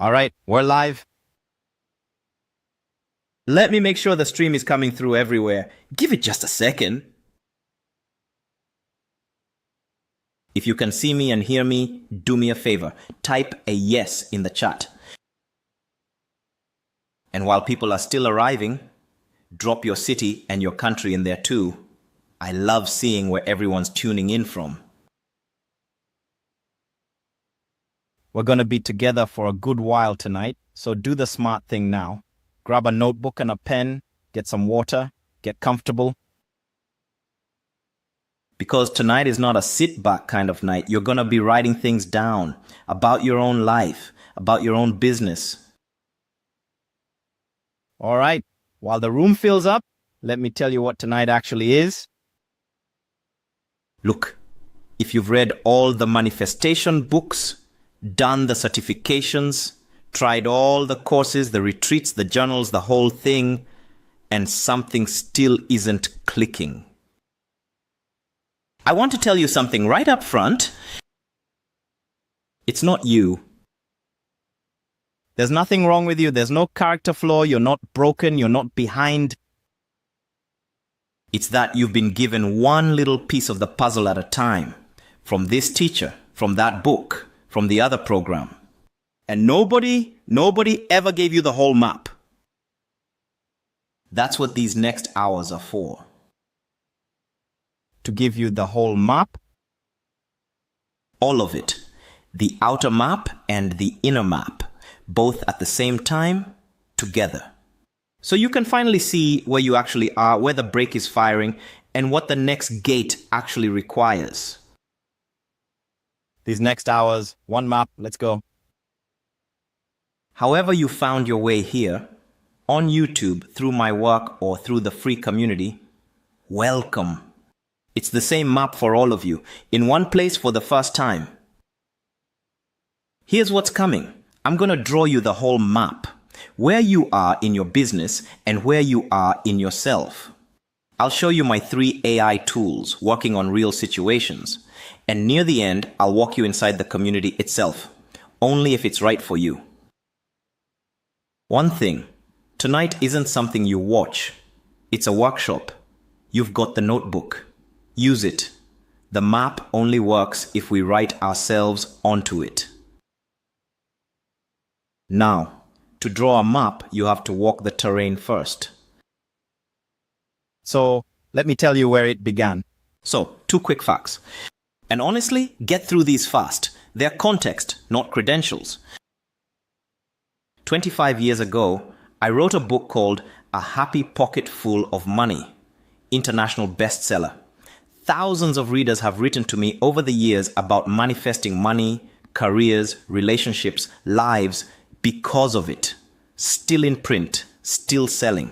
All right, we're live. Let me make sure the stream is coming through everywhere. Give it just a second. If you can see me and hear me, do me a favor. Type a yes in the chat. And while people are still arriving, drop your city and your country in there too. I love seeing where everyone's tuning in from. We're going to be together for a good while tonight, so do the smart thing now. Grab a notebook and a pen, get some water, get comfortable. Because tonight is not a sit-back kind of night. You're going to be writing things down about your own life, about your own business. All right, while the room fills up, let me tell you what tonight actually is. Look, if you've read all the manifestation books, done the certifications, tried all the courses, the retreats, the journals, the whole thing, and something still isn't clicking, I want to tell you something right up front. It's not you. There's nothing wrong with you. There's no character flaw. You're not broken. You're not behind. It's that you've been given one little piece of the puzzle at a time. From this teacher, from that book, from the other program. And nobody ever gave you the whole map. That's what these next hours are for. To give you the whole map. All of it. The outer map and the inner map. Both at the same time, together. So you can finally see where you actually are, where the brake is firing, and what the next gate actually requires. These next hours, one map, let's go. However you found your way here, on YouTube, through my work, or through the free community, welcome. It's the same map for all of you, in one place for the first time. Here's what's coming. I'm going to draw you the whole map, where you are in your business and where you are in yourself. I'll show you my 3 AI tools working on real situations. And near the end, I'll walk you inside the community itself, only if it's right for you. One thing, tonight isn't something you watch. It's a workshop. You've got the notebook. Use it. The map only works if we write ourselves onto it. Now, to draw a map, you have to walk the terrain first. So, let me tell you where it began. So, 2 quick facts. And honestly, get through these fast. They're context, not credentials. 25 years ago, I wrote a book called A Happy Pocket Full of Money, international bestseller. Thousands of readers have written to me over the years about manifesting money, careers, relationships, lives because of it. Still in print, still selling.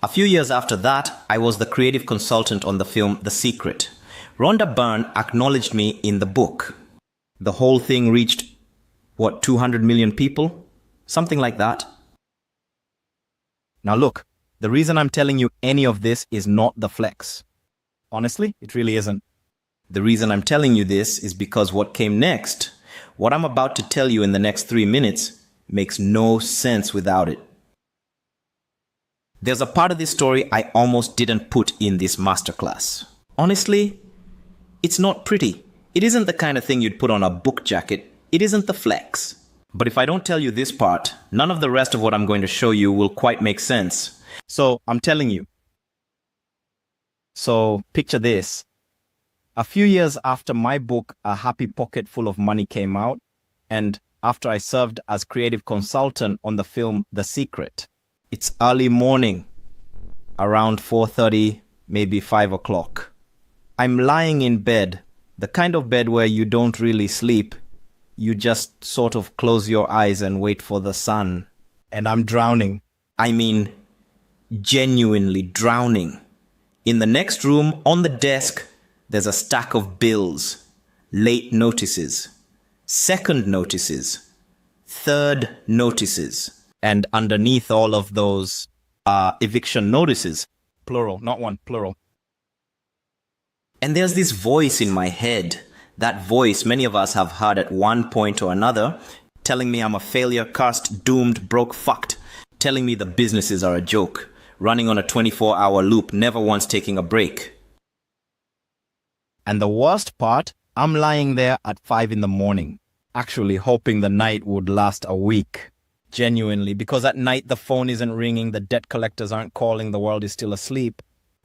A few years after that, I was the creative consultant on the film The Secret. Rhonda Byrne acknowledged me in the book. The whole thing reached, 200 million people? Something like that. Now look, the reason I'm telling you any of this is not the flex. Honestly, it really isn't. The reason I'm telling you this is because what came next, what I'm about to tell you in the next 3 minutes, makes no sense without it. There's a part of this story I almost didn't put in this masterclass. Honestly, it's not pretty. It isn't the kind of thing you'd put on a book jacket. It isn't the flex. But if I don't tell you this part, none of the rest of what I'm going to show you will quite make sense. So I'm telling you. So picture this. A few years after my book, A Happy Pocket Full of Money came out, and after I served as creative consultant on the film The Secret, it's early morning, around 4:30, maybe 5 o'clock. I'm lying in bed, the kind of bed where you don't really sleep. You just sort of close your eyes and wait for the sun. And I'm drowning. I mean, genuinely drowning. In the next room, on the desk, there's a stack of bills, late notices, second notices, third notices. And underneath all of those are eviction notices. Plural, not one, plural. And there's this voice in my head. That voice many of us have heard at one point or another. telling me I'm a failure, cursed, doomed, broke, fucked, telling me the businesses are a joke, running on a 24-hour loop, never once taking a break. And the worst part, I'm lying there at 5 in the morning, actually hoping the night would last a week. Genuinely, because at night the phone isn't ringing, the debt collectors aren't calling, the world is still asleep.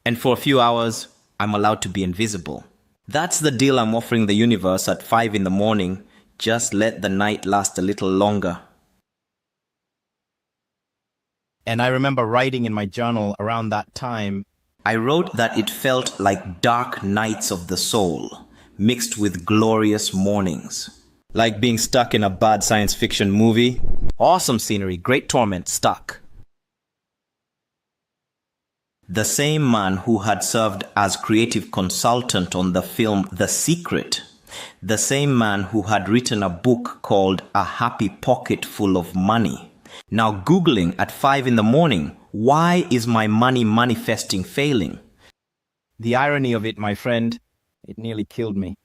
And for a few hours, I'm allowed to be invisible. That's the deal I'm offering the universe at 5 in the morning. Just let the night last a little longer. And I remember writing in my journal around that time, I wrote that it felt like dark nights of the soul, mixed with glorious mornings. Like being stuck in a bad science fiction movie. Awesome scenery, great torment, stuck. The same man who had served as creative consultant on the film The Secret, the same man who had written a book called A Happy Pocket Full of Money, now Googling at 5 in the morning, why is my money manifesting failing? The irony of it, my friend, it nearly killed me.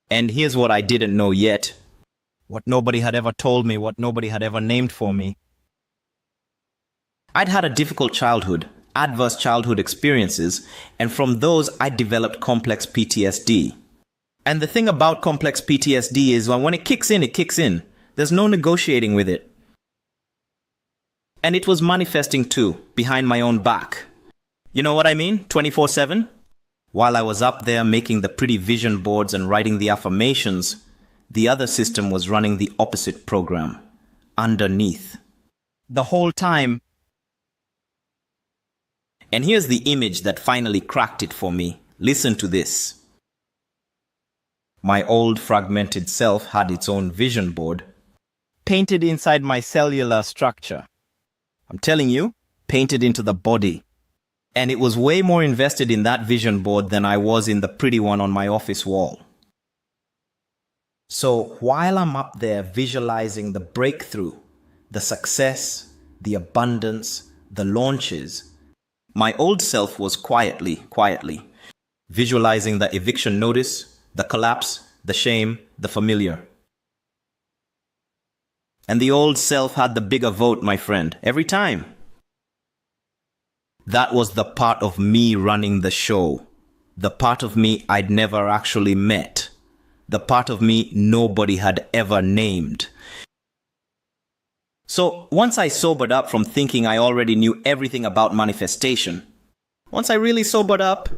And here's what I didn't know yet. What nobody had ever told me, what nobody had ever named for me. I'd had a difficult childhood, adverse childhood experiences, and from those I developed complex PTSD. And the thing about complex PTSD is when it kicks in, it kicks in. There's no negotiating with it. And it was manifesting too, behind my own back. You know what I mean? 24/7? While I was up there making the pretty vision boards and writing the affirmations, the other system was running the opposite program, underneath. The whole time. And here's the image that finally cracked it for me. Listen to this. My old fragmented self had its own vision board, painted inside my cellular structure. I'm telling you, painted into the body. And it was way more invested in that vision board than I was in the pretty one on my office wall. So while I'm up there visualizing the breakthrough, the success, the abundance, the launches, my old self was quietly, visualizing the eviction notice, the collapse, the shame, the familiar. And the old self had the bigger vote, my friend, every time. That was the part of me running the show. The part of me I'd never actually met. The part of me nobody had ever named. So once I sobered up from thinking I already knew everything about manifestation, once I really sobered up,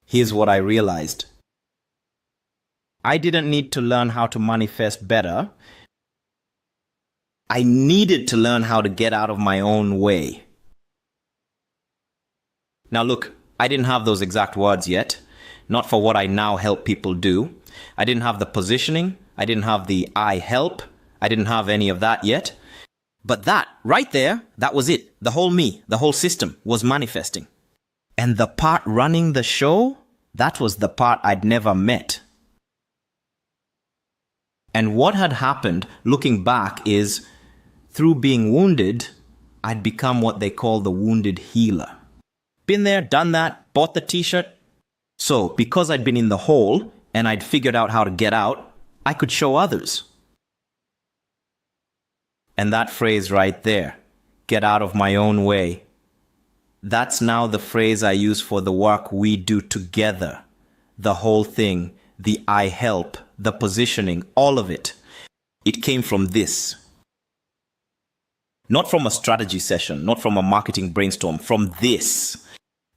here's what I realized. I didn't need to learn how to manifest better. I needed to learn how to get out of my own way. Now look, I didn't have those exact words yet, not for what I now help people do. I didn't have the positioning, I didn't have the I help, I didn't have any of that yet. But that, right there, that was it. The whole me, the whole system was manifesting. And the part running the show, that was the part I'd never met. And what had happened, looking back, is through being wounded, I'd become what they call the wounded healer. Been there, done that, bought the t-shirt. So, because I'd been in the hole and I'd figured out how to get out, I could show others. And that phrase right there, get out of my own way, that's now the phrase I use for the work we do together. The whole thing, the I help, the positioning, all of it. It came from this. Not from a strategy session, not from a marketing brainstorm, from this.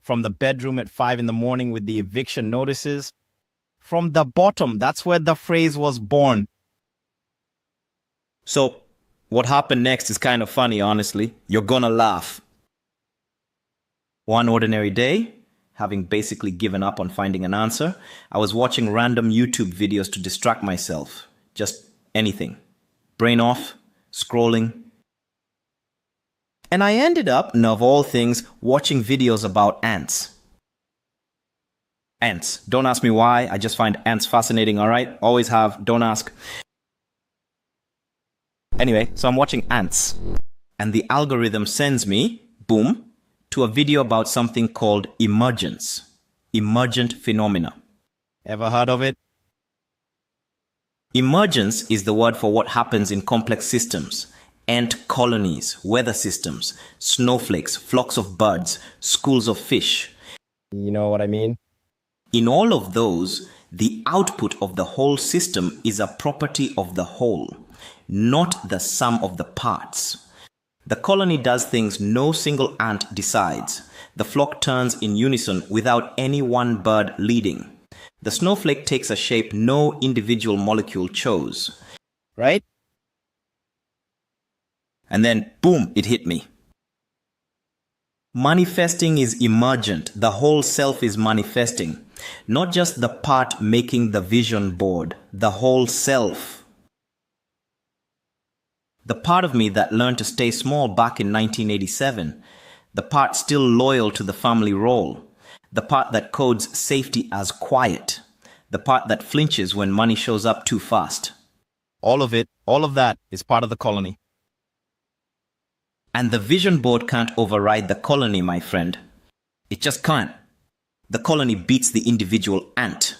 From the bedroom at 5 in the morning with the eviction notices. From the bottom, that's where the phrase was born. So, what happened next is kind of funny, honestly. You're gonna laugh. One ordinary day, having basically given up on finding an answer, I was watching random YouTube videos to distract myself. Just anything. Brain off, scrolling. And I ended up, of all things, watching videos about ants. Ants. Don't ask me why, I just find ants fascinating, alright? Always have, don't ask. Anyway, so I'm watching ants. And the algorithm sends me, boom, to a video about something called emergence. Emergent phenomena. Ever heard of it? Emergence is the word for what happens in complex systems. Ant colonies, weather systems, snowflakes, flocks of birds, schools of fish. You know what I mean? In all of those, the output of the whole system is a property of the whole, not the sum of the parts. The colony does things no single ant decides. The flock turns in unison without any one bird leading. The snowflake takes a shape no individual molecule chose. Right? And then, boom, it hit me. Manifesting is emergent. The whole self is manifesting. Not just the part making the vision board, the whole self. The part of me that learned to stay small back in 1987. The part still loyal to the family role. The part that codes safety as quiet. The part that flinches when money shows up too fast. All of it, all of that is part of the colony. And the vision board can't override the colony, my friend. It just can't. The colony beats the individual ant.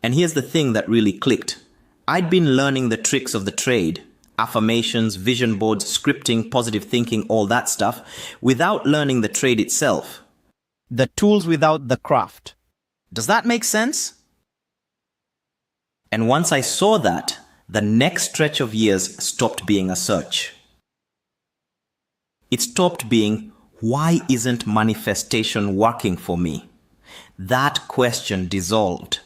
And here's the thing that really clicked. I'd been learning the tricks of the trade, affirmations, vision boards, scripting, positive thinking, all that stuff, without learning the trade itself. The tools without the craft. Does that make sense? And once I saw that, the next stretch of years stopped being a search. It stopped being, why isn't manifestation working for me? That question dissolved.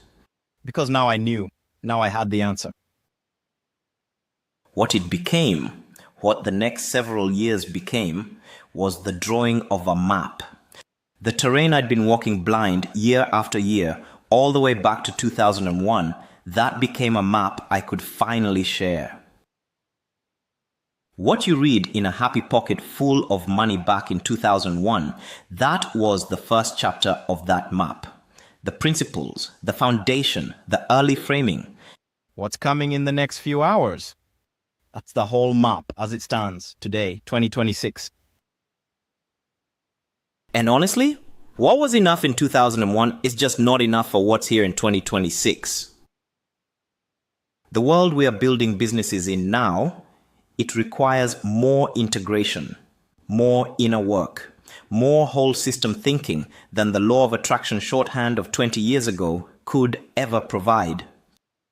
Because now I knew. Now I had the answer. What it became, what the next several years became, was the drawing of a map. The terrain I'd been walking blind year after year, all the way back to 2001, that became a map I could finally share. What you read in A Happy Pocket Full of Money back in 2001, that was the first chapter of that map. The principles, the foundation, the early framing. What's coming in the next few hours? That's the whole map as it stands today, 2026. And honestly, what was enough in 2001 is just not enough for what's here in 2026. The world we are building businesses in now, it requires more integration, more inner work, more whole system thinking than the law of attraction shorthand of 20 years ago could ever provide.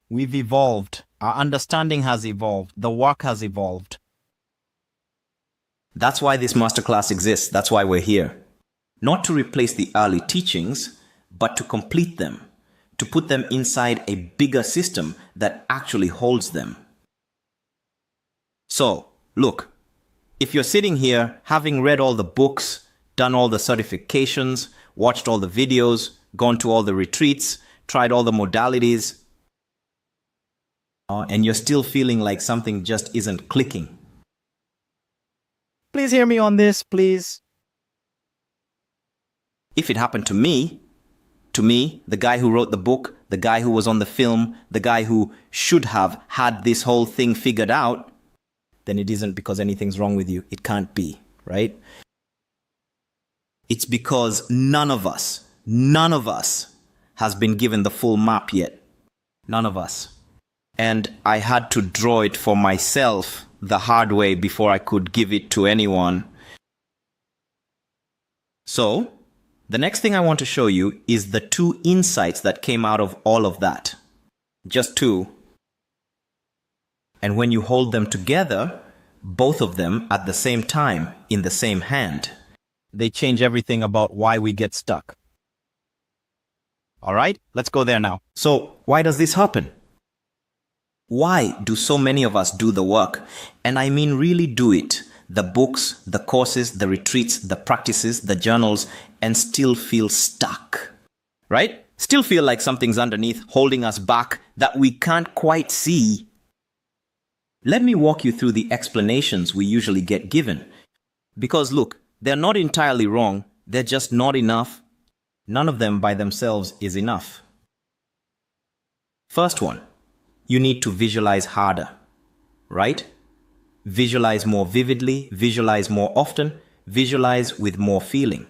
We've evolved. Our understanding has evolved. The work has evolved. That's why this masterclass exists. That's why we're here. Not to replace the early teachings, but to complete them. To put them inside a bigger system that actually holds them. So, look, if you're sitting here having read all the books, done all the certifications, watched all the videos, gone to all the retreats, tried all the modalities, and you're still feeling like something just isn't clicking. Please hear me on this, please. If it happened to me, the guy who wrote the book, the guy who was on the film, the guy who should have had this whole thing figured out, then it isn't because anything's wrong with you. It can't be, right? It's because none of us has been given the full map yet. None of us. And I had to draw it for myself the hard way before I could give it to anyone. So, the next thing I want to show you is the two insights that came out of all of that. Just two. And when you hold them together, both of them at the same time, in the same hand, they change everything about why we get stuck. All right, let's go there now. So, why does this happen? Why do so many of us do the work? And I mean really do it. The books, the courses, the retreats, the practices, the journals, and still feel stuck. Right? Still feel like something's underneath, holding us back, that we can't quite see. Let me walk you through the explanations we usually get given. Because look, they're not entirely wrong, they're just not enough. None of them by themselves is enough. First one, you need to visualize harder, right? Visualize more vividly, visualize more often, visualize with more feeling.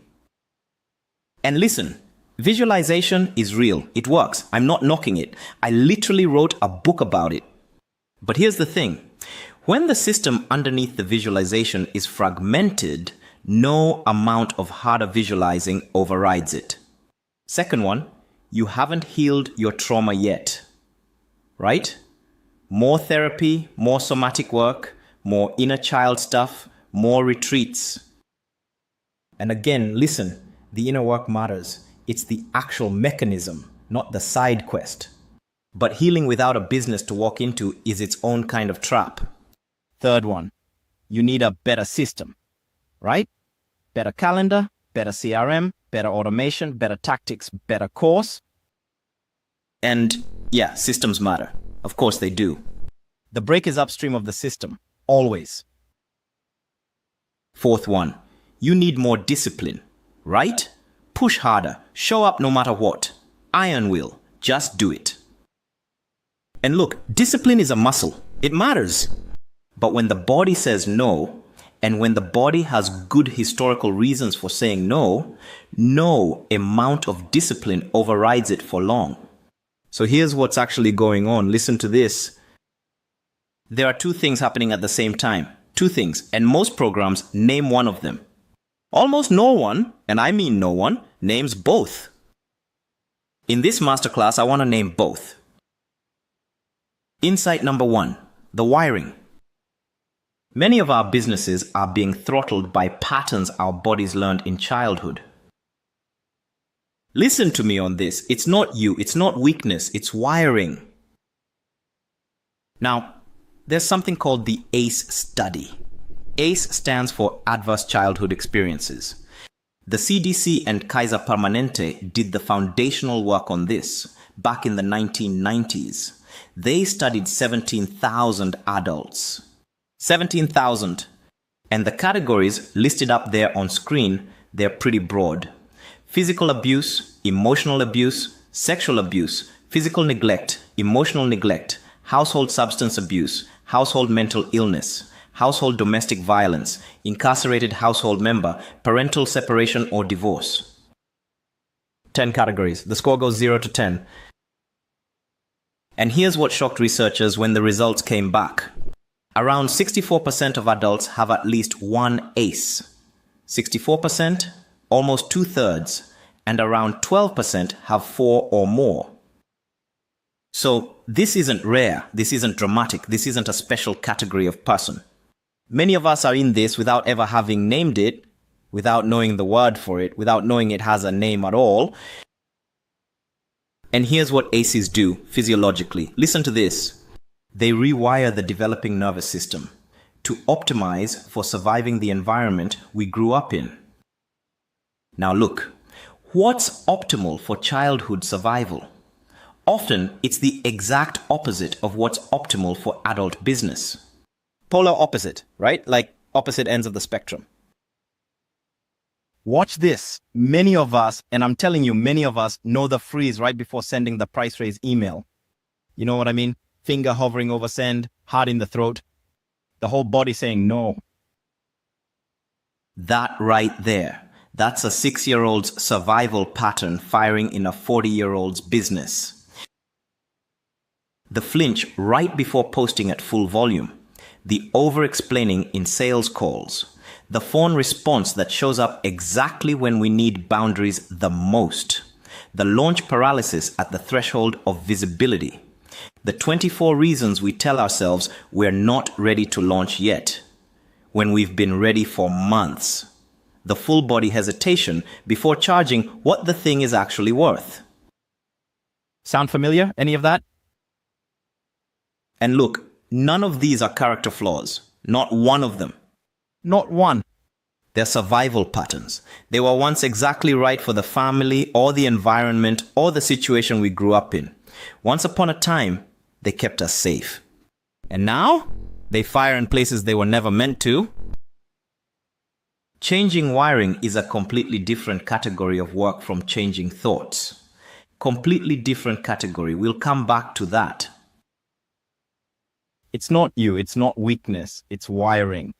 And listen, Visualization is real. It works. I'm not knocking it. I literally wrote a book about it. But here's the thing. When the system underneath the visualization is fragmented, no amount of harder visualizing overrides it. Second one, you haven't healed your trauma yet, right? More therapy, more somatic work, more inner child stuff, more retreats. And again, listen, the inner work matters. It's the actual mechanism, not the side quest. But healing without a business to walk into is its own kind of trap. Third one, you need a better system, right? Better calendar, better CRM, better automation, better tactics, better course. And yeah, systems matter. Of course they do. The break is upstream of the system, always. Fourth one, you need more discipline, right? Push harder, show up no matter what. Iron will, just do it. And look, discipline is a muscle. It matters. But when the body says no, and when the body has good historical reasons for saying no, no amount of discipline overrides it for long. So here's what's actually going on. Listen to this. There are two things happening at the same time. Two things, and most programs name one of them. Almost no one, and I mean no one, names both. In this masterclass, I want to name both. Insight number one, the wiring. Many of our businesses are being throttled by patterns our bodies learned in childhood. Listen to me on this. It's not you. It's not weakness. It's wiring. Now, there's something called the ACE study. ACE stands for Adverse Childhood Experiences. The CDC and Kaiser Permanente did the foundational work on this back in the 1990s. They studied 17,000 adults. 17,000. And the categories listed up there on screen, they're pretty broad. Physical abuse, emotional abuse, sexual abuse, physical neglect, emotional neglect, household substance abuse, household mental illness, household domestic violence, incarcerated household member, parental separation or divorce. 10 categories. The score goes 0 to 10. And here's what shocked researchers when the results came back. Around 64% of adults have at least one ACE. 64%, almost 2/3, and around 12% have 4 or more. So this isn't rare, this isn't dramatic, this isn't a special category of person. Many of us are in this without ever having named it, without knowing the word for it, without knowing it has a name at all. And here's what ACEs do physiologically. Listen to this. They rewire the developing nervous system to optimize for surviving the environment we grew up in. Now look, what's optimal for childhood survival? Often, it's the exact opposite of what's optimal for adult business. Polar opposite, right? Like opposite ends of the spectrum. Watch this. Many of us, and I'm telling you, many of us know the freeze right before sending the price raise email. You know what I mean? Finger hovering over send, heart in the throat. The whole body saying no. That right there. That's a 6-year-old's survival pattern firing in a 40-year-old's business. The flinch right before posting at full volume. The over-explaining in sales calls. The phone response that shows up exactly when we need boundaries the most. The launch paralysis at the threshold of visibility. The 24 reasons we tell ourselves we're not ready to launch yet, when we've been ready for months. The full body hesitation before charging what the thing is actually worth. Sound familiar? Any of that? And look, none of these are character flaws. Not one of them. Not one. They're survival patterns. They were once exactly right for the family or the environment or the situation we grew up in. Once upon a time, they kept us safe. And now, they fire in places they were never meant to. Changing wiring is a completely different category of work from changing thoughts. Completely different category. We'll come back to that. It's not you, it's not weakness, it's wiring.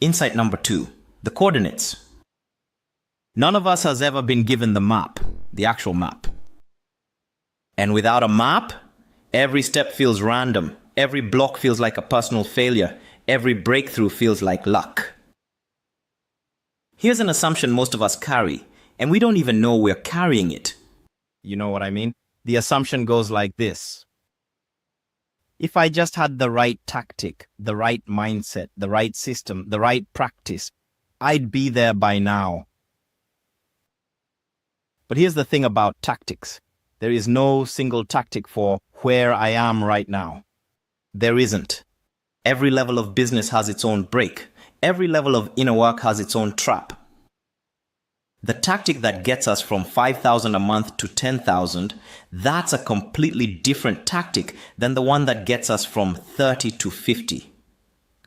Insight number 2, the coordinates. None of us has ever been given the map, the actual map. And without a map, every step feels random. Every block feels like a personal failure. Every breakthrough feels like luck. Here's an assumption most of us carry, and we don't even know we're carrying it. You know what I mean? The assumption goes like this. If I just had the right tactic, the right mindset, the right system, the right practice, I'd be there by now. But here's the thing about tactics. There is no single tactic for where I am right now. There isn't. Every level of business has its own break. Every level of inner work has its own trap. The tactic that gets us from 5,000 a month to 10,000, that's a completely different tactic than the one that gets us from 30 to 50.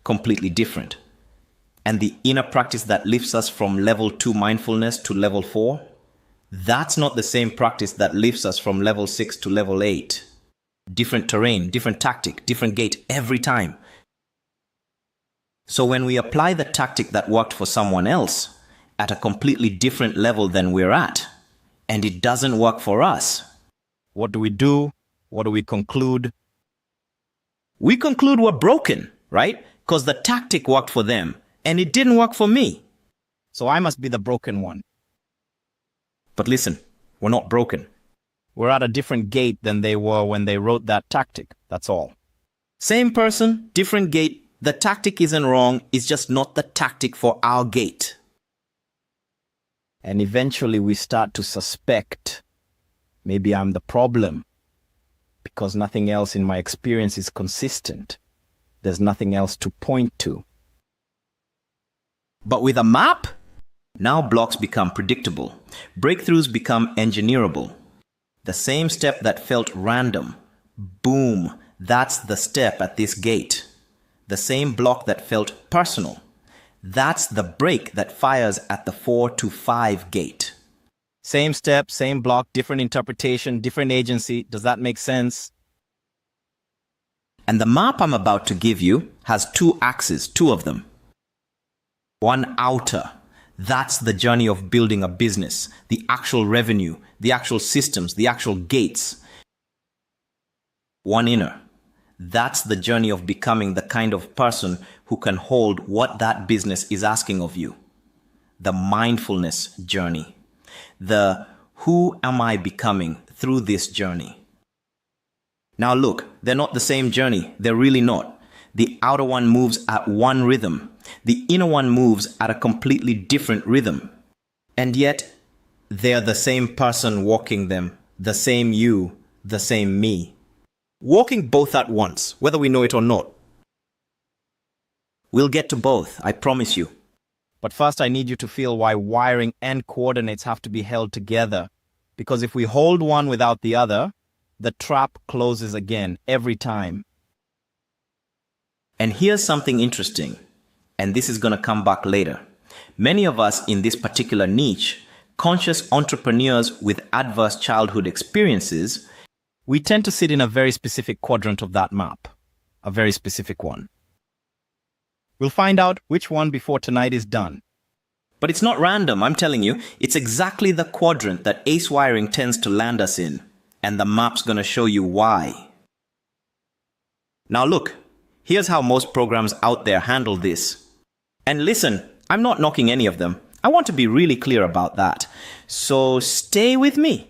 Completely different. And the inner practice that lifts us from level 2 mindfulness to level 4, that's not the same practice that lifts us from level 6 to level 8. Different terrain, different tactic, different gate every time. So when we apply the tactic that worked for someone else at a completely different level than we're at, and it doesn't work for us, what do we do? What do we conclude? We conclude we're broken, right? Because the tactic worked for them, and it didn't work for me. So I must be the broken one. But listen, we're not broken. We're at a different gate than they were when they wrote that tactic, that's all. Same person, different gate. The tactic isn't wrong, it's just not the tactic for our gate. And eventually we start to suspect, maybe I'm the problem, because nothing else in my experience is consistent. There's nothing else to point to. But with a map, now blocks become predictable. Breakthroughs become engineerable. The same step that felt random, boom, that's the step at this gate. The same block that felt personal, that's the break that fires at the 4 to 5 gate. Same step, same block, different interpretation, different agency. Does that make sense? And the map I'm about to give you has 2 axes, 2 of them. One outer, that's the journey of building a business, the actual revenue, the actual systems, the actual gates. One inner, that's the journey of becoming the kind of person who can hold what that business is asking of you. The mindfulness journey. The who am I becoming through this journey. Now look, they're not the same journey. They're really not. The outer one moves at one rhythm. The inner one moves at a completely different rhythm. And yet, they're the same person walking them. The same you, the same me. Walking both at once, whether we know it or not. We'll get to both, I promise you. But first I need you to feel why wiring and coordinates have to be held together. Because if we hold one without the other, the trap closes again, every time. And here's something interesting, and this is going to come back later. Many of us in this particular niche, conscious entrepreneurs with adverse childhood experiences, we tend to sit in a very specific quadrant of that map. A very specific one. We'll find out which one before tonight is done. But it's not random, I'm telling you. It's exactly the quadrant that ace wiring tends to land us in. And the map's going to show you why. Now look, here's how most programs out there handle this. And listen, I'm not knocking any of them. I want to be really clear about that. So stay with me.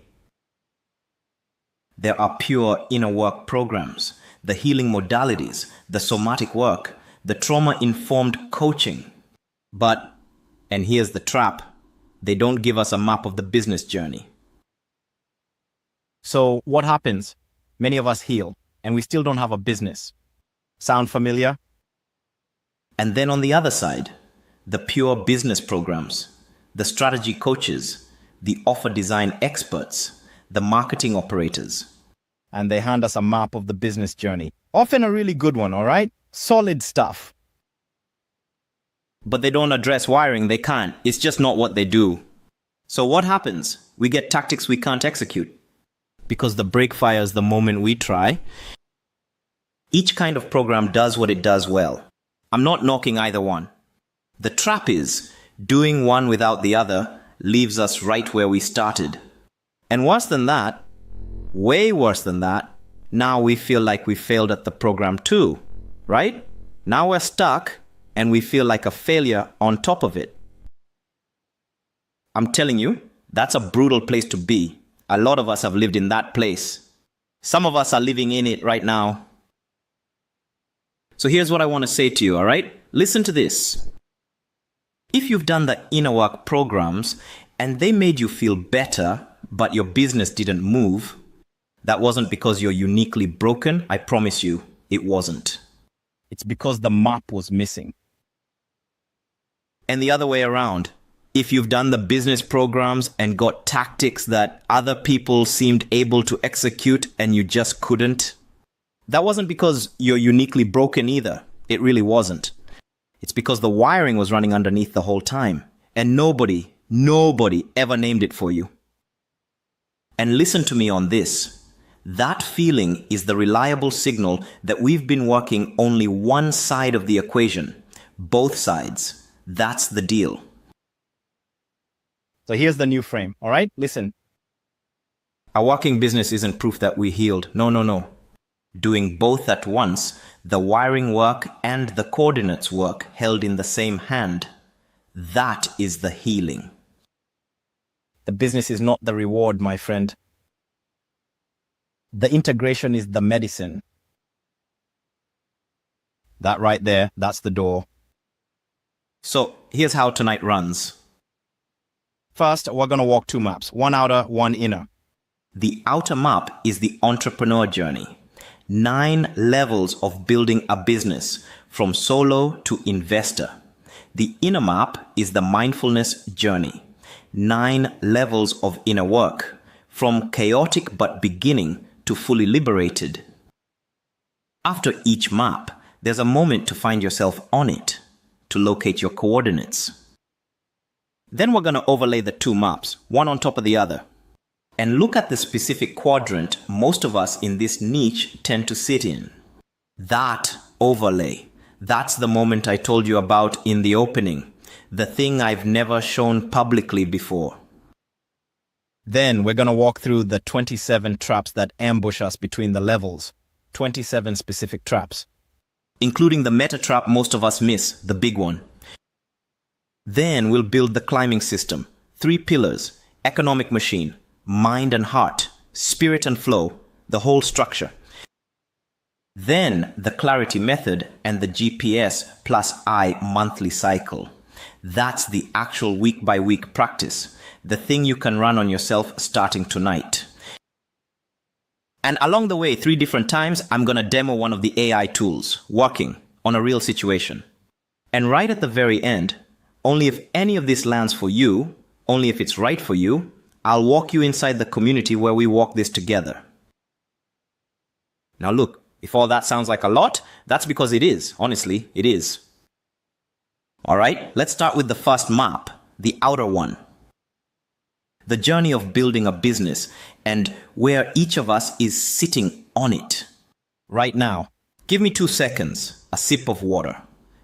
There are pure inner work programs, the healing modalities, the somatic work, the trauma-informed coaching. But, and here's the trap, they don't give us a map of the business journey. So what happens? Many of us heal, and we still don't have a business. Sound familiar? And then on the other side, the pure business programs, the strategy coaches, the offer design experts, the marketing operators. And they hand us a map of the business journey. Often a really good one, all right? Solid stuff. But they don't address wiring, they can't. It's just not what they do. So what happens? We get tactics we can't execute. Because the break fires the moment we try. Each kind of program does what it does well. I'm not knocking either one. The trap is, doing one without the other leaves us right where we started. And worse than that, way worse than that, now we feel like we failed at the program too, right? Now we're stuck and we feel like a failure on top of it. I'm telling you, that's a brutal place to be. A lot of us have lived in that place. Some of us are living in it right now. So here's what I want to say to you, all right? Listen to this. If you've done the inner work programs and they made you feel better, but your business didn't move, that wasn't because you're uniquely broken. I promise you, it wasn't. It's because the map was missing. And the other way around. If you've done the business programs and got tactics that other people seemed able to execute and you just couldn't, that wasn't because you're uniquely broken either. It really wasn't. It's because the wiring was running underneath the whole time. And nobody ever named it for you. And listen to me on this. That feeling is the reliable signal that we've been working only one side of the equation. Both sides. That's the deal. So here's the new frame, all right? Listen. A working business isn't proof that we healed. No. Doing both at once, the wiring work and the coordinates work held in the same hand, that is the healing. The business is not the reward, my friend. The integration is the medicine. That right there, that's the door. So here's how tonight runs. First, we're going to walk two maps, one outer, one inner. The outer map is the entrepreneur journey. 9 levels of building a business, from solo to investor. The inner map is the mindfulness journey. 9 levels of inner work, from chaotic but beginning to fully liberated. After each map, there's a moment to find yourself on it, to locate your coordinates. Then we're going to overlay the 2 maps, one on top of the other, and look at the specific quadrant most of us in this niche tend to sit in. That overlay, that's the moment I told you about in the opening, the thing I've never shown publicly before. Then we're going to walk through the 27 traps that ambush us between the levels. 27 specific traps. Including the meta trap most of us miss, the big one. Then we'll build the climbing system. 3 pillars: economic machine, mind and heart, spirit and flow, the whole structure. Then the clarity method and the GPS plus I monthly cycle. That's the actual week by week practice, the thing you can run on yourself starting tonight. And along the way, 3 different times, I'm going to demo one of the AI tools, working on a real situation. And right at the very end, only if any of this lands for you, only if it's right for you, I'll walk you inside the community where we walk this together. Now look, if all that sounds like a lot, that's because it is. Honestly, it is. All right, let's start with the first map, the outer one. The journey of building a business and where each of us is sitting on it. Right now, give me 2 seconds, a sip of water.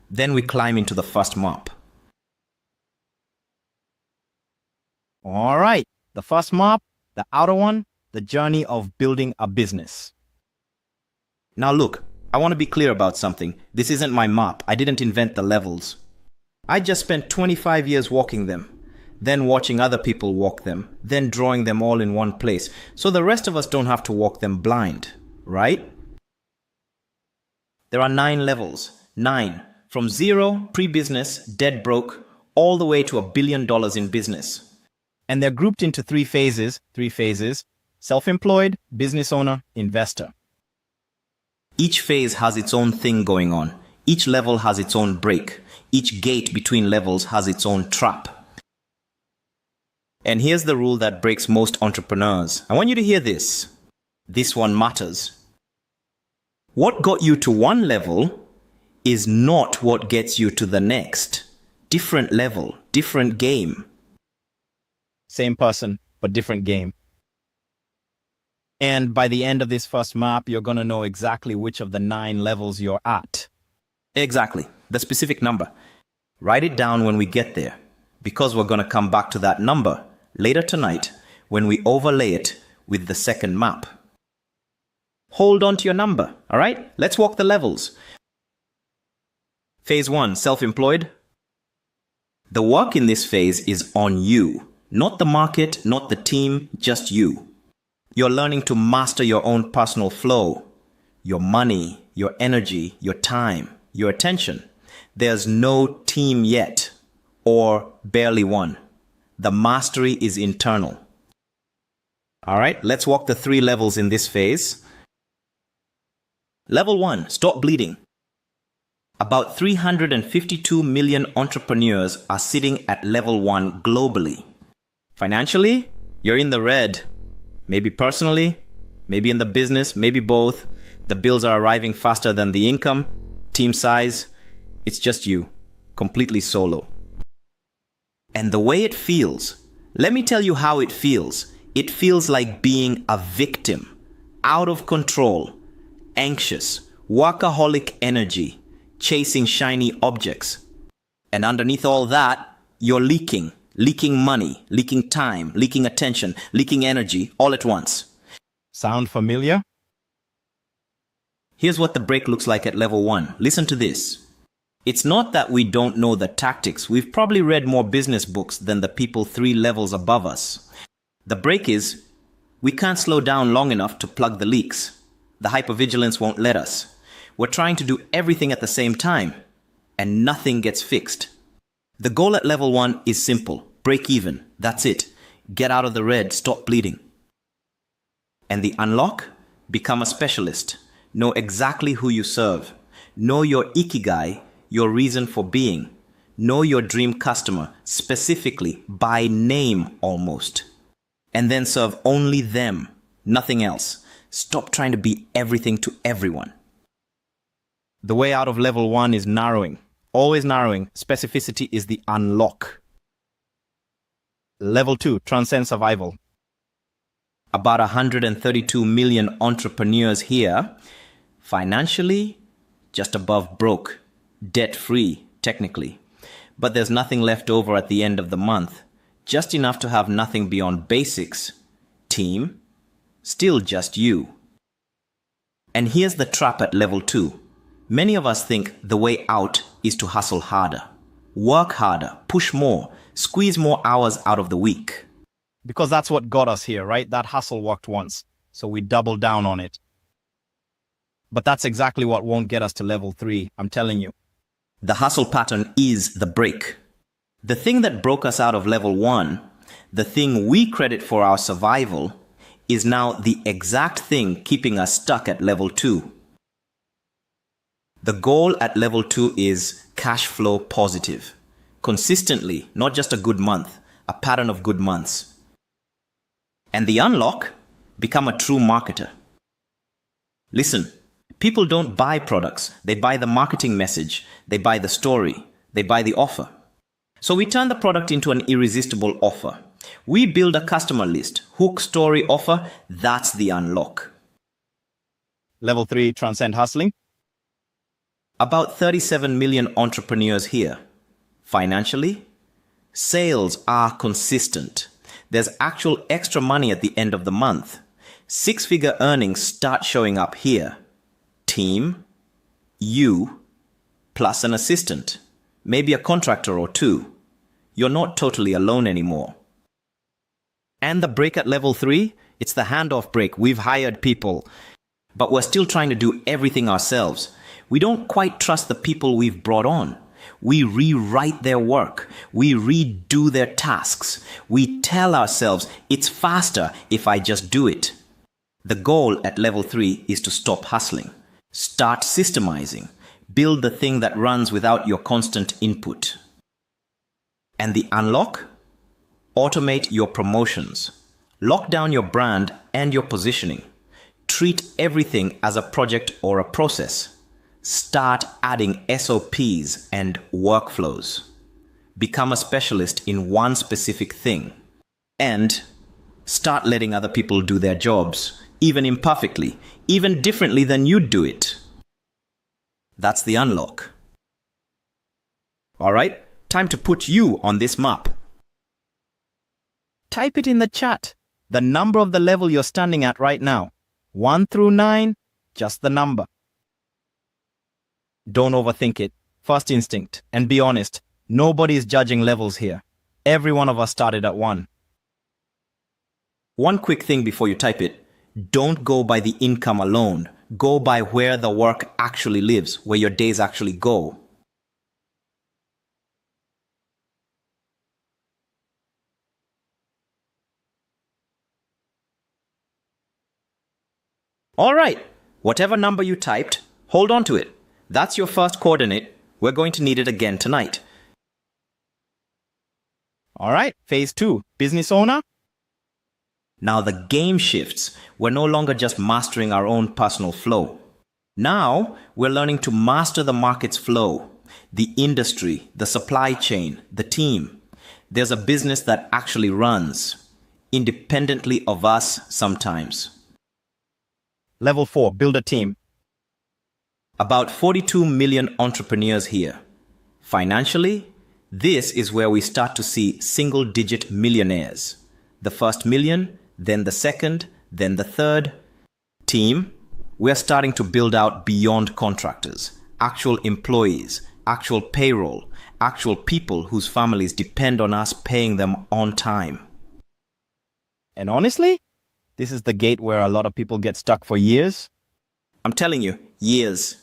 Then we climb into the first map. All right, the first map, the outer one, the journey of building a business. Now look, I want to be clear about something. This isn't my map. I didn't invent the levels. I just spent 25 years walking them, then watching other people walk them, then drawing them all in one place, so the rest of us don't have to walk them blind, right? There are 9 levels. 9. From 0, pre-business, dead broke, all the way to $1 billion in business. And they're grouped into 3 phases, self-employed, business owner, investor. Each phase has its own thing going on. Each level has its own break. Each gate between levels has its own trap. And here's the rule that breaks most entrepreneurs. I want you to hear this. This one matters. What got you to one level is not what gets you to the next. Different level, different game. Same person, but different game. And by the end of this first map, you're going to know exactly which of the 9 levels you're at. Exactly. The specific number. Write it down when we get there. because we're going to come back to that number later tonight when we overlay it with the second map. Hold on to your number, all right? Let's walk the levels. Phase 1, self-employed. The work in this phase is on you, not the market, not the team, just you. You're learning to master your own personal flow, your money, your energy, your time, your attention. There's no team yet, or barely one. The mastery is internal. All right, let's walk the 3 levels in this phase. Level 1, stop bleeding. About 352 million entrepreneurs are sitting at level 1 globally. Financially, you're in the red. Maybe personally, maybe in the business, maybe both. The bills are arriving faster than the income. Team size, it's just you, completely solo. And the way it feels, let me tell you how it feels. It feels like being a victim, out of control, anxious, workaholic energy, chasing shiny objects. And underneath all that, you're leaking money, leaking time, leaking attention, leaking energy all at once. Sound familiar? Here's what the break looks like at level 1. Listen to this. It's not that we don't know the tactics. We've probably read more business books than the people 3 levels above us. The break is, we can't slow down long enough to plug the leaks. The hypervigilance won't let us. We're trying to do everything at the same time, and nothing gets fixed. The goal at level 1 is simple. Break even. That's it. Get out of the red. Stop bleeding. And the unlock? Become a specialist. Know exactly who you serve. Know your ikigai, your reason for being. Know your dream customer, specifically, by name almost. And then serve only them, nothing else. Stop trying to be everything to everyone. The way out of level 1 is narrowing. Always narrowing. Specificity is the unlock. Level 2, transcend survival. About 132 million entrepreneurs here. Financially, just above broke. Debt-free, technically. But there's nothing left over at the end of the month. Just enough to have nothing beyond basics. Team, still just you. And here's the trap at level 2. Many of us think the way out is to hustle harder. Work harder, push more, squeeze more hours out of the week. Because that's what got us here, right? That hustle worked once, so we doubled down on it. But that's exactly what won't get us to level 3, I'm telling you. The hustle pattern is the break. The thing that broke us out of level 1, the thing we credit for our survival, is now the exact thing keeping us stuck at level 2. The goal at level 2 is cash flow positive. Consistently, not just a good month, a pattern of good months. And the unlock, become a true marketer. Listen, people don't buy products. They buy the marketing message. They buy the story. They buy the offer. So we turn the product into an irresistible offer. We build a customer list. Hook, story, offer. That's the unlock. Level 3, transcend hustling. About 37 million entrepreneurs here. Financially, sales are consistent. There's actual extra money at the end of the month. 6-figure earnings start showing up here. Team, you, plus an assistant, maybe a contractor or 2. You're not totally alone anymore. And the break at level 3, it's the handoff break. We've hired people, but we're still trying to do everything ourselves. We don't quite trust the people we've brought on. We rewrite their work. We redo their tasks. We tell ourselves it's faster if I just do it. The goal at level 3 is to stop hustling. Start systemizing. Build the thing that runs without your constant input. And the unlock? Automate your promotions. Lock down your brand and your positioning. Treat everything as a project or a process. Start adding SOPs and workflows. Become a specialist in one specific thing. And start letting other people do their jobs, even imperfectly, even differently than you'd do it. That's the unlock. All right, Time to put you on this map. Type it in the chat. The number of the level you're standing at right now. 1 through 9, just the number. Don't overthink it. First instinct. And be honest, nobody is judging levels here. Every one of us started at 1. One quick thing before you type it. Don't go by the income alone. Go by where the work actually lives, where your days actually go. All right, whatever number you typed, hold on to it. That's your first coordinate. We're going to need it again tonight. All right, phase 2, business owner. Now the game shifts. We're no longer just mastering our own personal flow. Now we're learning to master the market's flow, the industry, the supply chain, the team. There's a business that actually runs, independently of us sometimes. Level 4, build a team. About 42 million entrepreneurs here. Financially, this is where we start to see single-digit millionaires. The first million, then the second, then the third. Team, we're starting to build out beyond contractors, actual employees, actual payroll, actual people whose families depend on us paying them on time. And honestly, this is the gate where a lot of people get stuck for years. I'm telling you, years.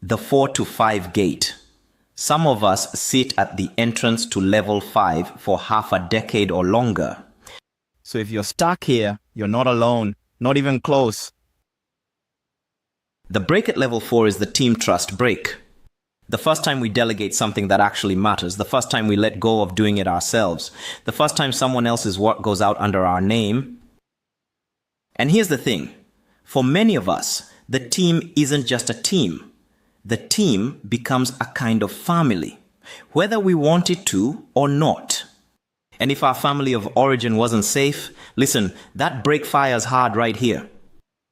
The 4 to 5 gate. Some of us sit at the entrance to level 5 for half a decade or longer. So if you're stuck here, you're not alone, not even close. The break at level 4 is the team trust break. The first time we delegate something that actually matters, the first time we let go of doing it ourselves, the first time someone else's work goes out under our name. And here's the thing. For many of us, the team isn't just a team. The team becomes a kind of family, whether we want it to or not. And if our family of origin wasn't safe, listen, that break fires hard right here.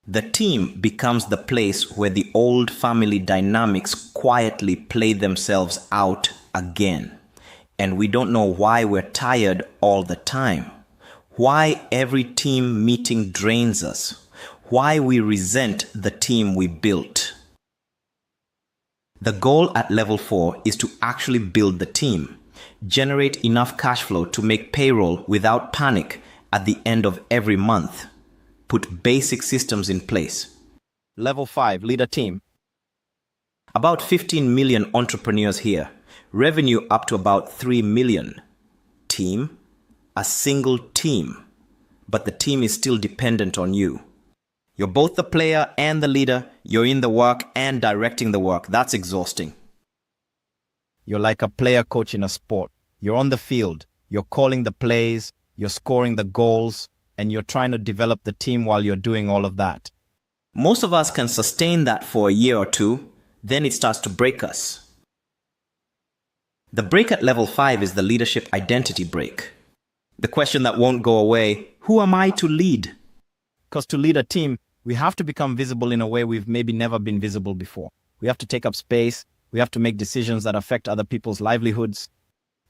The team becomes the place where the old family dynamics quietly play themselves out again. And we don't know why we're tired all the time. Why every team meeting drains us. Why we resent the team we built. The goal at level 4 is to actually build the team. Generate enough cash flow to make payroll without panic at the end of every month. Put basic systems in place. Level 5, lead a team. About 15 million entrepreneurs here. Revenue up to about 3 million. Team? A single team. But the team is still dependent on you. You're both the player and the leader. You're in the work and directing the work. That's exhausting. You're like a player coach in a sport. You're on the field. You're calling the plays. You're scoring the goals. And you're trying to develop the team while you're doing all of that. Most of us can sustain that for a year or two. Then it starts to break us. The break at level 5 is the leadership identity break. The question that won't go away, who am I to lead? Because to lead a team, we have to become visible in a way we've maybe never been visible before. We have to take up space. We have to make decisions that affect other people's livelihoods.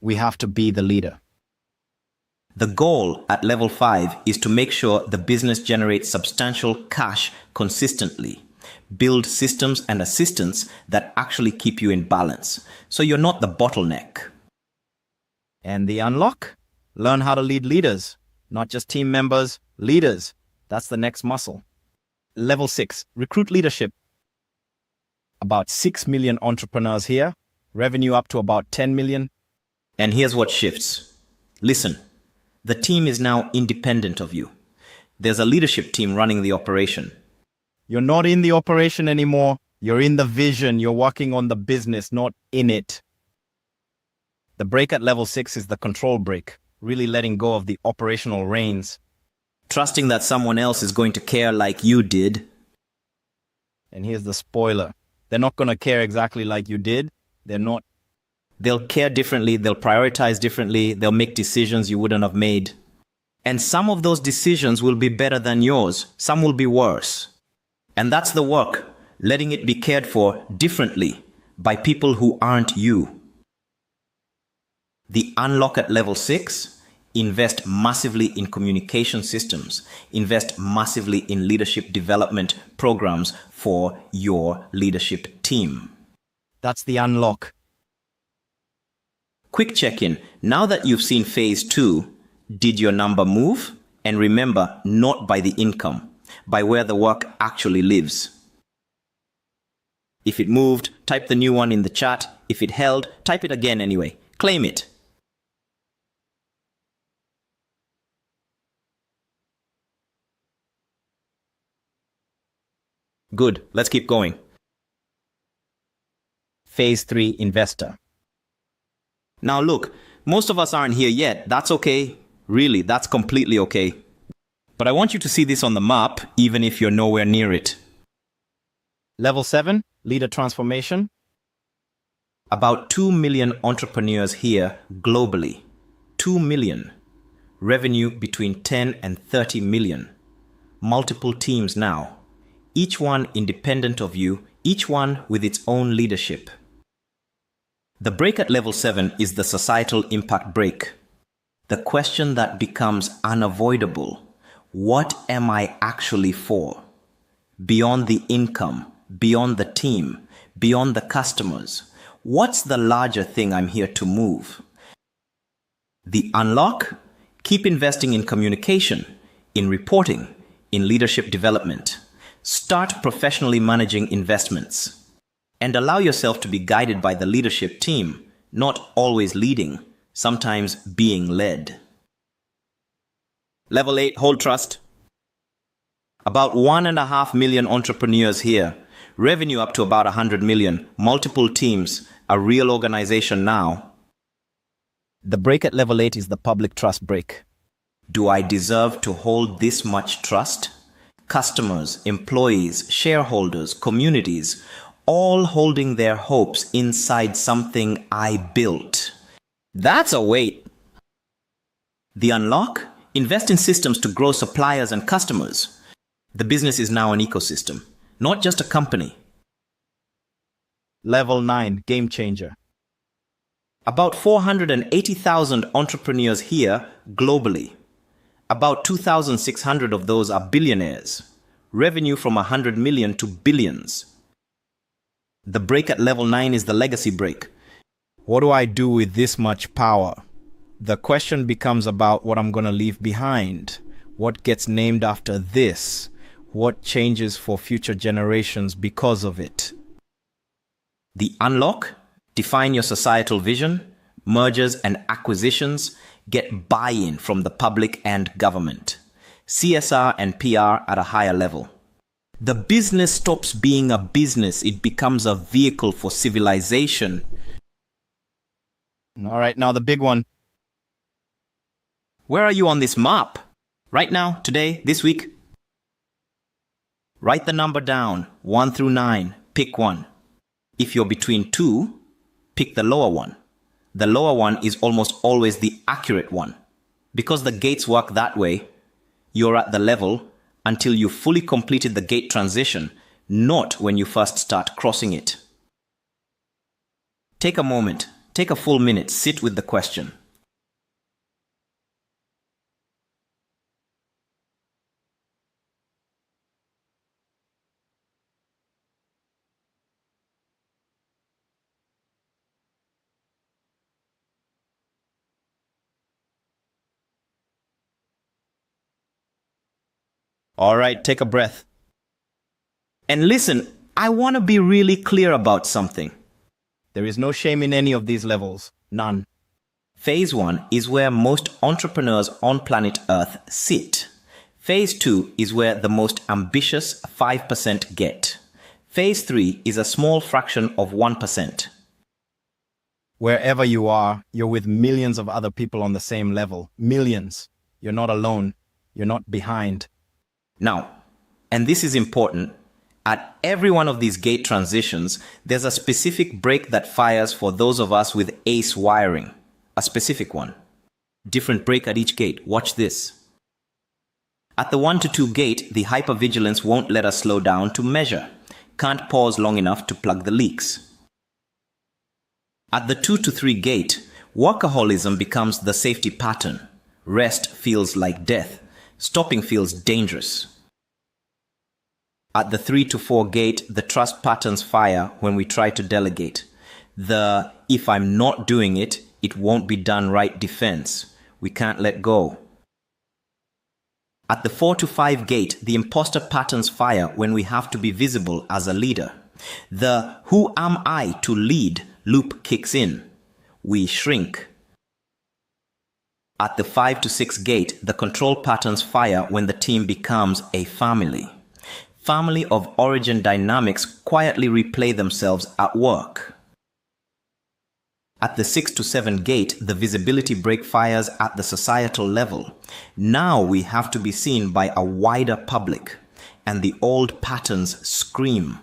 We have to be the leader. The goal at level 5 is to make sure the business generates substantial cash consistently. Build systems and assistants that actually keep you in balance, so you're not the bottleneck. And the unlock? Learn how to lead leaders, not just team members, leaders. That's the next muscle. Level 6, recruit leadership. About 6 million entrepreneurs here, revenue up to about 10 million. And here's what shifts. Listen, the team is now independent of you. There's a leadership team running the operation. You're not in the operation anymore. You're in the vision. You're working on the business, not in it. The break at level 6 is the control break, really letting go of the operational reins. Trusting that someone else is going to care like you did. And here's the spoiler. They're not going to care exactly like you did. They're not. They'll care differently. They'll prioritize differently. They'll make decisions you wouldn't have made. And some of those decisions will be better than yours. Some will be worse. And that's the work, letting it be cared for differently by people who aren't you. The unlock at level 6, invest massively in communication systems. Invest massively in leadership development programs for your leadership team. That's the unlock. Quick check-in. Now that you've seen phase 2, did your number move? And remember, not by the income, by where the work actually lives. If it moved, type the new one in the chat. If it held, type it again anyway. Claim it. Good. Let's keep going. Phase 3, investor. Now look, most of us aren't here yet. That's okay. Really, that's completely okay. But I want you to see this on the map, even if you're nowhere near it. Level 7, leader transformation. About 2 million entrepreneurs here globally. 2 million. Revenue between 10 and 30 million. Multiple teams now. Each one independent of you, each one with its own leadership. The break at level 7 is the societal impact break. The question that becomes unavoidable. What am I actually for? Beyond the income, beyond the team, beyond the customers. What's the larger thing I'm here to move? The unlock? Keep investing in communication, in reporting, in leadership development. Start professionally managing investments. And allow yourself to be guided by the leadership team, not always leading, sometimes being led. Level 8, hold trust. About 1.5 million entrepreneurs here. Revenue up to about 100 million. Multiple teams. A real organization now. The break at level 8 is the public trust break. Do I deserve to hold this much trust? Customers, employees, shareholders, communities, all holding their hopes inside something I built. That's a weight. The unlock? Invest in systems to grow suppliers and customers. The business is now an ecosystem, not just a company. Level 9, game changer. About 480,000 entrepreneurs here globally. About 2,600 of those are billionaires. Revenue from 100 million to billions. The break at level 9 is the legacy break. What do I do with this much power? The question becomes about what I'm going to leave behind. What gets named after this? What changes for future generations because of it? The unlock? Define your societal vision. Mergers and acquisitions. Get buy-in from the public and government. CSR and PR at a higher level. The business stops being a business. It becomes a vehicle for civilization. All right, now the big one. Where are you on this map? Right now, today, this week? Write the number down, 1 through 9. Pick one. If you're between 2, pick the lower one. The lower one is almost always the accurate one. Because the gates work that way, you're at the level until you fully completed the gate transition, not when you first start crossing it. Take a moment, take a full minute, sit with the question. All right, take a breath. And listen, I want to be really clear about something. There is no shame in any of these levels. None. Phase 1 is where most entrepreneurs on planet Earth sit. Phase 2 is where the most ambitious 5% get. Phase 3 is a small fraction of 1%. Wherever you are, you're with millions of other people on the same level. Millions. You're not alone. You're not behind. Now, and this is important, at every one of these gate transitions, there's a specific break that fires for those of us with ACE wiring. A specific one. Different break at each gate. Watch this. At the 1 to 2 gate, the hypervigilance won't let us slow down to measure. Can't pause long enough to plug the leaks. At the 2 to 3 gate, Workaholism becomes the safety pattern. Rest feels like death. Stopping feels dangerous. At the 3 to 4 gate, the trust patterns fire when we try to delegate. The "if I'm not doing it, it won't be done right" defense. We can't let go. At the 4 to 5 gate, the imposter patterns fire when we have to be visible as a leader. The "who am I to lead" loop kicks in. We shrink. At the 5 to 6 gate, the control patterns fire when the team becomes a family. Family of origin dynamics quietly replay themselves at work. At the 6 to 7 gate, the visibility break fires at the societal level. Now we have to be seen by a wider public, and the old patterns scream.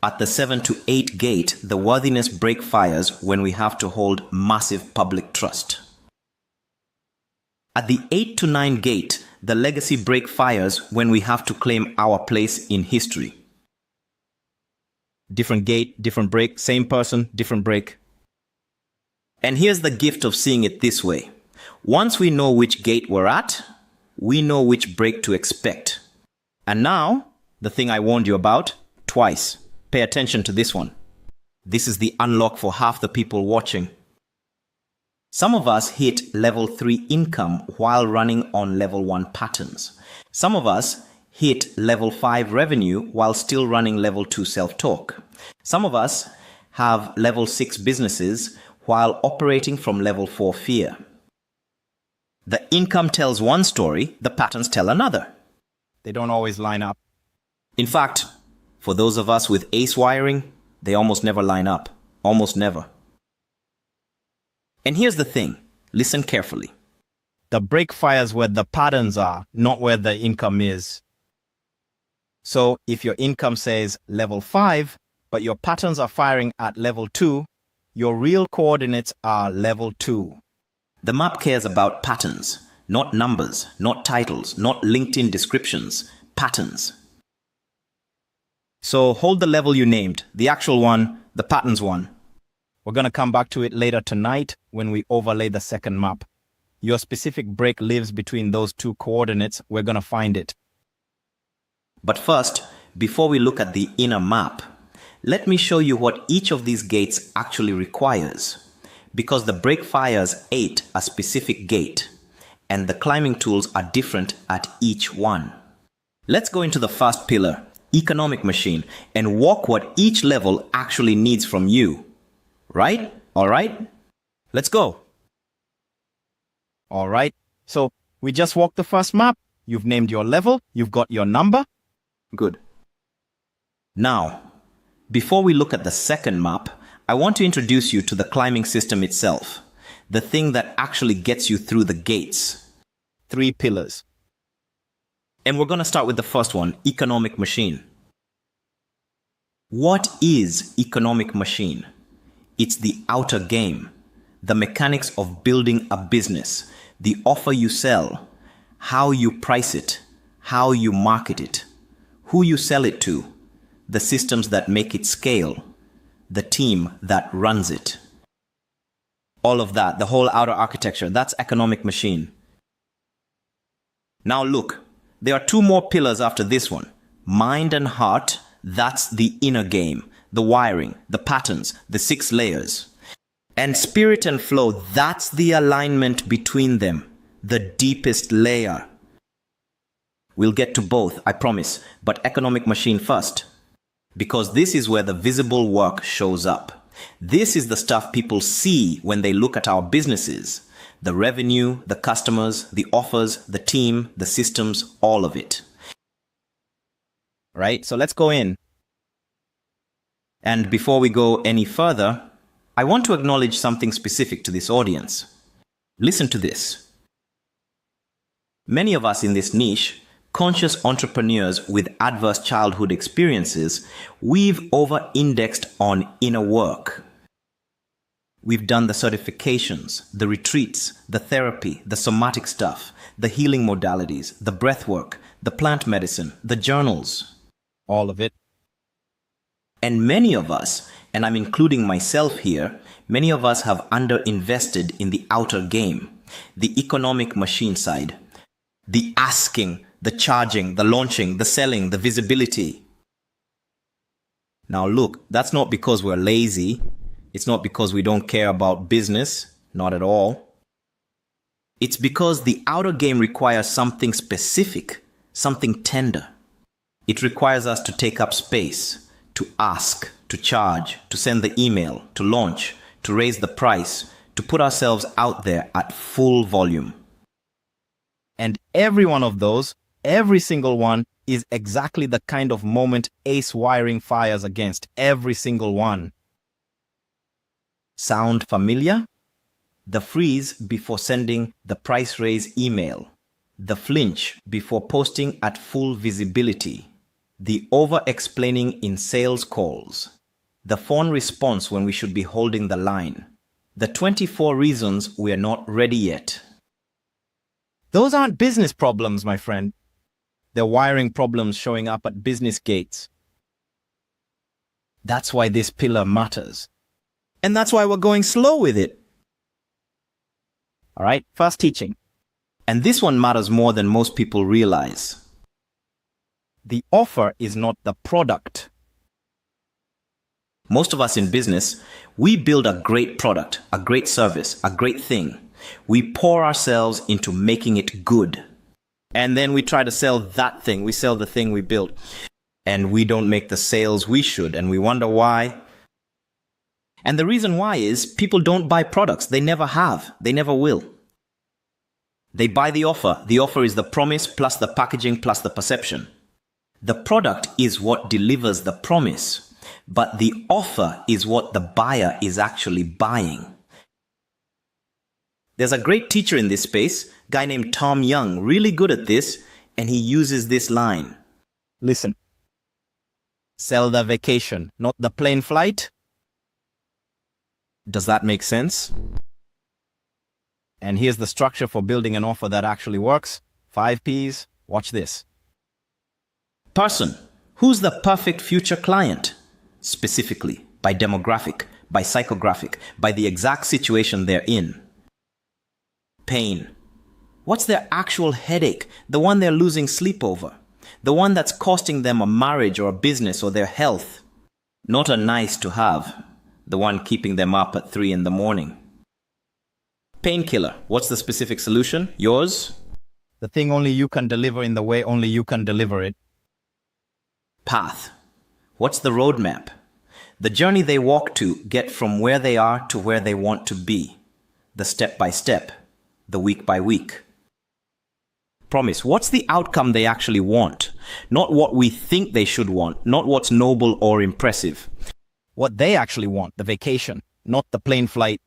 At the 7 to 8 gate, the worthiness break fires when we have to hold massive public trust. At the 8 to 9 gate, the legacy break fires when we have to claim our place in history. Different gate, different break, same person, different break. And here's the gift of seeing it this way. Once we know which gate we're at, we know which break to expect. And now, the thing I warned you about twice. Pay attention to this one. This is the unlock for half the people watching. Some of us hit level 3 income while running on level 1 patterns. Some of us hit level 5 revenue while still running level 2 self-talk. Some of us have level 6 businesses while operating from level 4 fear. The income tells one story, the patterns tell another. They don't always line up. In fact, for those of us with ace wiring, they almost never line up. Almost never. And here's the thing. Listen carefully. The break fires where the patterns are, not where the income is. So if your income says level 5, but your patterns are firing at level 2, your real coordinates are level 2. The map cares about patterns, not numbers, not titles, not LinkedIn descriptions, patterns. So hold the level you named, the actual one, the patterns one. We're going to come back to it later tonight when we overlay the second map. Your specific break lives between those two coordinates. We're going to find it. But first, before we look at the inner map, let me show you what each of these gates actually requires. Because the break fires ate a specific gate, and the climbing tools are different at each one. Let's go into the first pillar, economic machine, and walk what each level actually needs from you. Right? All right? Let's go. All right. So we just walked the first map. You've named your level. You've got your number. Good. Now, before we look at the second map, I want to introduce you to the climbing system itself, the thing that actually gets you through the gates. 3 pillars. And we're going to start with the first one, economic machine. What is economic machine? It's the outer game, the mechanics of building a business, the offer you sell, how you price it, how you market it, who you sell it to, the systems that make it scale, the team that runs it. All of that, the whole outer architecture, that's economic machine. Now look, there are 2 more pillars after this one. Mind and heart, that's the inner game, the wiring, the patterns, the 6 layers. And spirit and flow, that's the alignment between them, the deepest layer. We'll get to both, I promise, but economic machine first. Because this is where the visible work shows up. This is the stuff people see when they look at our businesses. The revenue, the customers, the offers, the team, the systems, all of it. Right? So let's go in. And before we go any further, I want to acknowledge something specific to this audience. Listen to this. Many of us in this niche, conscious entrepreneurs with adverse childhood experiences, we've over-indexed on inner work. We've done the certifications, the retreats, the therapy, the somatic stuff, the healing modalities, the breath work, the plant medicine, the journals. All of it. And many of us, and I'm including myself here, Many of us have underinvested in the outer game, the economic machine side, the asking, the charging, the launching, the selling, the visibility. Now look, that's not because we're lazy. It's not because we don't care about business. Not at all. It's because the outer game requires something specific, something tender. It requires us to take up space, to ask, to charge, to send the email, to launch, to raise the price, to put ourselves out there at full volume. And every one of those, every single one, is exactly the kind of moment Ace Wiring fires against. Every single one. Sound familiar? The freeze before sending the price raise email. The flinch before posting at full visibility. The over-explaining in sales calls. The phone response when we should be holding the line. The 24 reasons we are not ready yet. Those aren't business problems, my friend. They're wiring problems showing up at business gates. That's why this pillar matters. And that's why we're going slow with it. All right, first teaching. And this one matters more than most people realize. The offer is not the product. Most of us in business, we build a great product, a great service, a great thing. We pour ourselves into making it good. And then we try to sell that thing. We sell the thing we built. And we don't make the sales we should, and we wonder why. And the reason why is people don't buy products. They never have. They never will. They buy the offer. The offer is the promise plus the packaging plus the perception. The product is what delivers the promise, but the offer is what the buyer is actually buying. There's a great teacher in this space, a guy named Tom Young, really good at this, and he uses this line. Listen. Sell the vacation, not the plane flight. Does that make sense? And here's the structure for building an offer that actually works. 5 Ps. Watch this. Person. Who's the perfect future client? Specifically, by demographic, by psychographic, by the exact situation they're in. Pain. What's their actual headache? The one they're losing sleep over. The one that's costing them a marriage or a business or their health. Not a nice to have. The one keeping them up at 3 in the morning. Painkiller. What's the specific solution? Yours? The thing only you can deliver in the way only you can deliver it. Path. What's the roadmap? The journey they walk to get from where they are to where they want to be. The step by step. The week by week. Promise. What's the outcome they actually want? Not what we think they should want. Not what's noble or impressive. What they actually want, the vacation, not the plane flight.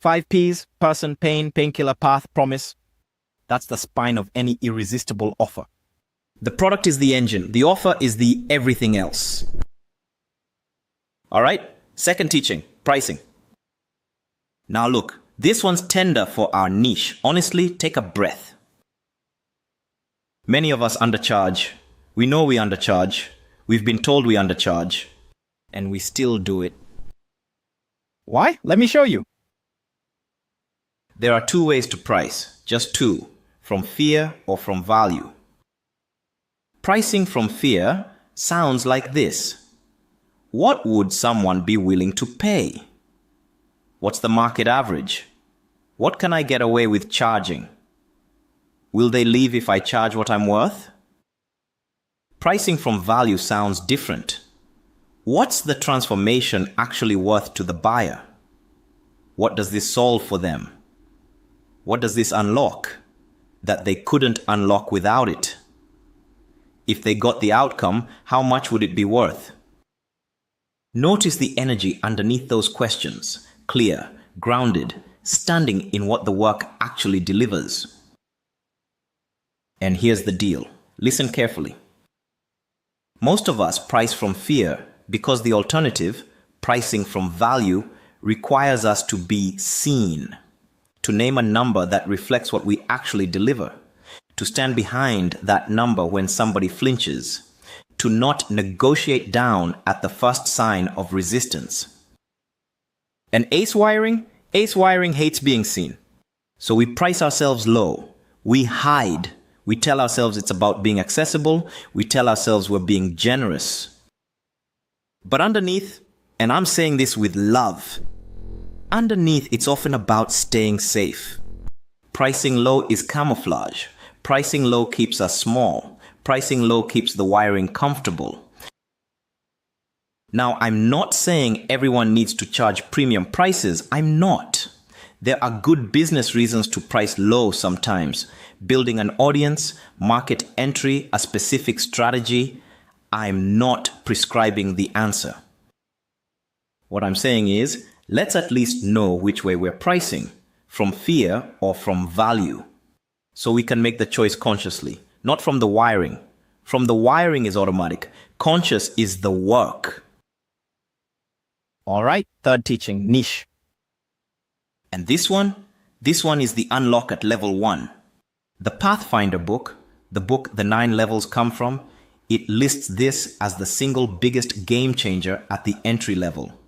5 Ps, person, pain, painkiller, path, promise. That's the spine of any irresistible offer. The product is the engine. The offer is the everything else. All right, second teaching, pricing. Now look, this one's tender for our niche. Honestly, take a breath. Many of us undercharge. We know we undercharge. We've been told we undercharge. And we still do it. Why? Let me show you. There are 2 ways to price. Just 2. From fear or from value. Pricing from fear sounds like this. What would someone be willing to pay? What's the market average? What can I get away with charging? Will they leave if I charge what I'm worth? Pricing from value sounds different. What's the transformation actually worth to the buyer? What does this solve for them? What does this unlock that they couldn't unlock without it? If they got the outcome, how much would it be worth? Notice the energy underneath those questions, clear, grounded, standing in what the work actually delivers. And here's the deal. Listen carefully. Most of us price from fear because the alternative, pricing from value, requires us to be seen, to name a number that reflects what we actually deliver, to stand behind that number when somebody flinches, to not negotiate down at the first sign of resistance. And ace wiring hates being seen. So we price ourselves low. We hide. We tell ourselves it's about being accessible. We tell ourselves we're being generous. But underneath, and I'm saying this with love, underneath it's often about staying safe. Pricing low is camouflage. Pricing low keeps us small. Pricing low keeps the wiring comfortable. Now, I'm not saying everyone needs to charge premium prices. I'm not. There are good business reasons to price low sometimes. Building an audience, market entry, a specific strategy. I'm not prescribing the answer. What I'm saying is, let's at least know which way we're pricing, from fear or from value. So we can make the choice consciously, not from the wiring. From the wiring is automatic. Conscious is the work. All right, third teaching, niche. And this one is the unlock at level 1. The Pathfinder book, the book the 9 levels come from, it lists this as the single biggest game changer at the entry level.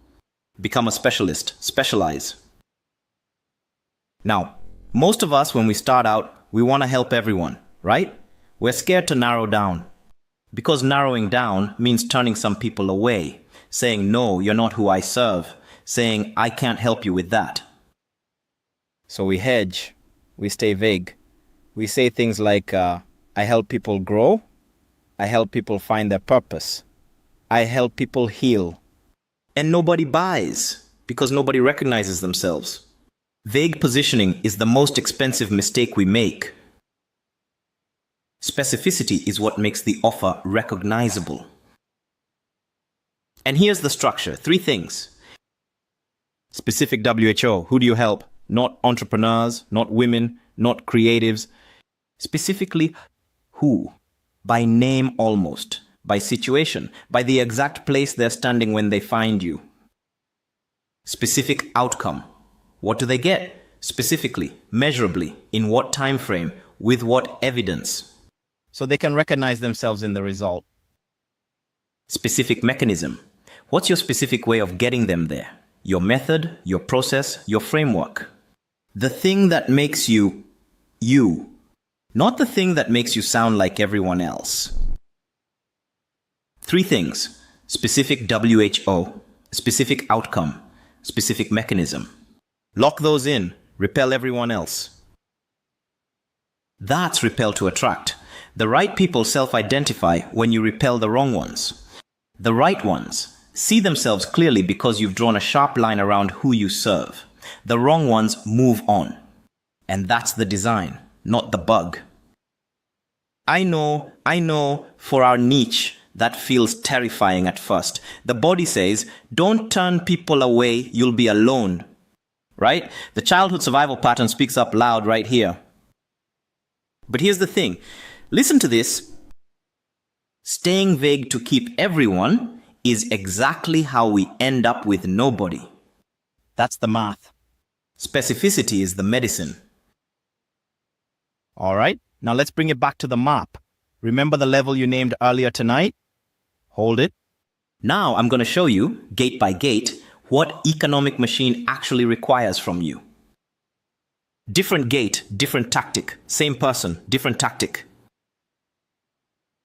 Become a specialist, specialize. Now, most of us when we start out, we want to help everyone, right? We're scared to narrow down. Because narrowing down means turning some people away, saying, no, you're not who I serve, saying, I can't help you with that. So we hedge, we stay vague. We say things like, I help people grow, I help people find their purpose, I help people heal. And nobody buys, because nobody recognizes themselves. Vague positioning is the most expensive mistake we make. Specificity is what makes the offer recognizable. And here's the structure, 3 things. Specific WHO, who do you help? Not entrepreneurs, not women, not creatives. Specifically, who? By name almost, by situation, by the exact place they're standing when they find you. Specific outcome. What do they get? Specifically, measurably, in what time frame, with what evidence? So they can recognize themselves in the result. Specific mechanism. What's your specific way of getting them there? Your method, your process, your framework. The thing that makes you, you. Not the thing that makes you sound like everyone else. 3 things. Specific WHO, specific outcome, specific mechanism. Lock those in. Repel everyone else. That's repel to attract. The right people self-identify when you repel the wrong ones. The right ones see themselves clearly because you've drawn a sharp line around who you serve. The wrong ones move on. And that's the design, not the bug. I know, for our niche, that feels terrifying at first. The body says, don't turn people away, you'll be alone. Right? The childhood survival pattern speaks up loud right here. But here's the thing. Listen to this. Staying vague to keep everyone is exactly how we end up with nobody. That's the math. Specificity is the medicine. All right, now let's bring it back to the map. Remember the level you named earlier tonight? Hold it. Now I'm going to show you, gate by gate, what economic machine actually requires from you. Different gate, different tactic. Same person, different tactic.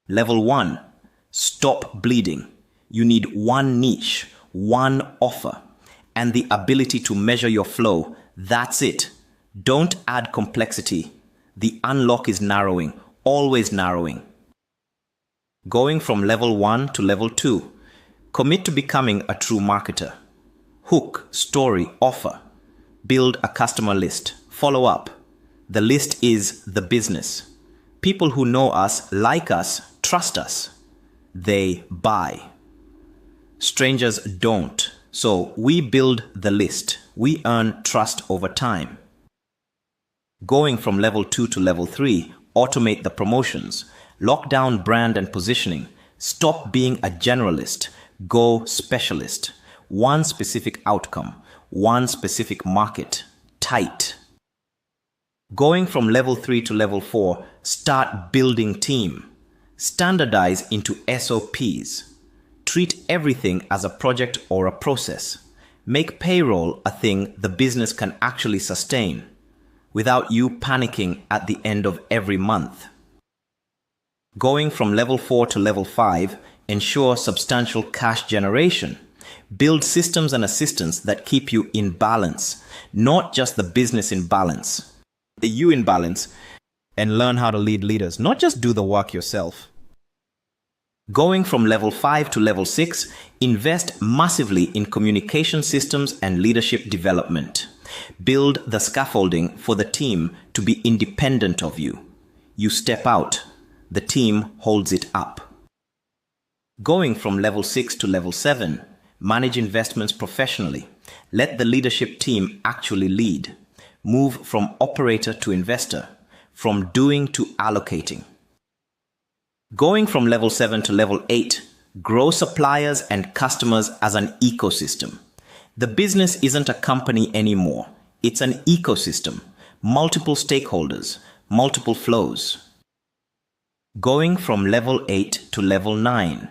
Level 1, stop bleeding. You need one niche, one offer, and the ability to measure your flow. That's it. Don't add complexity. The unlock is narrowing, always narrowing. Going from level 1 to level 2. Commit to becoming a true marketer. Hook, story, offer. Build a customer list. Follow up. The list is the business. People who know us, like us, trust us. They buy. Strangers don't. So we build the list. We earn trust over time. Going from level 2 to level 3, automate the promotions. Lock down brand and positioning. Stop being a generalist. Go specialist. One specific outcome. One specific market. Tight. Going from level 3 to level 4, start building team. Standardize into SOPs. Treat everything as a project or a process. Make payroll a thing the business can actually sustain without you panicking at the end of every month. Going from level 4 to level 5, ensure substantial cash generation. Build systems and assistants that keep you in balance, not just the business in balance, the you in balance, and learn how to lead leaders, not just do the work yourself. Going from level 5 to level 6, invest massively in communication systems and leadership development. Build the scaffolding for the team to be independent of you. You step out, the team holds it up. Going from level 6 to level 7, manage investments professionally. Let the leadership team actually lead. Move from operator to investor, from doing to allocating. Going from level 7 to level 8, grow suppliers and customers as an ecosystem. The business isn't a company anymore. It's an ecosystem, multiple stakeholders, multiple flows. Going from level 8 to level 9,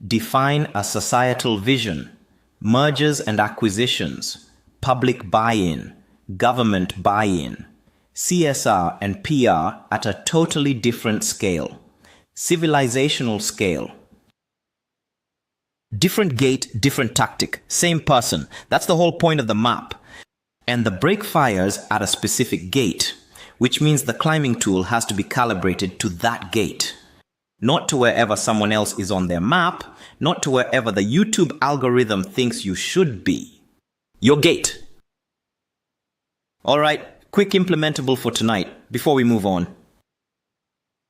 define a societal vision, mergers and acquisitions, public buy-in, government buy-in, CSR and PR at a totally different scale, civilizational scale. Different gate, different tactic, same person. That's the whole point of the map. And the brake fires at a specific gate, which means the climbing tool has to be calibrated to that gate. Not to wherever someone else is on their map, not to wherever the YouTube algorithm thinks you should be. Your gate. All right, quick implementable for tonight before we move on.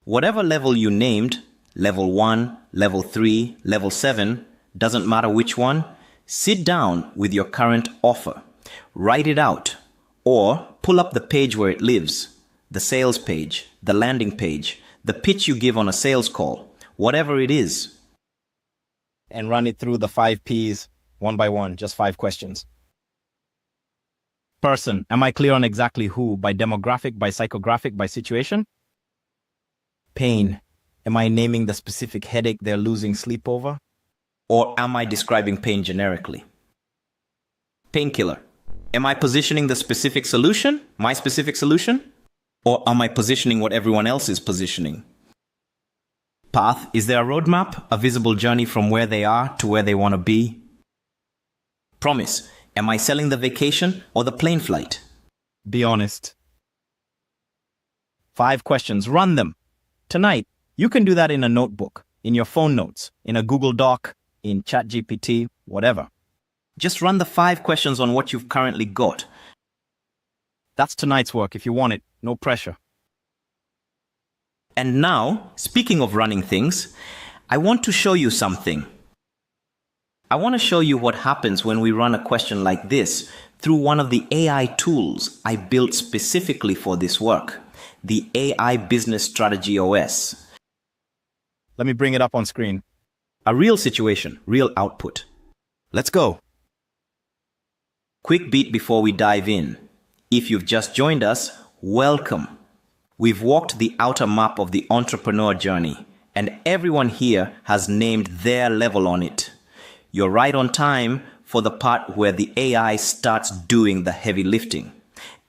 Whatever level you named, level 1, level 3, level 7, doesn't matter which one, sit down with your current offer. Write it out, or pull up the page where it lives, the sales page, the landing page, the pitch you give on a sales call, whatever it is. And run it through the 5 Ps, one by one, just 5 questions. Person, am I clear on exactly who, by demographic, by psychographic, by situation? Pain, am I naming the specific headache they're losing sleep over? Or am I describing pain generically? Painkiller, am I positioning the specific solution, my specific solution? Or am I positioning what everyone else is positioning? Path, is there a roadmap, a visible journey from where they are to where they want to be? Promise, am I selling the vacation or the plane flight? Be honest. 5 questions, run them. Tonight, you can do that in a notebook, in your phone notes, in a Google Doc, in ChatGPT, whatever. Just run the 5 questions on what you've currently got. That's tonight's work if you want it, no pressure. And now, speaking of running things, I want to show you something. I want to show you what happens when we run a question like this through one of the AI tools I built specifically for this work, the AI Business Strategy OS. Let me bring it up on screen. A real situation, real output. Let's go. Quick beat before we dive in. If you've just joined us, welcome. We've walked the outer map of the entrepreneur journey, and everyone here has named their level on it. You're right on time for the part where the AI starts doing the heavy lifting,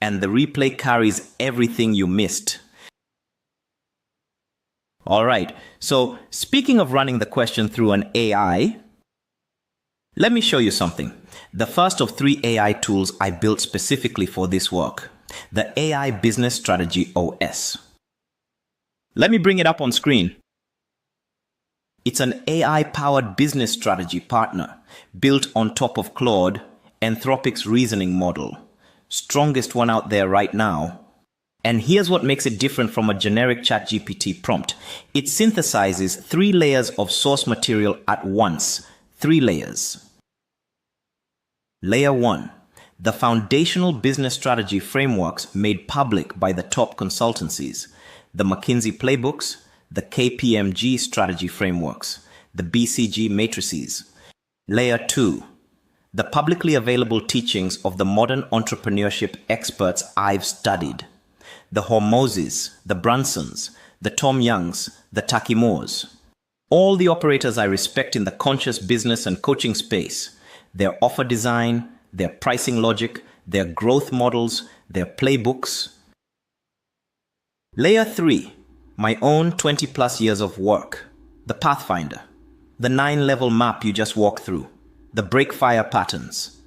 and the replay carries everything you missed. All right, so speaking of running the question through an AI, let me show you something. The first of 3 AI tools I built specifically for this work, the AI Business Strategy OS. Let me bring it up on screen. It's an AI-powered business strategy partner built on top of Claude, Anthropic's reasoning model, strongest one out there right now. And here's what makes it different from a generic ChatGPT prompt. It synthesizes 3 layers of source material at once. 3 layers. Layer 1. The foundational business strategy frameworks made public by the top consultancies. The McKinsey playbooks, the KPMG strategy frameworks, the BCG matrices. Layer 2. The publicly available teachings of the modern entrepreneurship experts I've studied. The Hormozes, the Brunsons, the Tom Youngs, the Takimors. All the operators I respect in the conscious business and coaching space. Their offer design, their pricing logic, their growth models, their playbooks. Layer 3, my own 20 plus years of work, the Pathfinder, the 9-level map you just walked through, the breakfire patterns,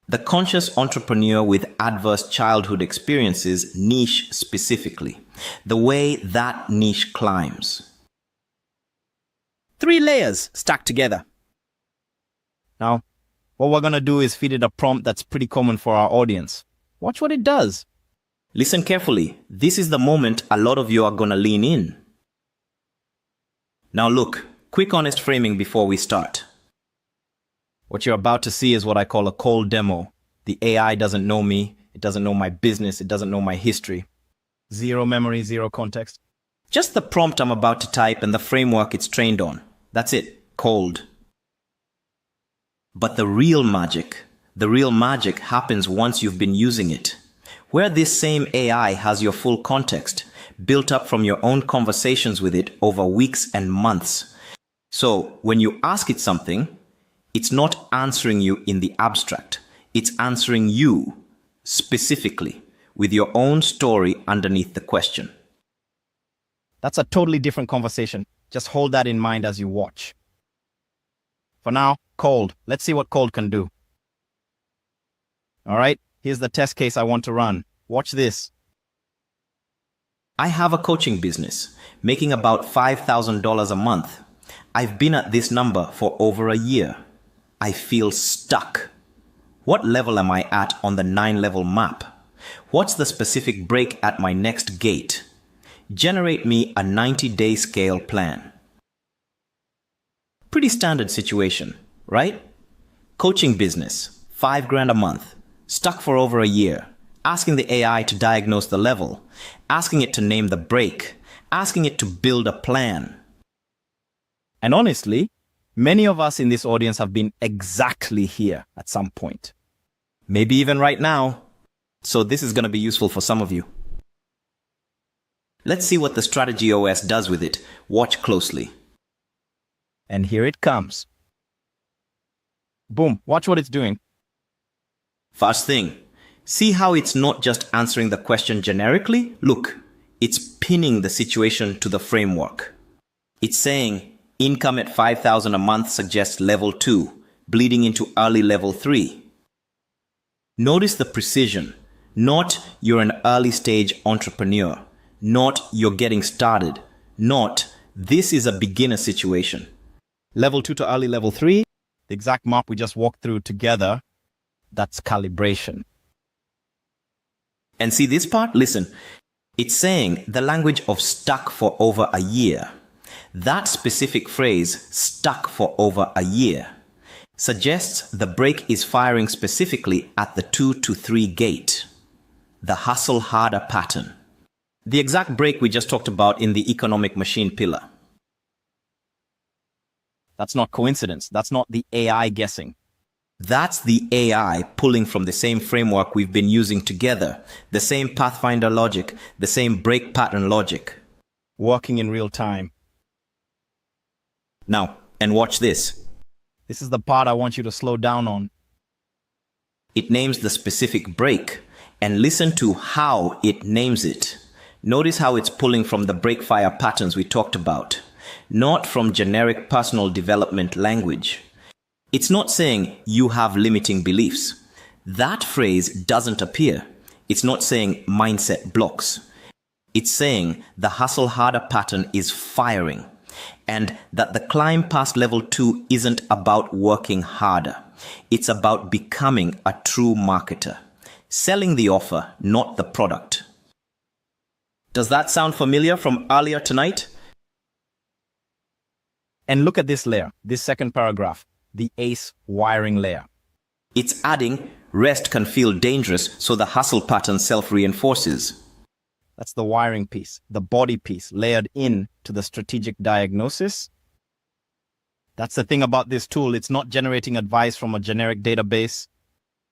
the conscious entrepreneur with adverse childhood experiences niche specifically, the way that niche climbs. 3 layers stacked together. Now, what we're going to do is feed it a prompt that's pretty common for our audience. Watch what it does. Listen carefully. This is the moment a lot of you are going to lean in. Now look, quick honest framing before we start. What you're about to see is what I call a cold demo. The AI doesn't know me. It doesn't know my business. It doesn't know my history. Zero memory, zero context. Just the prompt I'm about to type and the framework it's trained on. That's it. Cold. But the real magic happens once you've been using it. Where this same AI has your full context, built up from your own conversations with it over weeks and months. So when you ask it something, it's not answering you in the abstract. It's answering you specifically with your own story underneath the question. That's a totally different conversation. Just hold that in mind as you watch. For now, cold. Let's see what cold can do. All right, here's the test case I want to run. Watch this. I have a coaching business, making about $5,000 a month. I've been at this number for over a year. I feel stuck. What level am I at on the 9-level map? What's the specific break at my next gate? Generate me a 90-day scale plan. Pretty standard situation, right? Coaching business, $5,000 a month, stuck for over a year, asking the AI to diagnose the level, asking it to name the break, asking it to build a plan. And honestly, many of us in this audience have been exactly here at some point. Maybe even right now. So this is going to be useful for some of you. Let's see what the Strategy OS does with it. Watch closely. And here it comes. Boom, watch what it's doing. First thing, see how it's not just answering the question generically? Look, it's pinning the situation to the framework. It's saying, income at $5,000 a month suggests level 2, bleeding into early level 3. Notice the precision. Not you're an early stage entrepreneur. Not you're getting started. Not this is a beginner situation. Level 2 to early level 3, the exact map we just walked through together, that's calibration. And see this part? Listen, it's saying the language of stuck for over a year. That specific phrase, stuck for over a year, suggests the break is firing specifically at the 2 to 3 gate, the hustle harder pattern. The exact break we just talked about in the economic machine pillar. That's not coincidence. That's not the AI guessing. That's the AI pulling from the same framework we've been using together, the same Pathfinder logic, the same break pattern logic. Working in real time. Now, and watch this. This is the part I want you to slow down on. It names the specific break, and listen to how it names it. Notice how it's pulling from the breakfire patterns we talked about, not from generic personal development language. It's not saying you have limiting beliefs. That phrase doesn't appear. It's not saying mindset blocks. It's saying the hustle harder pattern is firing, and that the climb past level 2 isn't about working harder. It's about becoming a true marketer, selling the offer, not the product. Does that sound familiar from earlier tonight? And look at this layer, this second paragraph, the ACE wiring layer. It's adding rest can feel dangerous, so the hustle pattern self-reinforces. That's the wiring piece, the body piece layered in to the strategic diagnosis. That's the thing about this tool. It's not generating advice from a generic database.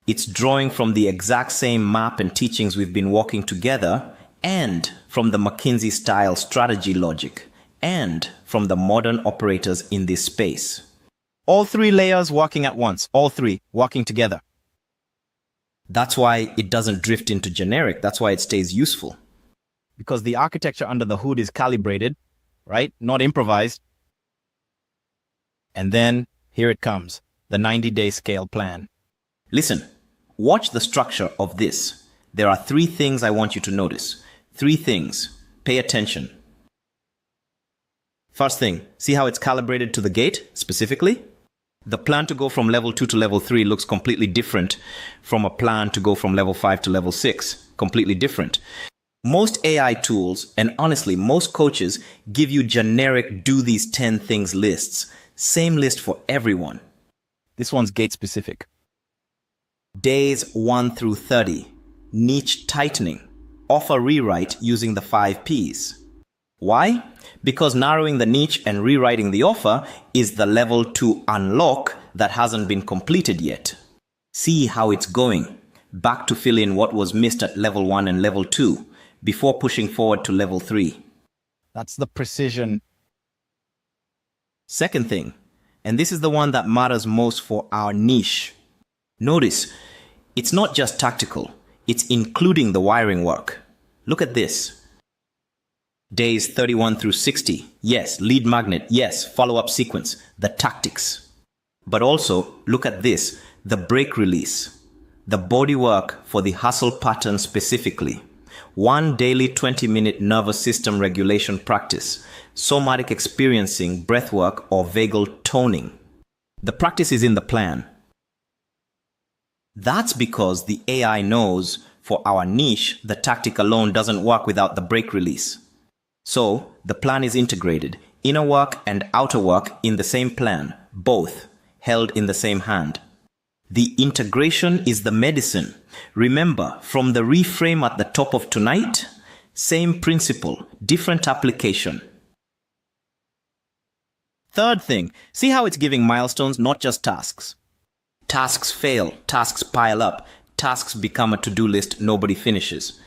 It's drawing from the exact same map and teachings we've been walking together, and from the McKinsey-style strategy logic, and from the modern operators in this space. All 3 layers working at once, all 3 working together. That's why it doesn't drift into generic. That's why it stays useful. Because the architecture under the hood is calibrated, right? Not improvised. And then here it comes, the 90-day scale plan. Listen, watch the structure of this. There are 3 things I want you to notice. 3 things. Pay attention. First thing, see how it's calibrated to the gate specifically? The plan to go from level 2 to level 3 looks completely different from a plan to go from level 5 to level 6. Completely different. Most AI tools, and honestly, most coaches give you generic do these 10 things lists. Same list for everyone. This one's gate specific. Days 1 through 30. Niche tightening. Offer rewrite using the 5 Ps. Why? Because narrowing the niche and rewriting the offer is the level 2 unlock that hasn't been completed yet. See how it's going. Back to fill in what was missed at level 1 and level 2 before pushing forward to level 3. That's the precision. Second thing, and this is the one that matters most for our niche. Notice, it's not just tactical, it's including the wiring work. Look at this. Days 31 through 60, yes. Lead magnet, yes. Follow-up sequence, the tactics. But also, look at this, the break release. The body work for the hustle pattern specifically. 1 daily 20-minute nervous system regulation practice, somatic experiencing, breathwork, or vagal toning. The practice is in the plan. That's because the AI knows for our niche, the tactic alone doesn't work without the break release. So, the plan is integrated, inner work and outer work in the same plan, both held in the same hand. The integration is the medicine. Remember, from the reframe at the top of tonight, same principle, different application. Third thing, see how it's giving milestones, not just tasks. Tasks fail, tasks pile up, tasks become a to-do list nobody finishes.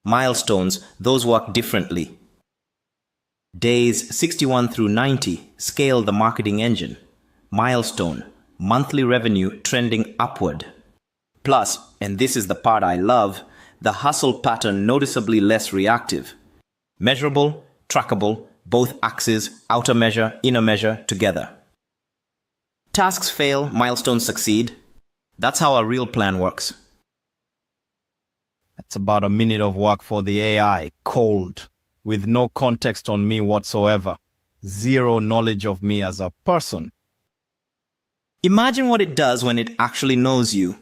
Milestones, those work differently. Days 61 through 90, scale the marketing engine. Milestone, monthly revenue trending upward. Plus, and this is the part I love, the hustle pattern noticeably less reactive. Measurable, trackable, both axes, outer measure, inner measure, together. Tasks fail, milestones succeed. That's how a real plan works. That's about a minute of work for the AI, cold, with no context on me whatsoever. Zero knowledge of me as a person. Imagine what it does when it actually knows you.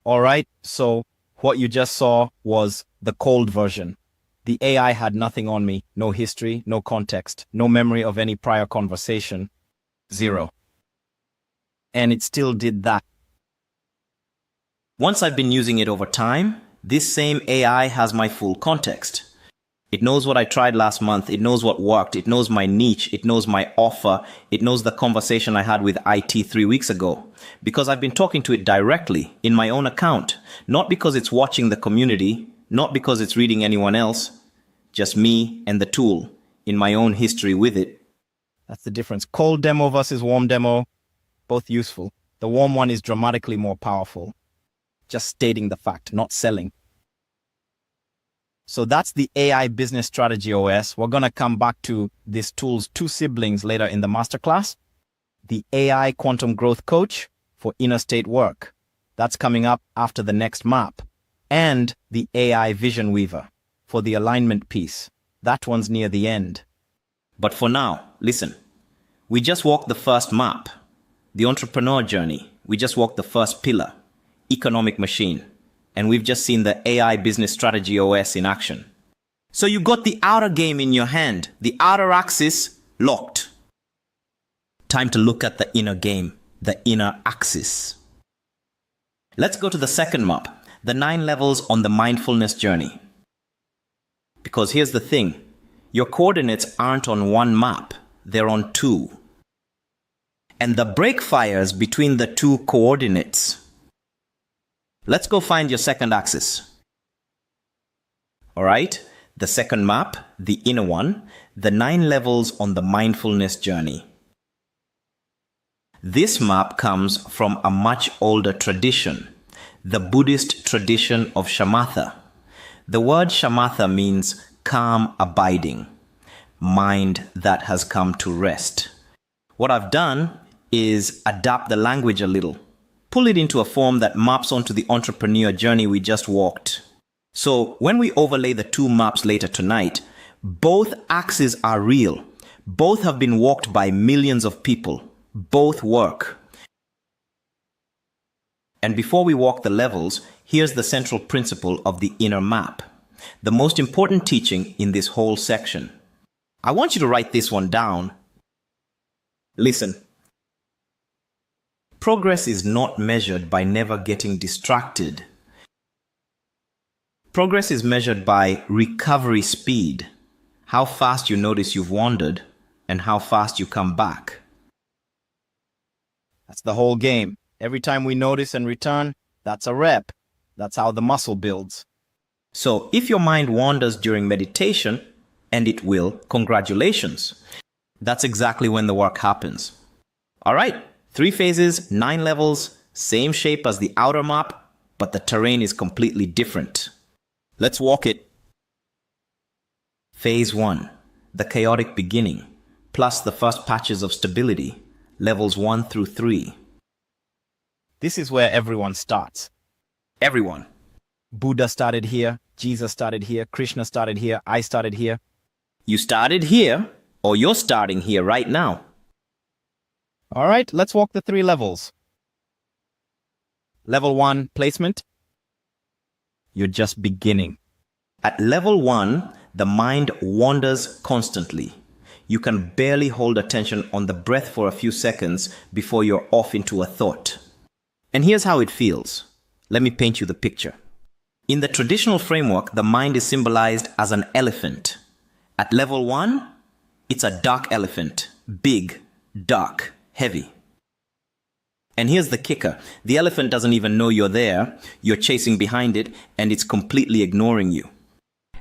All right, so what you just saw was the cold version. The AI had nothing on me, no history, no context, no memory of any prior conversation. Zero. And it still did that. Once I've been using it over time, this same AI has my full context. It knows what I tried last month. It knows what worked. It knows my niche. It knows my offer. It knows the conversation I had with IT 3 weeks ago. Because I've been talking to it directly in my own account. Not because it's watching the community. Not because it's reading anyone else. Just me and the tool in my own history with it. That's the difference. Cold demo versus warm demo, both useful. The warm one is dramatically more powerful. Just stating the fact, not selling. So that's the AI Business Strategy OS. We're going to come back to this tool's 2 siblings later in the masterclass. The AI Quantum Growth Coach for inner state work. That's coming up after the next map. And the AI Vision Weaver for the alignment piece. That one's near the end. But for now, listen. We just walked the first map. The entrepreneur journey. We just walked the first pillar. Economic machine. And we've just seen the AI Business Strategy OS in action. So you got the outer game in your hand, the outer axis locked. Time to look at the inner game, the inner axis. Let's go to the second map, the 9 levels on the mindfulness journey. Because here's the thing, your coordinates aren't on one map, they're on 2. And the break fires between the 2 coordinates. Let's go find your second axis. All right, the second map, the inner one, the 9 levels on the mindfulness journey. This map comes from a much older tradition. the Buddhist tradition of shamatha. The word shamatha means calm abiding, mind that has come to rest. What I've done is adapt the language a little, pull it into a form that maps onto the entrepreneur journey we just walked. So when we overlay the two maps later tonight, both axes are real. Both have been walked by millions of people. Both work. And before we walk the levels, here's the central principle of the inner map, the most important teaching in this whole section. I want you to write this one down. Listen. Progress is not measured by never getting distracted. Progress is measured by recovery speed, how fast you notice you've wandered, and how fast you come back. That's the whole game. Every time we notice and return, that's a rep. That's how the muscle builds. So if your mind wanders during meditation, and it will, congratulations. That's exactly when the work happens. All right, 3 phases, 9 levels, same shape as the outer map, but the terrain is completely different. Let's walk it. Phase 1, the chaotic beginning, plus the first patches of stability, levels 1 through 3. This is where everyone starts. Everyone. Buddha started here, Jesus started here, Krishna started here, I started here. You started here, or you're starting here right now. All right, let's walk the 3 levels. Level 1, placement. You're just beginning. At level 1, the mind wanders constantly. You can barely hold attention on the breath for a few seconds before you're off into a thought. And here's how it feels. Let me paint you the picture. In the traditional framework, the mind is symbolized as an elephant. At level 1, it's a dark elephant. Big, dark, heavy. And here's the kicker. The elephant doesn't even know you're there. You're chasing behind it, and it's completely ignoring you.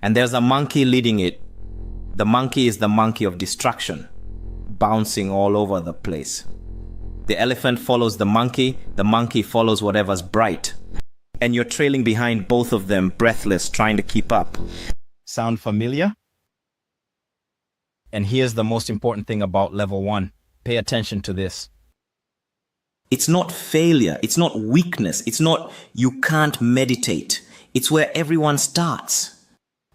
And there's a monkey leading it. The monkey is the monkey of distraction, bouncing all over the place. The elephant follows the monkey follows whatever's bright. And you're trailing behind both of them, breathless, trying to keep up. Sound familiar? And here's the most important thing about level 1. Pay attention to this. It's not failure. It's not weakness. It's not you can't meditate. It's where everyone starts.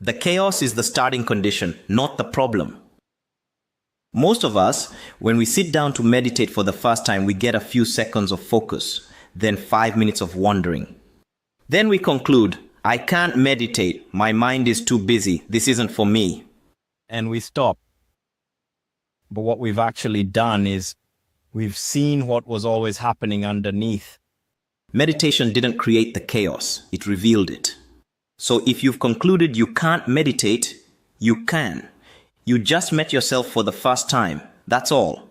The chaos is the starting condition, not the problem. Most of us, when we sit down to meditate for the first time, we get a few seconds of focus, then 5 minutes of wandering. Then we conclude, I can't meditate. My mind is too busy. This isn't for me. And we stop. But what we've actually done is we've seen what was always happening underneath. Meditation didn't create the chaos. It revealed it. So if you've concluded you can't meditate, you can. You just met yourself for the first time. That's all.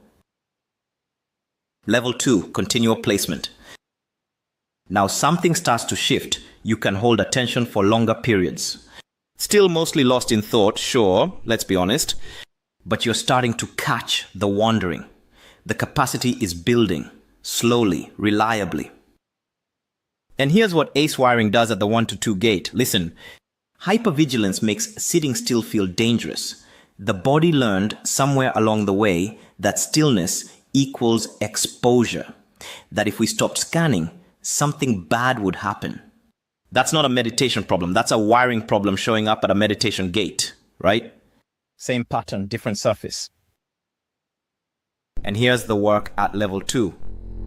Level 2, continual placement. Now something starts to shift. You can hold attention for longer periods. Still mostly lost in thought, sure, let's be honest. But you're starting to catch the wandering. The capacity is building, slowly, reliably. And here's what ace wiring does at the 1 to 2 gate. Listen, hypervigilance makes sitting still feel dangerous. The body learned somewhere along the way that stillness equals exposure. That if we stopped scanning, something bad would happen. That's not a meditation problem. That's a wiring problem showing up at a meditation gate, right? Same pattern, different surface. And here's the work at level 2.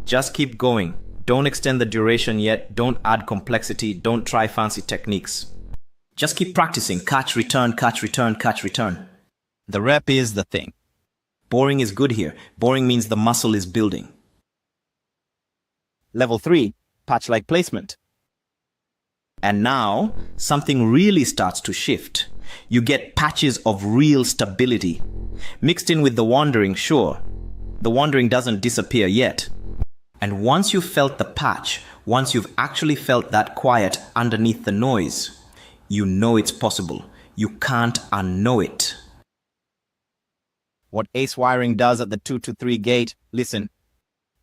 Just keep going. Don't extend the duration yet. Don't add complexity. Don't try fancy techniques. Just keep practicing. Catch, return, catch, return, catch, return. The rep is the thing. Boring is good here. Boring means the muscle is building. Level 3, patch-like placement. And now, something really starts to shift. You get patches of real stability. Mixed in with the wandering, sure. The wandering doesn't disappear yet. And once you've felt the patch, once you've actually felt that quiet underneath the noise, you know it's possible. You can't unknow it. What ace wiring does at the 2 to 3 gate, listen,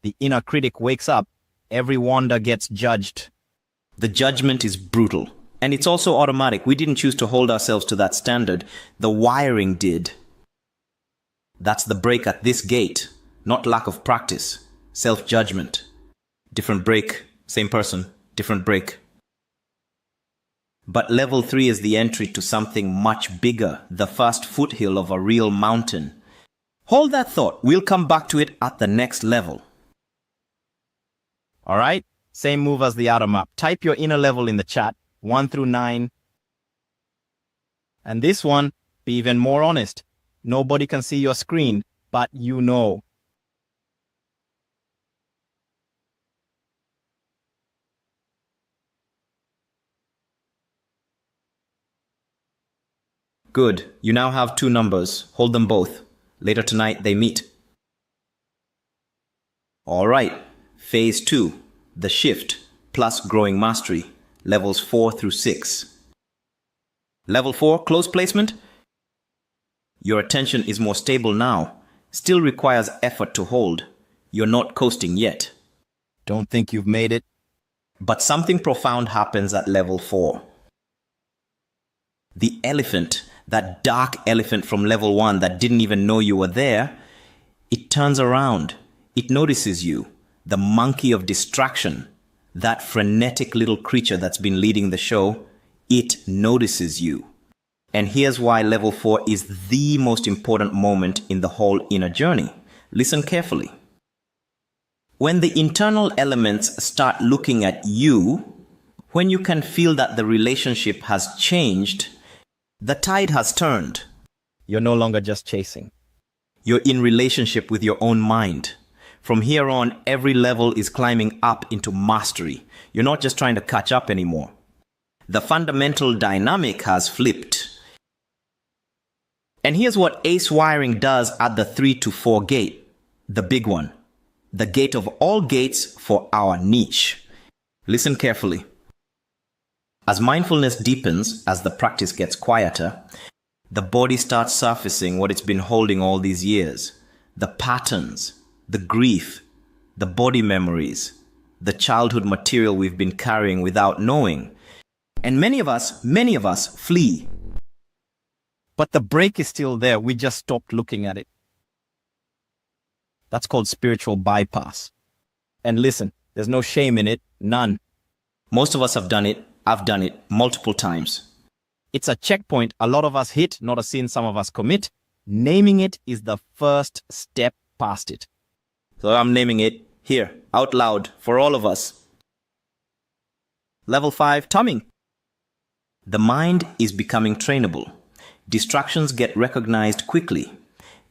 the inner critic wakes up. Every wander gets judged. The judgment is brutal. And it's also automatic. We didn't choose to hold ourselves to that standard. The wiring did. That's the break at this gate, not lack of practice. Self-judgment. Different break, same person, different break. But level 3 is the entry to something much bigger, the first foothill of a real mountain. Hold that thought. We'll come back to it at the next level. All right? Same move as the outer map. Type your inner level in the chat, 1 through 9. And this one, be even more honest. Nobody can see your screen, but you know. Good. You now have 2 numbers. Hold them both. Later tonight, they meet. All right. Phase 2. The shift plus growing mastery. Levels 4 through 6. Level 4, close placement. Your attention is more stable now. Still requires effort to hold. You're not coasting yet. Don't think you've made it. But something profound happens at level 4. The elephant, that dark elephant from level 1 that didn't even know you were there, it turns around. It notices you. The monkey of distraction, that frenetic little creature that's been leading the show, it notices you. And here's why level 4 is the most important moment in the whole inner journey. Listen carefully. When the internal elements start looking at you, when you can feel that the relationship has changed, the tide has turned. You're no longer just chasing. You're in relationship with your own mind. From here on, every level is climbing up into mastery. You're not just trying to catch up anymore. The fundamental dynamic has flipped. And here's what ace wiring does at the 3 to 4 gate. The big one. The gate of all gates for our niche. Listen carefully. As mindfulness deepens, as the practice gets quieter, the body starts surfacing what it's been holding all these years. The patterns, the grief, the body memories, the childhood material we've been carrying without knowing. And many of us flee. But the break is still there. We just stopped looking at it. That's called spiritual bypass. And listen, there's no shame in it. None. Most of us have done it. I've done it multiple times. It's a checkpoint a lot of us hit, not a sin some of us commit. Naming it is the first step past it. So I'm naming it here, out loud, for all of us. Level 5, tumming. The mind is becoming trainable. Distractions get recognized quickly.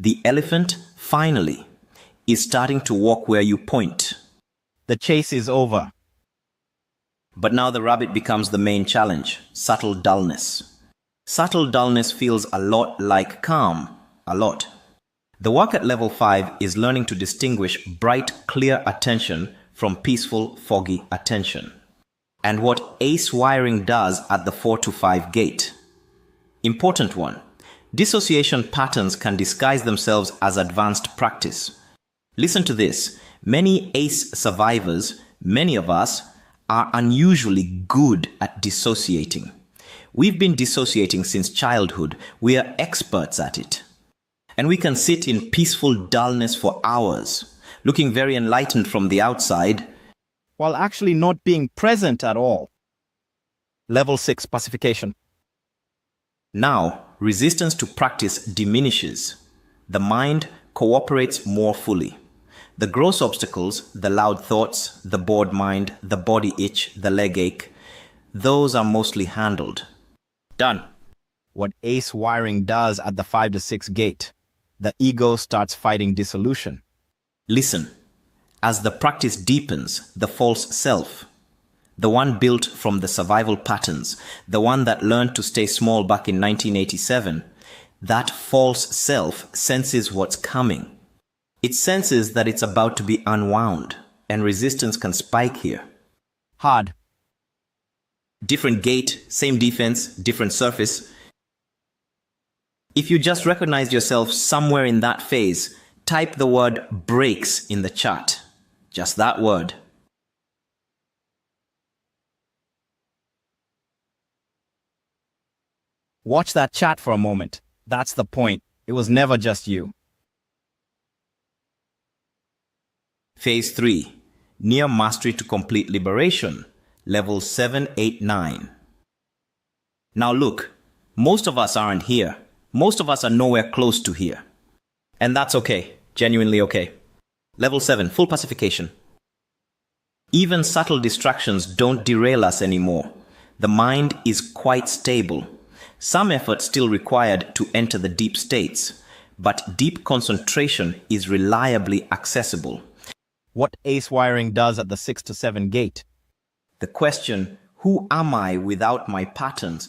The elephant, finally, is starting to walk where you point. The chase is over. But now the rabbit becomes the main challenge, subtle dullness. Subtle dullness feels a lot like calm, a lot. The work at level 5 is learning to distinguish bright, clear attention from peaceful, foggy attention. And what ace wiring does at the 4 to 5 gate. Important one. Dissociation patterns can disguise themselves as advanced practice. Listen to this. Many ace survivors, many of us, are unusually good at dissociating. We've been dissociating since childhood. We are experts at it. And we can sit in peaceful dullness for hours, looking very enlightened from the outside, while actually not being present at all. Level 6, pacification. Now, resistance to practice diminishes. The mind cooperates more fully. The gross obstacles, the loud thoughts, the bored mind, the body itch, the leg ache, those are mostly handled. Done. What ace wiring does at the 5 to 6 gate. The ego starts fighting dissolution. Listen. As the practice deepens, the false self, the one built from the survival patterns, the one that learned to stay small back in 1987, that false self senses what's coming. It senses that it's about to be unwound, and resistance can spike here. Hard. Different gate, same defense, different surface. If you just recognized yourself somewhere in that phase, type the word breaks in the chat. Just that word. Watch that chat for a moment. That's the point. It was never just you. Phase 3. Near mastery to complete liberation. Level 7, 8, 9. Now look, most of us aren't here. Most of us are nowhere close to here. And that's okay. Genuinely okay. Level 7. Full pacification. Even subtle distractions don't derail us anymore. The mind is quite stable. Some effort still required to enter the deep states, but deep concentration is reliably accessible. What ace wiring does at the 6 to 7 gate? The question, who am I without my patterns,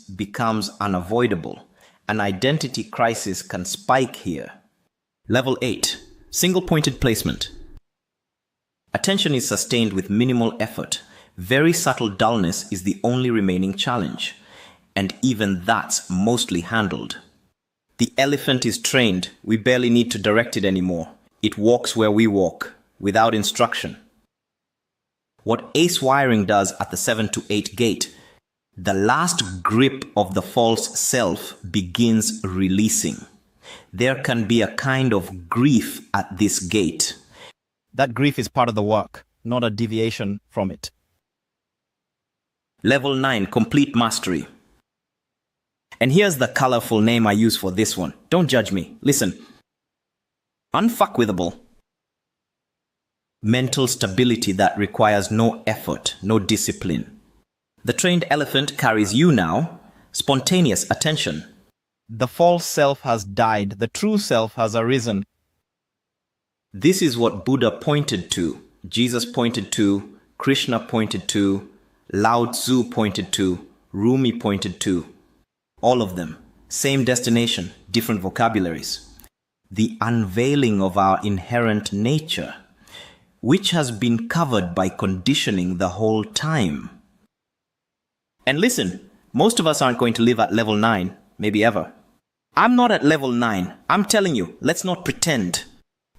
becomes unavoidable. An identity crisis can spike here. Level 8. Single-pointed placement. Attention is sustained with minimal effort. Very subtle dullness is the only remaining challenge. And even that's mostly handled. The elephant is trained. We barely need to direct it anymore. It walks where we walk, without instruction. What ace wiring does at the 7 to 8 gate, the last grip of the false self begins releasing. There can be a kind of grief at this gate. That grief is part of the work, not a deviation from it. Level 9, complete mastery. And here's the colorful name I use for this one. Don't judge me. Listen. Unfuckwithable. Mental stability that requires no effort, no discipline. The trained elephant carries you now. Spontaneous attention. The false self has died. The true self has arisen. This is what Buddha pointed to, Jesus pointed to, Krishna pointed to, Lao Tzu pointed to, Rumi pointed to. All of them. Same destination, different vocabularies. The unveiling of our inherent nature, which has been covered by conditioning the whole time. And listen, most of us aren't going to live at level 9, maybe ever. I'm not at level 9. I'm telling you, let's not pretend.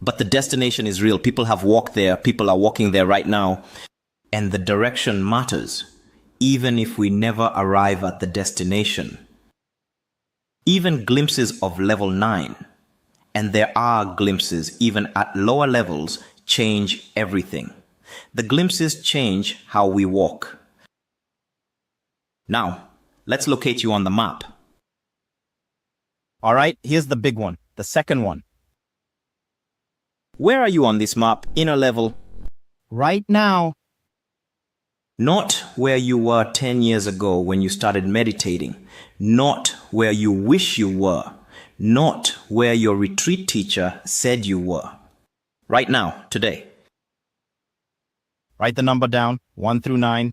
But the destination is real. People have walked there. People are walking there right now. And the direction matters, even if we never arrive at the destination. Even glimpses of level 9, and there are glimpses even at lower levels, change everything. The glimpses change how we walk. Now, let's locate you on the map. All right, here's the big one, the second one. Where are you on this map, inner level? Right now. Not where you were 10 years ago when you started meditating. Not where you wish you were. Not where your retreat teacher said you were. Right now, today. Write the number down, 1 through 9.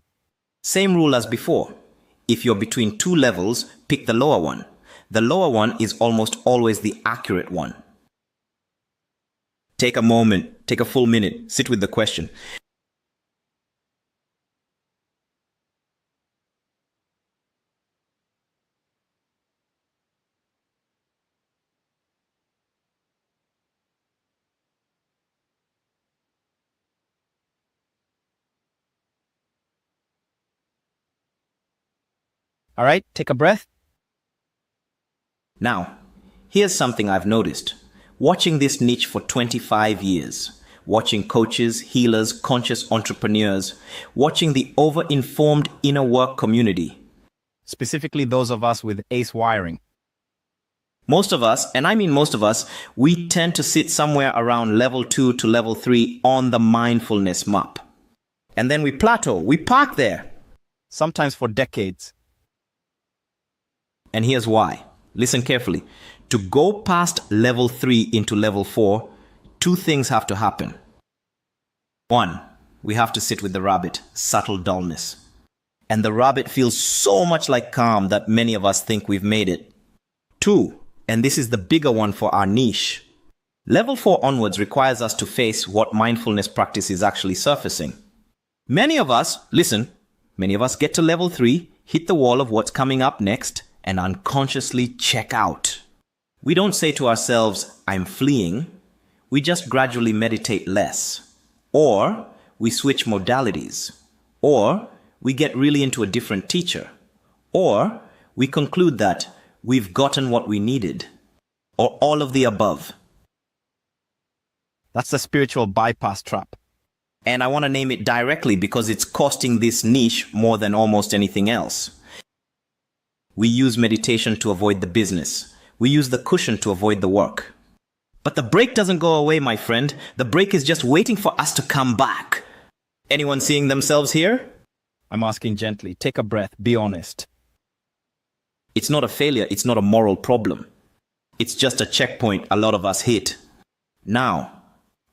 Same rule as before. If you're between two levels, pick the lower one. The lower one is almost always the accurate one. Take a moment, take a full minute, sit with the question. All right, take a breath. Now, here's something I've noticed. Watching this niche for 25 years, watching coaches, healers, conscious entrepreneurs, watching the over-informed inner work community. Specifically those of us with ace wiring. Most of us, and I mean most of us, we tend to sit somewhere around level 2 to level 3 on the mindfulness map. And then we plateau, we park there. Sometimes for decades. And here's why. Listen carefully. To go past level 3 into level 4, two things have to happen. 1, we have to sit with the rabbit, subtle dullness. And the rabbit feels so much like calm that many of us think we've made it. 2, and this is the bigger one for our niche. Level 4 onwards requires us to face what mindfulness practice is actually surfacing. Many of us get to level 3, hit the wall of what's coming up next, and unconsciously check out. We don't say to ourselves, I'm fleeing. We just gradually meditate less. Or we switch modalities. Or we get really into a different teacher. Or we conclude that we've gotten what we needed. Or all of the above. That's the spiritual bypass trap. And I want to name it directly because it's costing this niche more than almost anything else. We use meditation to avoid the business. We use the cushion to avoid the work. But the break doesn't go away, my friend. The break is just waiting for us to come back. Anyone seeing themselves here? I'm asking gently. Take a breath. Be honest. It's not a failure. It's not a moral problem. It's just a checkpoint a lot of us hit. Now,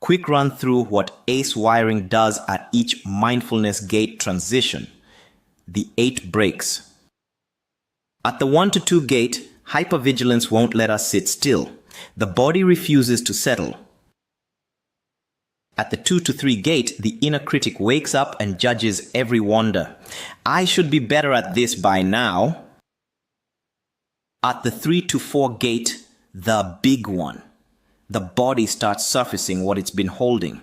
quick run through what ACE wiring does at each mindfulness gate transition. The 8 breaks. At the 1 to 2 gate, hypervigilance won't let us sit still. The body refuses to settle. At the 2 to 3 gate, the inner critic wakes up and judges every wander. I should be better at this by now. At the 3 to 4 gate, the big one, the body starts surfacing what it's been holding.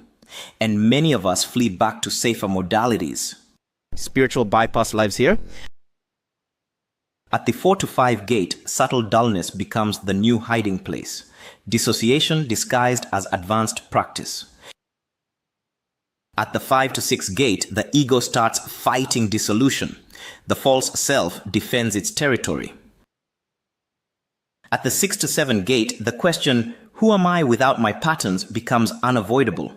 And many of us flee back to safer modalities. Spiritual bypass lives here. At the 4 to 5 gate, subtle dullness becomes the new hiding place. Dissociation disguised as advanced practice. At the 5 to 6 gate, the ego starts fighting dissolution. The false self defends its territory. At the 6 to 7 gate, the question, who am I without my patterns, becomes unavoidable.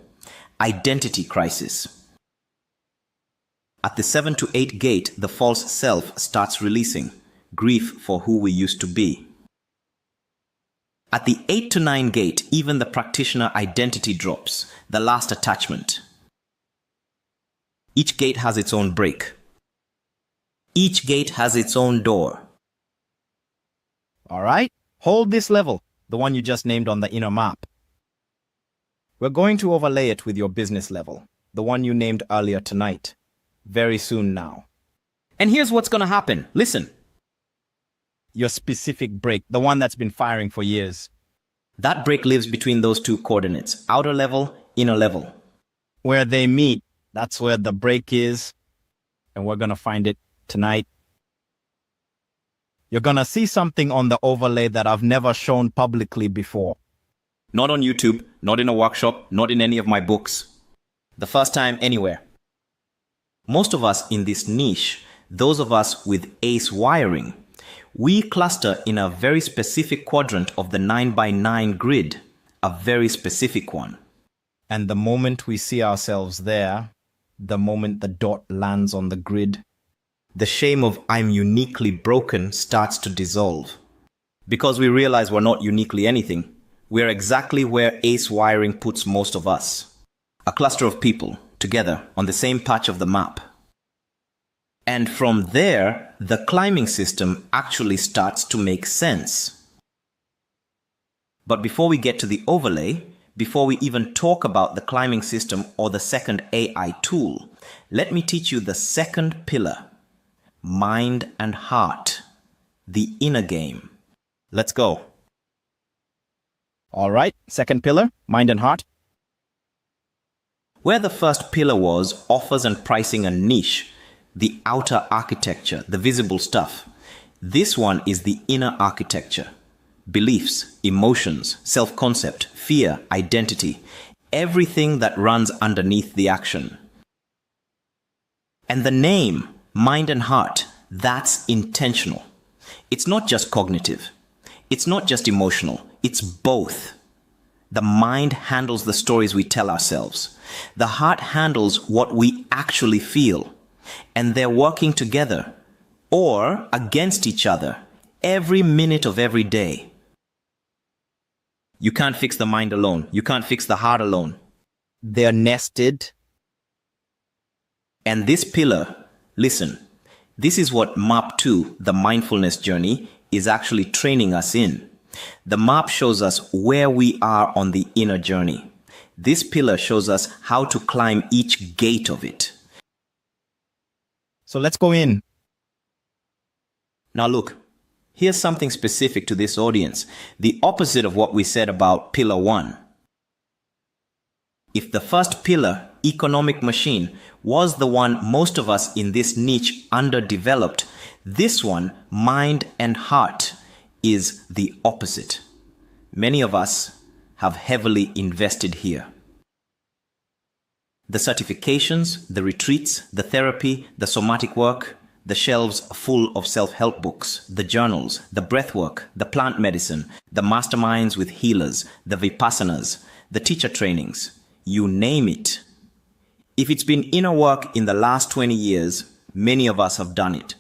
Identity crisis. At the 7 to 8 gate, the false self starts releasing. Grief for who we used to be. At the 8 to 9 gate, even the practitioner identity drops, the last attachment. Each gate has its own break. Each gate has its own door. All right? Hold this level, the one you just named on the inner map. We're going to overlay it with your business level, the one you named earlier tonight. Very soon now. And here's what's going to happen. Listen. Your specific break, the one that's been firing for years. That break lives between those 2 coordinates, outer level, inner level. Where they meet, that's where the break is, and we're going to find it tonight. You're going to see something on the overlay that I've never shown publicly before. Not on YouTube, not in a workshop, not in any of my books. The first time anywhere. Most of us in this niche, those of us with ACE wiring, we cluster in a very specific quadrant of the 9x9 grid, a very specific one. And the moment we see ourselves there, the moment the dot lands on the grid, the shame of I'm uniquely broken starts to dissolve. Because we realize we're not uniquely anything, we're exactly where ACE wiring puts most of us. A cluster of people, together, on the same patch of the map. And from there, the climbing system actually starts to make sense. But before we get to the overlay, before we even talk about the climbing system or the second AI tool, let me teach you the second pillar. Mind and heart. The inner game. Let's go. All right, second pillar, mind and heart. Where the first pillar was, offers and pricing a niche, the outer architecture, the visible stuff. This one is the inner architecture. Beliefs, emotions, self-concept, fear, identity, everything that runs underneath the action. And the name, mind and heart, that's intentional. It's not just cognitive. It's not just emotional. It's both. The mind handles the stories we tell ourselves. The heart handles what we actually feel. And they're working together or against each other every minute of every day. You can't fix the mind alone. You can't fix the heart alone. They're nested. And this pillar, listen, this is what Map 2, the mindfulness journey, is actually training us in. The map shows us where we are on the inner journey. This pillar shows us how to climb each gate of it. So let's go in. Now look, here's something specific to this audience, the opposite of what we said about pillar 1. If the first pillar, economic machine, was the one most of us in this niche underdeveloped, this one, mind and heart, is the opposite. Many of us have heavily invested here. The certifications, the retreats, the therapy, the somatic work, the shelves full of self-help books, the journals, the breathwork, the plant medicine, the masterminds with healers, the vipassanas, the teacher trainings, you name it. If it's been inner work in the last 20 years, many of us have done it.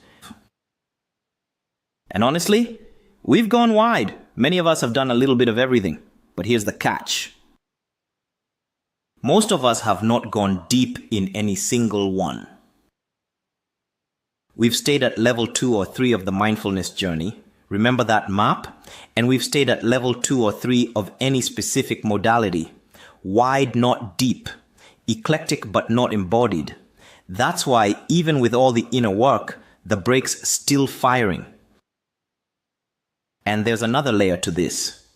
And honestly, we've gone wide. Many of us have done a little bit of everything. But here's the catch. Most of us have not gone deep in any single one. We've stayed at level 2 or 3 of the mindfulness journey. Remember that map? And we've stayed at level 2 or 3 of any specific modality. Wide, not deep. Eclectic, but not embodied. That's why, even with all the inner work, the brake's still firing. And there's another layer to this.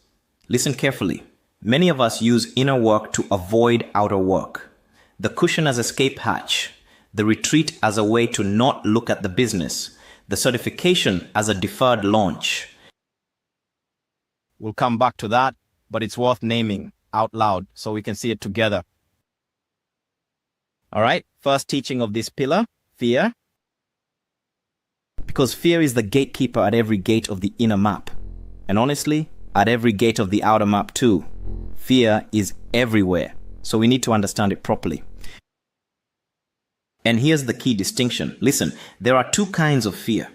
Listen carefully. Many of us use inner work to avoid outer work. The cushion as escape hatch. The retreat as a way to not look at the business. The certification as a deferred launch. We'll come back to that, but it's worth naming out loud so we can see it together. All right, first teaching of this pillar, fear. Because fear is the gatekeeper at every gate of the inner map. And honestly, at every gate of the outer map too. Fear is everywhere, so we need to understand it properly. And here's the key distinction. Listen, there are two kinds of fear.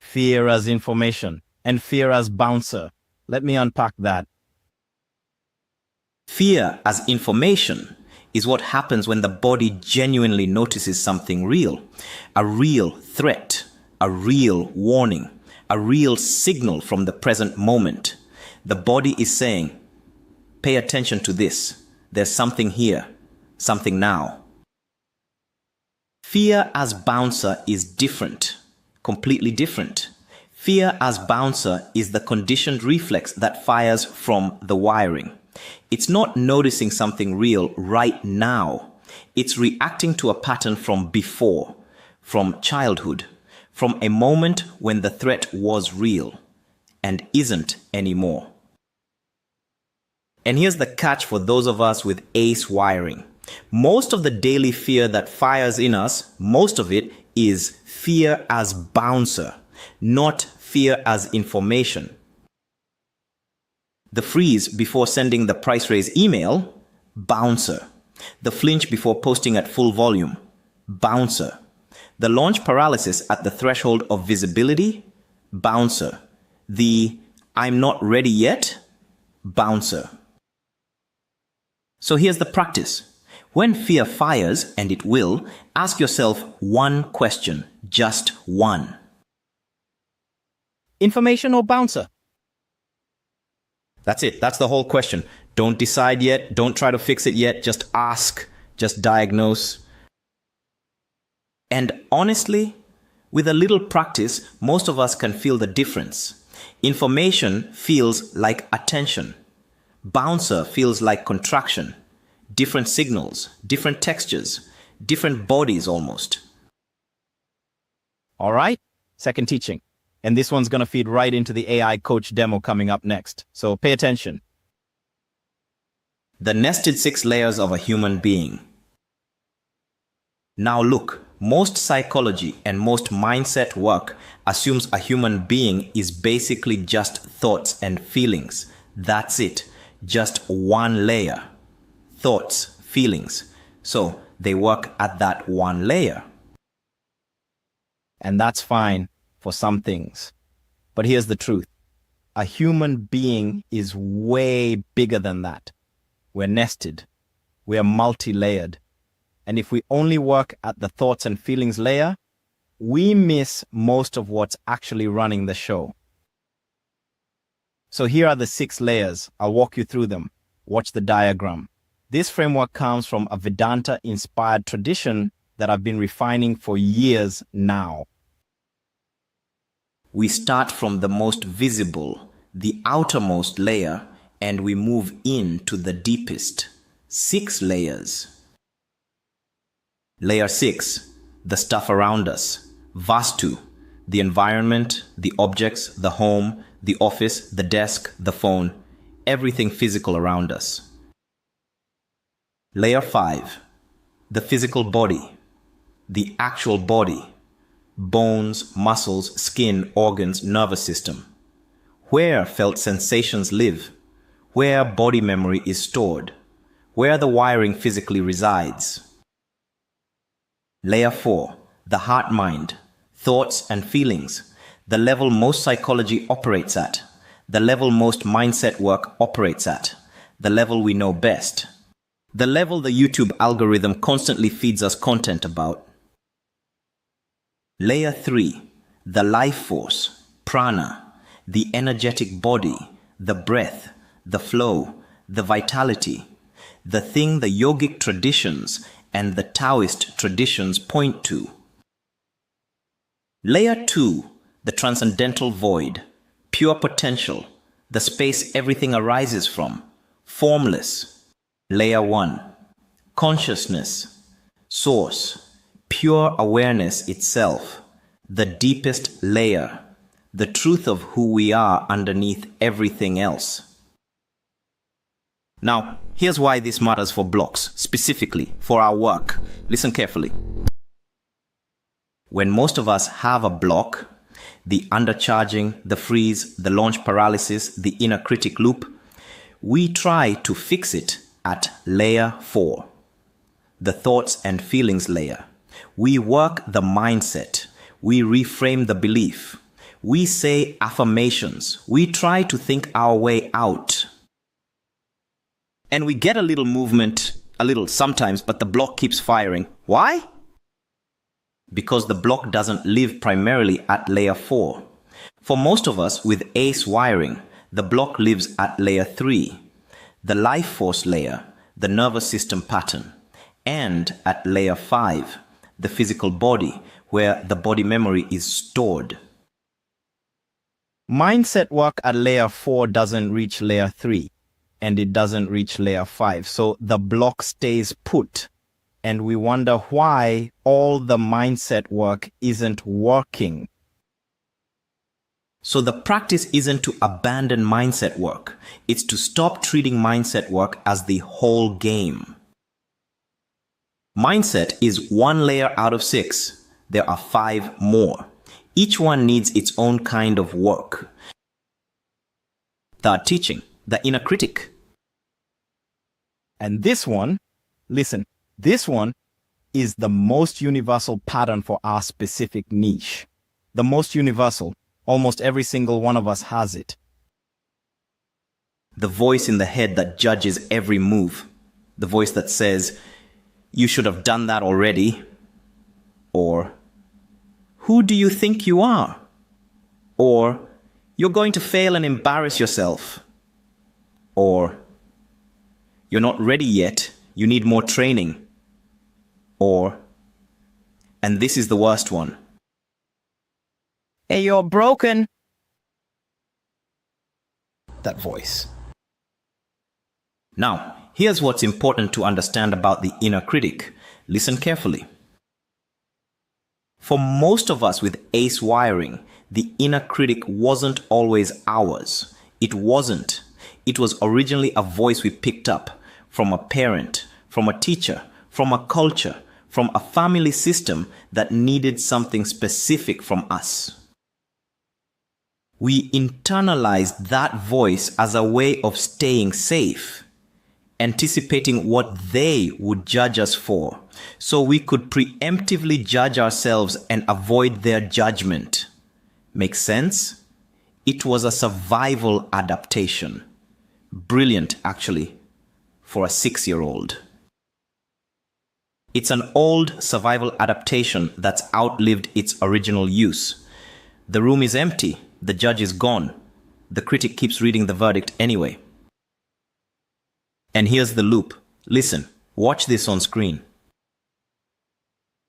Fear as information and fear as bouncer. Let me unpack that. Fear as information is what happens when the body genuinely notices something real. A real threat, a real warning, a real signal from the present moment. The body is saying, pay attention to this. There's something here, something now. Fear as bouncer is different, completely different. Fear as bouncer is the conditioned reflex that fires from the wiring. It's not noticing something real right now. It's reacting to a pattern from before, from childhood, from a moment when the threat was real and isn't anymore. And here's the catch for those of us with ACE wiring. Most of the daily fear that fires in us, most of it is fear as bouncer, not fear as information. The freeze before sending the price raise email, bouncer. The flinch before posting at full volume, bouncer. The launch paralysis at the threshold of visibility, bouncer. The I'm not ready yet, bouncer. So here's the practice. When fear fires, and it will, ask yourself one question, just one. Information or bouncer? That's it. That's the whole question. Don't decide yet. Don't try to fix it yet. Just ask. Just diagnose. And honestly, with a little practice, most of us can feel the difference. Information feels like attention. Bouncer feels like contraction. Different signals, different textures, different bodies almost. All right, second teaching. And this one's going to feed right into the AI coach demo coming up next. So pay attention. The nested 6 layers of a human being. Now look, most psychology and most mindset work assumes a human being is basically just thoughts and feelings. That's it. Just one layer. Thoughts, feelings. So they work at that one layer. And that's fine for some things. But here's the truth. A human being is way bigger than that. We're nested. We're multi-layered. And if we only work at the thoughts and feelings layer, we miss most of what's actually running the show. So here are the 6 layers. I'll walk you through them. Watch the diagram. This framework comes from a Vedanta-inspired tradition that I've been refining for years now. We start from the most visible, the outermost layer, and we move into the deepest. 6 layers. Layer 6, the stuff around us. Vastu, The environment, the objects, the home, the office, the desk, the phone, everything physical around us. Layer 5. The physical body. The actual body. Bones, muscles, skin, organs, nervous system. Where felt sensations live. Where body memory is stored. Where the wiring physically resides. Layer 4. The heart-mind. Thoughts and feelings. The level most psychology operates at. The level most mindset work operates at. The level we know best. The level the YouTube algorithm constantly feeds us content about. Layer 3. The life force, prana, the energetic body, the breath, the flow, the vitality, the thing the yogic traditions and the Taoist traditions point to. Layer 2. The transcendental void, pure potential, the space everything arises from, formless. Layer 1. Consciousness, source, pure awareness itself, the deepest layer, the truth of who we are underneath everything else. Now, here's why this matters for blocks, specifically for our work. Listen carefully. When most of us have a block, the undercharging, the freeze, the launch paralysis, the inner critic loop, we try to fix it at layer 4, the thoughts and feelings layer. We work the mindset. We reframe the belief. We say affirmations. We try to think our way out. And we get a little movement, a little sometimes, but the block keeps firing. Why? Because the block doesn't live primarily at layer 4. For most of us with ACE wiring, the block lives at layer 3. The life force layer, the nervous system pattern, and at layer 5, the physical body, where the body memory is stored. Mindset work at layer 4 doesn't reach layer 3, and it doesn't reach layer 5, so the block stays put, and we wonder why all the mindset work isn't working. So the practice isn't to abandon mindset work. It's to stop treating mindset work as the whole game. Mindset is 1 layer out of 6. There are 5 more. Each one needs its own kind of work. The teaching, the inner critic. And this one, listen, this one is the most universal pattern for our specific niche. The most universal. Almost every single one of us has it. The voice in the head that judges every move. The voice that says, "You should have done that already." Or, "Who do you think you are?" Or, "You're going to fail and embarrass yourself." Or, "You're not ready yet. You need more training." Or, and this is the worst one, "Hey, you're broken." that voice. Now, here's what's important to understand about the inner critic. Listen carefully. For most of us with ACE wiring, the inner critic wasn't always ours. It wasn't. It was originally a voice we picked up from a parent, from a teacher, from a culture, from a family system that needed something specific from us. We internalized that voice as a way of staying safe, anticipating what they would judge us for, so we could preemptively judge ourselves and avoid their judgment. Make sense? It was a survival adaptation. Brilliant, actually, for a 6-year-old. It's an old survival adaptation that's outlived its original use. The room is empty. The judge is gone. The critic keeps reading the verdict anyway. And here's the loop. Listen, watch this on screen.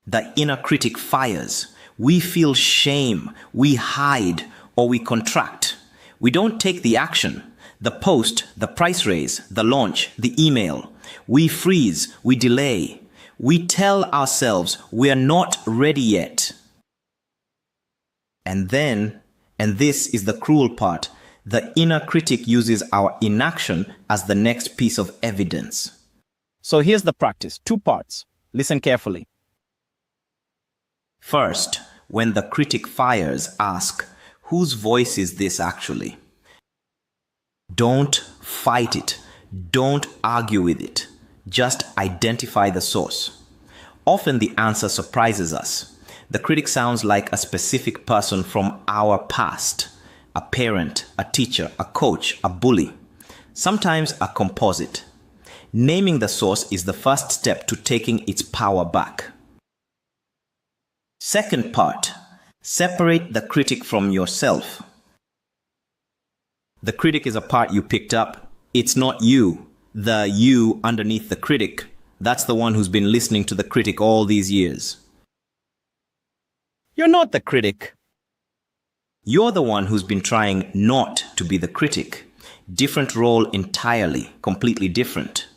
The inner critic fires. We feel shame. We hide or we contract. We don't take the action. The post, the price raise, the launch, the email. We freeze. We delay. We tell ourselves we're not ready yet. And then, and this is the cruel part, the inner critic uses our inaction as the next piece of evidence. So here's the practice. 2 parts. Listen carefully. First, when the critic fires, ask, whose voice is this actually? Don't fight it. Don't argue with it. Just identify the source. Often the answer surprises us. The critic sounds like a specific person from our past. A parent, a teacher, a coach, a bully. Sometimes a composite. Naming the source is the first step to taking its power back. Second part, separate the critic from yourself. The critic is a part you picked up. It's not you. The you underneath the critic, that's the one who's been listening to the critic all these years. You're not the critic. You're the one who's been trying not to be the critic. Different role entirely, completely different.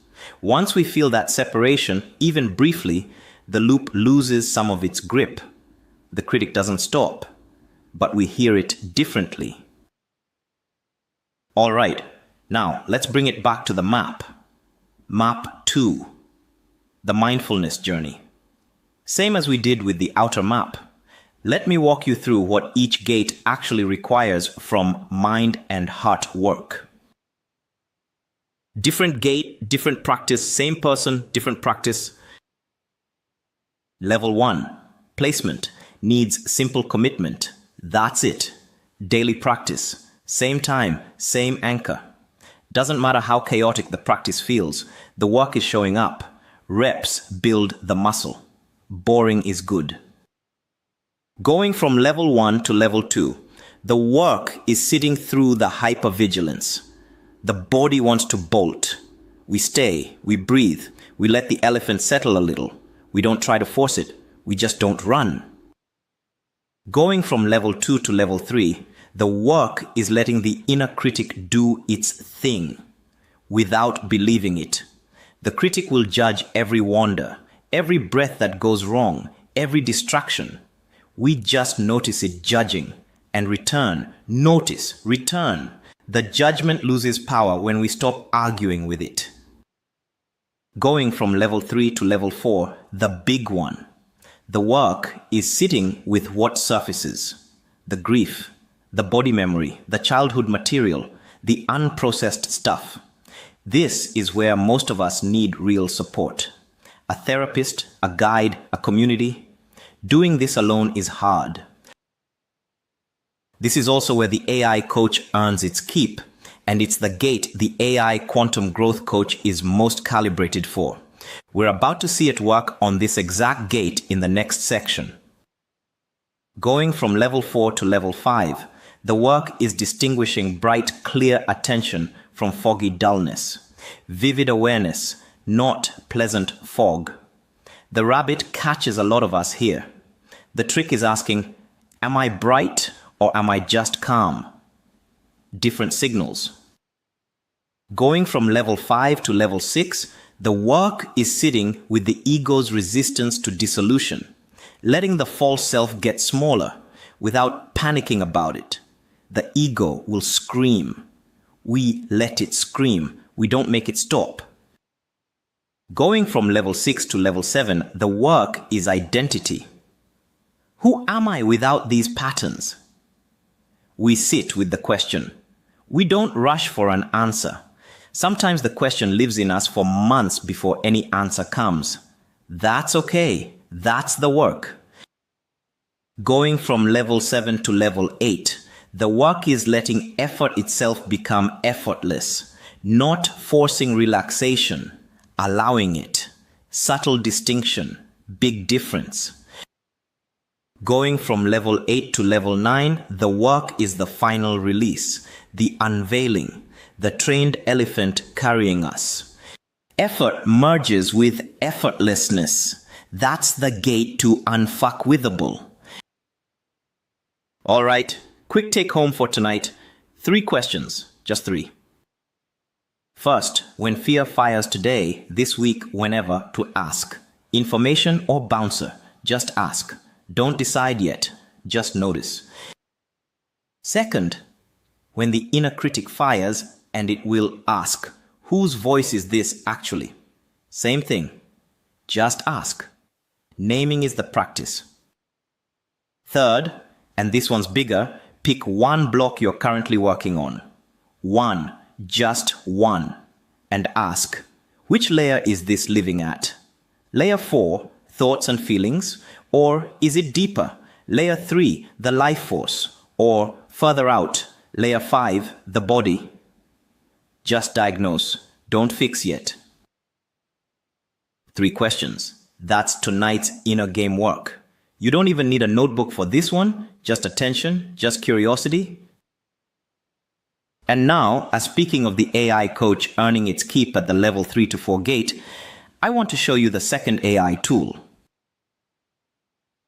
Once we feel that separation, even briefly, the loop loses some of its grip. The critic doesn't stop, but we hear it differently. All right, now let's bring it back to the map. Map 2, the mindfulness journey. Same as we did with the outer map. Let me walk you through what each gate actually requires from mind and heart work. Different gate, different practice, same person, different practice. Level 1, placement, needs simple commitment. That's it. Daily practice, same time, same anchor. Doesn't matter how chaotic the practice feels, the work is showing up. Reps build the muscle. Boring is good. Going from level 1 to level 2, the work is sitting through the hypervigilance. The body wants to bolt. We stay, we breathe, we let the elephant settle a little. We don't try to force it, we just don't run. Going from level 2 to level 3, the work is letting the inner critic do its thing without believing it. The critic will judge every wander, every breath that goes wrong, every distraction. We just notice it judging and return. Notice, return. The judgment loses power when we stop arguing with it. Going from level 3 to level 4, the big one. The work is sitting with what surfaces. The grief, the body memory, the childhood material, the unprocessed stuff. This is where most of us need real support. A therapist, a guide, a community. Doing this alone is hard. This is also where the AI coach earns its keep, and it's the gate the AI quantum growth coach is most calibrated for. We're about to see it work on this exact gate in the next section. Going from level 4 to level 5, the work is distinguishing bright, clear attention from foggy dullness. Vivid awareness, not pleasant fog. The rabbit catches a lot of us here. The trick is asking, am I bright or am I just calm? Different signals. Going from level 5 to level 6, the work is sitting with the ego's resistance to dissolution, letting the false self get smaller without panicking about it. The ego will scream. We let it scream. We don't make it stop. Going from level 6 to level 7, the work is identity. Who am I without these patterns? We sit with the question. We don't rush for an answer. Sometimes the question lives in us for months before any answer comes. That's okay. That's the work. Going from level 7 to level 8, the work is letting effort itself become effortless, not forcing relaxation, allowing it. Subtle distinction, big difference. Going from level 8 to level 9, the work is the final release, the unveiling, the trained elephant carrying us. Effort merges with effortlessness. That's the gate to unfuckwithable. All right, quick take home for tonight. 3 questions, just 3. First, when fear fires today, this week, whenever, to ask. Information or bouncer, just ask. Don't decide yet, just notice. Second, when the inner critic fires and it will ask, whose voice is this actually? Same thing. Just ask. Naming is the practice. Third, and this one's bigger, pick one block you're currently working on. One, just one. And ask, which layer is this living at? Layer 4, thoughts and feelings, or is it deeper? Layer 3, the life force, or further out, layer 5, the body. Just diagnose, don't fix yet. 3 questions. That's tonight's inner game work. You don't even need a notebook for this one, just attention, just curiosity. And now, as speaking of the AI coach earning its keep at the level 3 to 4 gate, I want to show you the second AI tool.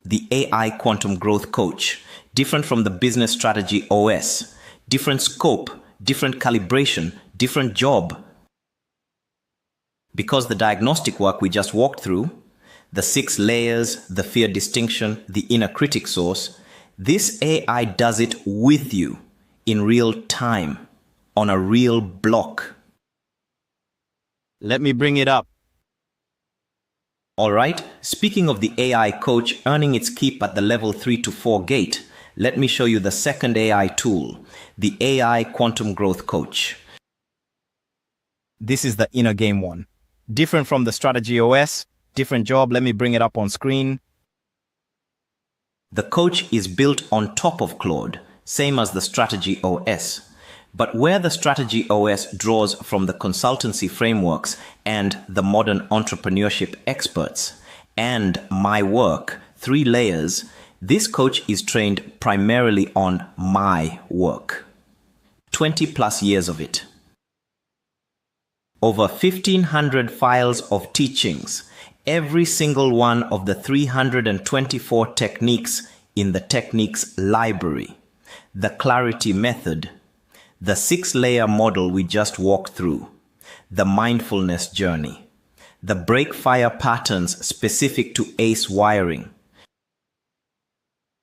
The AI Quantum Growth Coach, different from the Business Strategy OS, different scope, different calibration, different job. Because the diagnostic work we just walked through, the 6 layers, the fear distinction, the inner critic source, this AI does it with you in real time, on a real block. Let me bring it up. All right, speaking of the AI coach earning its keep at the level 3 to 4 gate, let me show you the second AI tool, the AI Quantum Growth Coach. This is the inner game one. Different from the Strategy OS, different job. Let me bring it up on screen. The coach is built on top of Claude, same as the Strategy OS. But where the Strategy OS draws from the consultancy frameworks and the modern entrepreneurship experts and my work, 3 layers, this coach is trained primarily on my work. 20 plus years of it. Over 1,500 files of teachings, every single one of the 324 techniques in the techniques library, the clarity method, the 6-layer model we just walked through, the mindfulness journey, the break fire patterns specific to ACE wiring.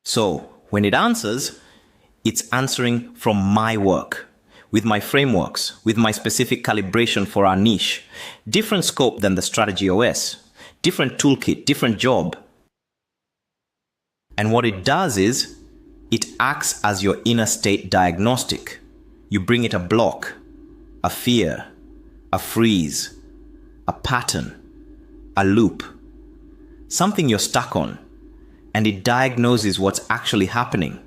So when it answers, it's answering from my work, with my frameworks, with my specific calibration for our niche, different scope than the Strategy OS, different toolkit, different job. And what it does is, it acts as your inner state diagnostic. You bring it a block, a fear, a freeze, a pattern, a loop, something you're stuck on, and it diagnoses what's actually happening,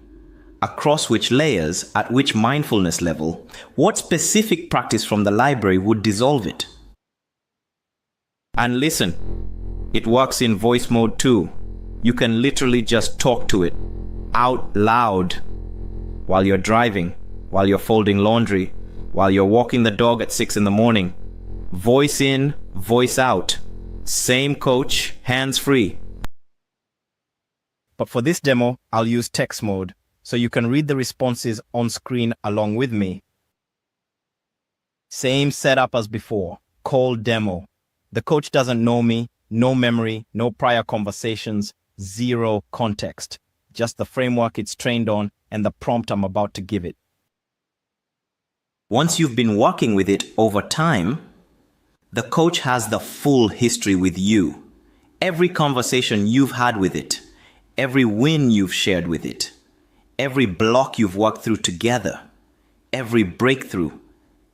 across which layers, at which mindfulness level, what specific practice from the library would dissolve it. And listen, it works in voice mode too. You can literally just talk to it out loud while you're driving, while you're folding laundry, while you're walking the dog at 6 in the morning. Voice in, voice out. Same coach, hands-free. But for this demo, I'll use text mode, so you can read the responses on screen along with me. Same setup as before, cold demo. The coach doesn't know me, no memory, no prior conversations, zero context. Just the framework it's trained on and the prompt I'm about to give it. Once you've been working with it over time, the coach has the full history with you. Every conversation you've had with it, every win you've shared with it, every block you've worked through together, every breakthrough,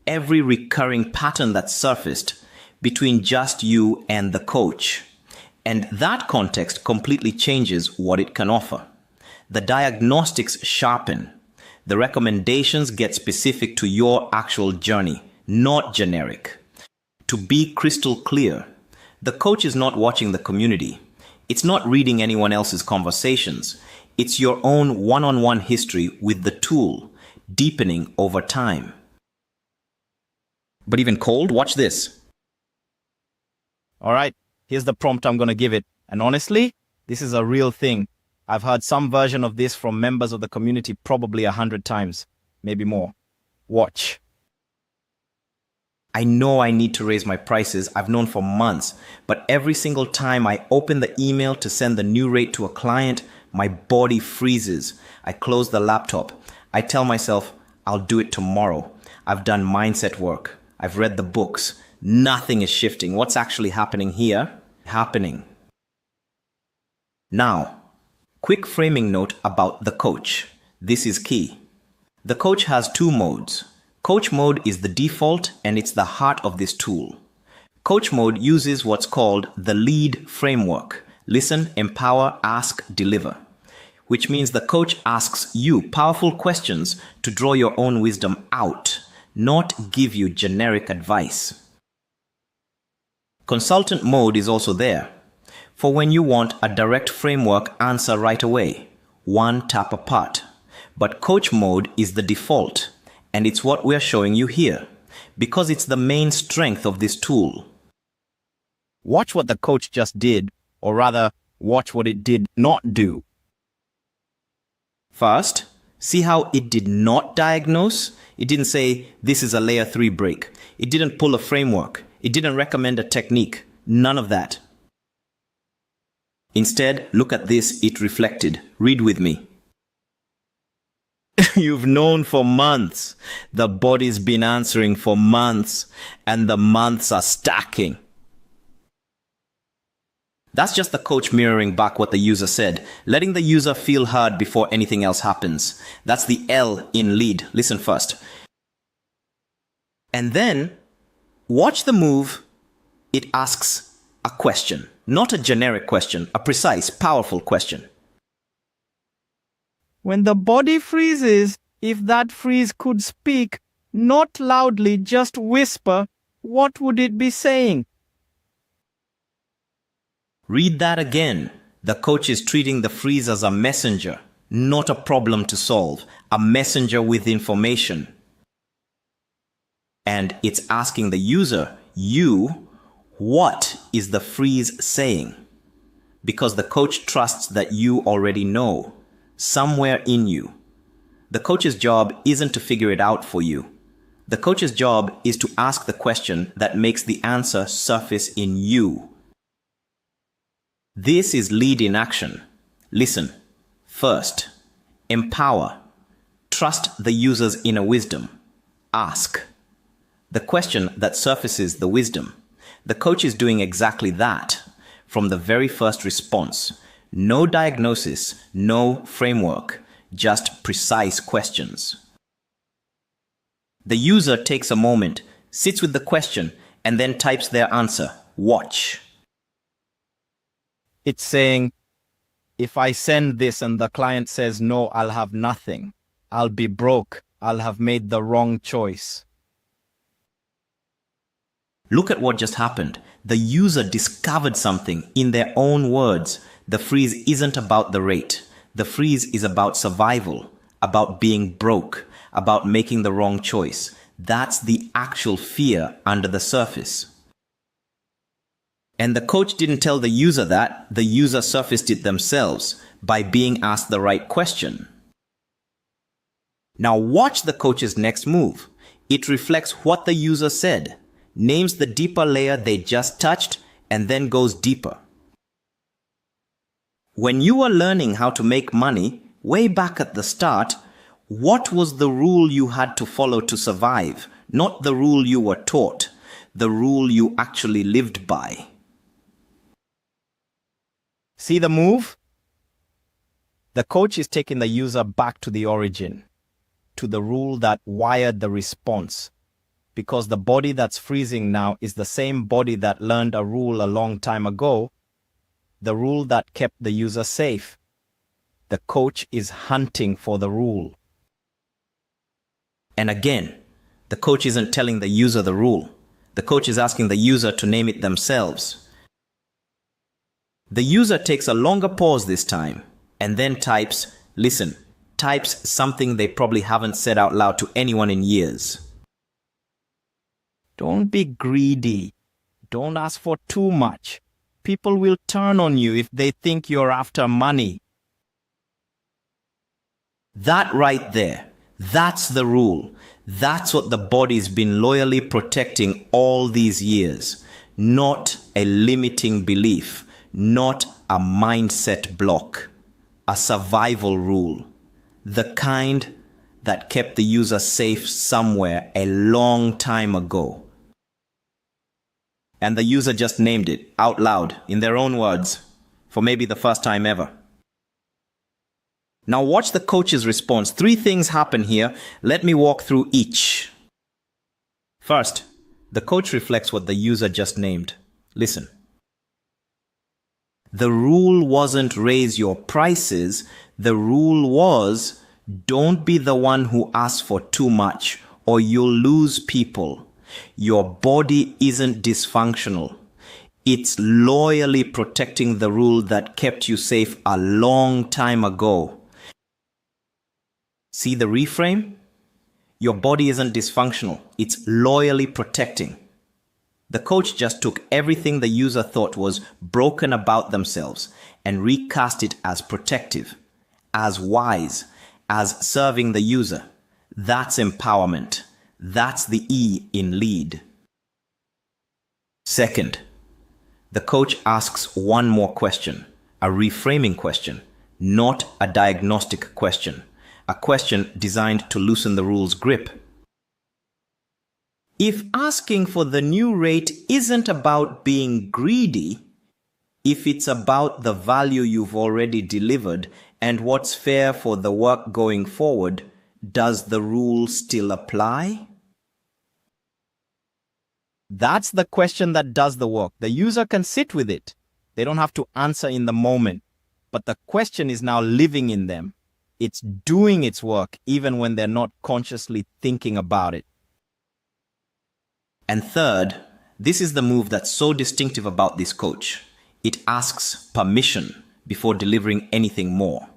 every recurring pattern that's surfaced between just you and the coach. And that context completely changes what it can offer. The diagnostics sharpen. The recommendations get specific to your actual journey, not generic. To be crystal clear, the coach is not watching the community. It's not reading anyone else's conversations. It's your own one-on-one history with the tool, deepening over time. But even cold, watch this. All right, here's the prompt I'm going to give it. And honestly, this is a real thing. I've heard some version of this from members of the community probably 100 times, maybe more. Watch. I know I need to raise my prices. I've known for months, but every single time I open the email to send the new rate to a client, my body freezes. I close the laptop. I tell myself, I'll do it tomorrow. I've done mindset work. I've read the books. Nothing is shifting. What's actually happening here? Happening. Now, quick framing note about the coach. This is key. The coach has two modes. Coach mode is the default and it's the heart of this tool. Coach mode uses what's called the lead framework. Listen, empower, ask, deliver. Which means the coach asks you powerful questions to draw your own wisdom out, not give you generic advice. Consultant mode is also there, for when you want a direct framework answer right away, one tap apart. But coach mode is the default, and it's what we're showing you here, because it's the main strength of this tool. Watch what the coach just did, or rather, watch what it did not do. First, see how it did not diagnose? It didn't say, this is a layer 3 break. It didn't pull a framework. It didn't recommend a technique. None of that. Instead, look at this, it reflected. Read with me. You've known for months. The body's been answering for months, and the months are stacking. That's just the coach mirroring back what the user said, letting the user feel heard before anything else happens. That's the L in lead. Listen first. And then, watch the move. It asks a question, not a generic question, a precise, powerful question. When the body freezes, if that freeze could speak, not loudly, just whisper, what would it be saying? Read that again. The coach is treating the freeze as a messenger, not a problem to solve, a messenger with information. And it's asking the user, you, what is the freeze saying? Because the coach trusts that you already know, somewhere in you. The coach's job isn't to figure it out for you. The coach's job is to ask the question that makes the answer surface in you. This is lead in action. Listen. First, empower. Trust the user's inner wisdom. Ask. The question that surfaces the wisdom. The coach is doing exactly that from the very first response. No diagnosis, no framework, just precise questions. The user takes a moment, sits with the question, and then types their answer. Watch. It's saying, if I send this and the client says no, I'll have nothing. I'll be broke. I'll have made the wrong choice. Look at what just happened. The user discovered something in their own words. The freeze isn't about the rate. The freeze is about survival, about being broke, about making the wrong choice. That's the actual fear under the surface. And the coach didn't tell the user that. The user surfaced it themselves by being asked the right question. Now watch the coach's next move. It reflects what the user said, names the deeper layer they just touched, and then goes deeper. When you were learning how to make money, way back at the start, what was the rule you had to follow to survive? Not the rule you were taught, the rule you actually lived by. See the move? The coach is taking the user back to the origin, to the rule that wired the response. Because the body that's freezing now is the same body that learned a rule a long time ago, the rule that kept the user safe. The coach is hunting for the rule. And again, the coach isn't telling the user the rule. The coach is asking the user to name it themselves. The user takes a longer pause this time and then types something they probably haven't said out loud to anyone in years. Don't be greedy. Don't ask for too much. People will turn on you if they think you're after money. That right there, that's the rule. That's what the body's been loyally protecting all these years. Not a limiting belief, not a mindset block, a survival rule. The kind that kept the user safe somewhere a long time ago. And the user just named it out loud in their own words for maybe the first time ever. Now watch the coach's response. 3 things happen here. Let me walk through each. First, the coach reflects what the user just named. Listen. The rule wasn't raise your prices. The rule was don't be the one who asks for too much or you'll lose people. Your body isn't dysfunctional. It's loyally protecting the rule that kept you safe a long time ago. See the reframe? Your body isn't dysfunctional. It's loyally protecting. The coach just took everything the user thought was broken about themselves and recast it as protective, as wise, as serving the user. That's empowerment. That's the E in lead. Second, the coach asks one more question, a reframing question, not a diagnostic question, a question designed to loosen the rule's grip. If asking for the new rate isn't about being greedy, if it's about the value you've already delivered and what's fair for the work going forward, does the rule still apply? That's the question that does the work. The user can sit with it. They don't have to answer in the moment. But the question is now living in them. It's doing its work even when they're not consciously thinking about it. And third, this is the move that's so distinctive about this coach. It asks permission before delivering anything more.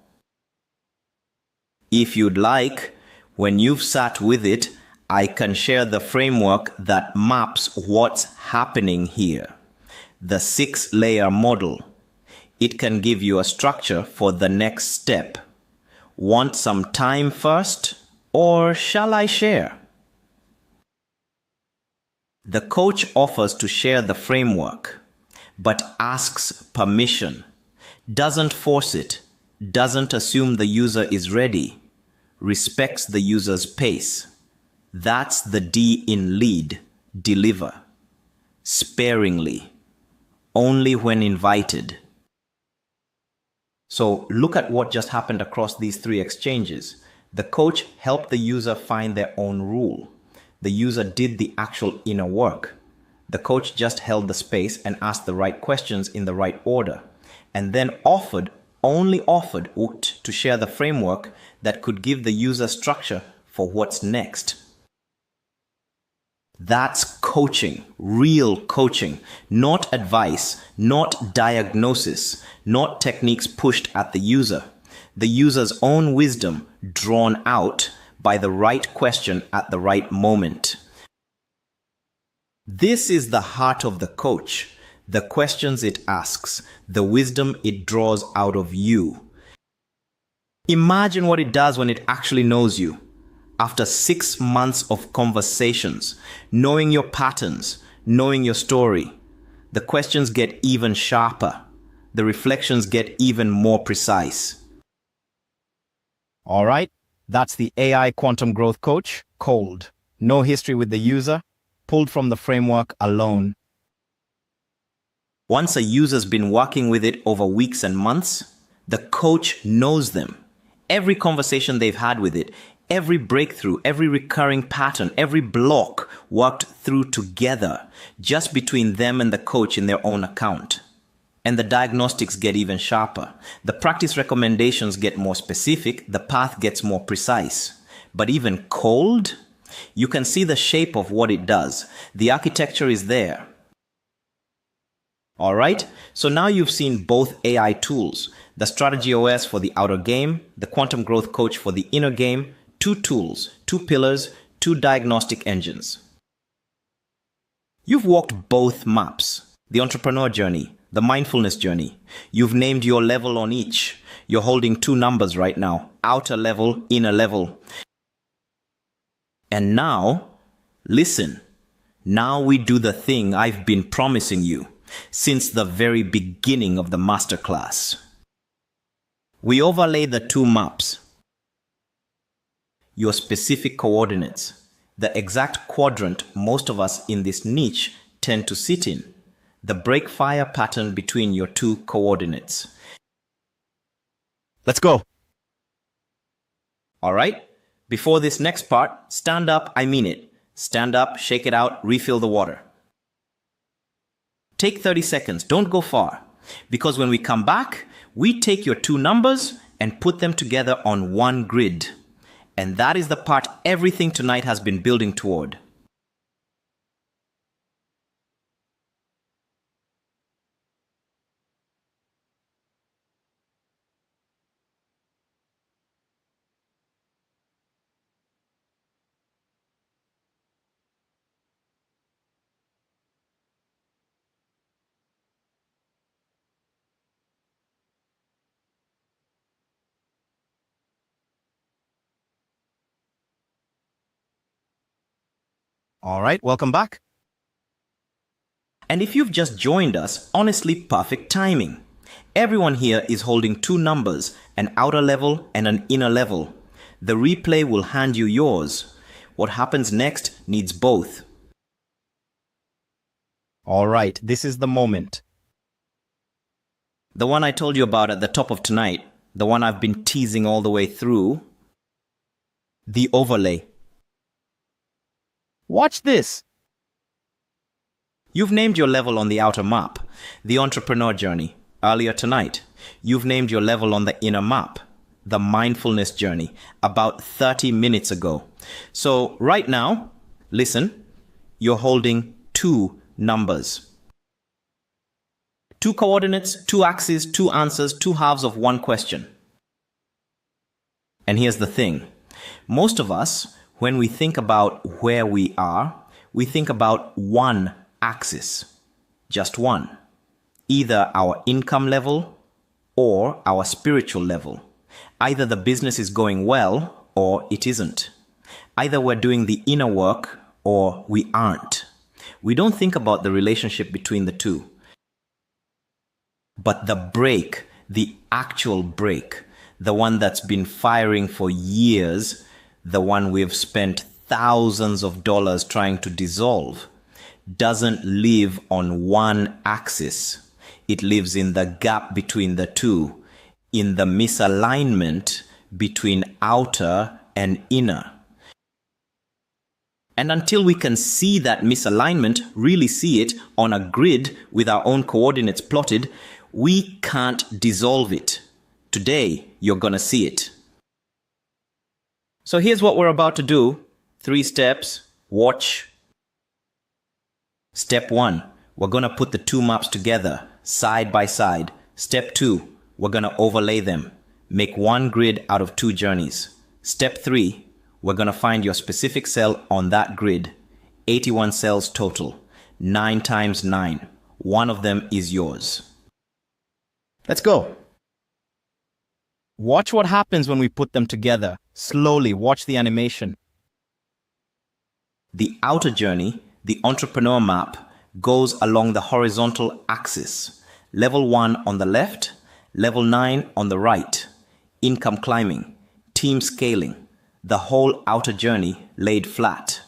If you'd like, when you've sat with it, I can share the framework that maps what's happening here. The 6-layer model. It can give you a structure for the next step. Want some time first, or shall I share? The coach offers to share the framework, but asks permission, doesn't force it, doesn't assume the user is ready, respects the user's pace. That's the D in lead, deliver. Sparingly, only when invited. So look at what just happened across these 3 exchanges. The coach helped the user find their own rule. The user did the actual inner work. The coach just held the space and asked the right questions in the right order, and then only offered to share the framework that could give the user structure for what's next. That's coaching, real coaching, not advice, not diagnosis, not techniques pushed at the user. The user's own wisdom drawn out by the right question at the right moment. This is the heart of the coach, the questions it asks, the wisdom it draws out of you. Imagine what it does when it actually knows you. After 6 months of conversations, knowing your patterns, knowing your story, the questions get even sharper. The reflections get even more precise. All right, that's the AI Quantum Growth Coach, cold. No history with the user, pulled from the framework alone. Once a user's been working with it over weeks and months, the coach knows them. Every conversation they've had with it, every breakthrough, every recurring pattern, every block worked through together, just between them and the coach in their own account. And the diagnostics get even sharper. The practice recommendations get more specific, the path gets more precise. But even cold, you can see the shape of what it does. The architecture is there. All right, so now you've seen both AI tools, the Strategy OS for the outer game, the Quantum Growth Coach for the inner game, 2 tools, 2 pillars, 2 diagnostic engines. You've walked both maps, the entrepreneur journey, the mindfulness journey. You've named your level on each. You're holding 2 numbers right now, outer level, inner level. And now, listen, now we do the thing I've been promising you since the very beginning of the masterclass. We overlay the 2 maps. your specific coordinates, the exact quadrant most of us in this niche tend to sit in, the break fire pattern between your two coordinates. Let's go. All right? Before this next part, stand up, I mean it. Stand up, shake it out, refill the water. Take 30 seconds, don't go far. Because when we come back, we take your two numbers and put them together on one grid. And that is the part everything tonight has been building toward. All right, welcome back. And if you've just joined us, honestly, perfect timing. Everyone here is holding two numbers, an outer level and an inner level. The replay will hand you yours. What happens next needs both. All right, this is the moment. The one I told you about at the top of tonight, the one I've been teasing all the way through, the overlay. Watch this. You've named your level on the outer map, the entrepreneur journey, earlier tonight. You've named your level on the inner map, the mindfulness journey, about 30 minutes ago. So right now, listen, you're holding two numbers. Two coordinates, two axes, two answers, two halves of one question. And here's the thing. Most of us, when we think about where we are, we think about one axis, just one, either our income level or our spiritual level. Either the business is going well or it isn't. Either we're doing the inner work or we aren't. We don't think about the relationship between the two. But the break, the actual break, the one that's been firing for years, the one we've spent thousands of dollars trying to dissolve, doesn't live on one axis. It lives in the gap between the two, in the misalignment between outer and inner. And until we can see that misalignment, really see it on a grid with our own coordinates plotted, we can't dissolve it. Today, you're gonna see it. So here's what we're about to do. 3 steps. Watch. Step 1, we're gonna put the two maps together, side by side. Step 2, we're gonna overlay them. Make one grid out of two journeys. Step 3, we're gonna find your specific cell on that grid. 81 cells total. 9 times 9. One of them is yours. Let's go. Watch what happens when we put them together. Slowly, watch the animation. The outer journey, the entrepreneur map, goes along the horizontal axis. Level 1 on the left, level 9 on the right. Income climbing, team scaling, the whole outer journey laid flat.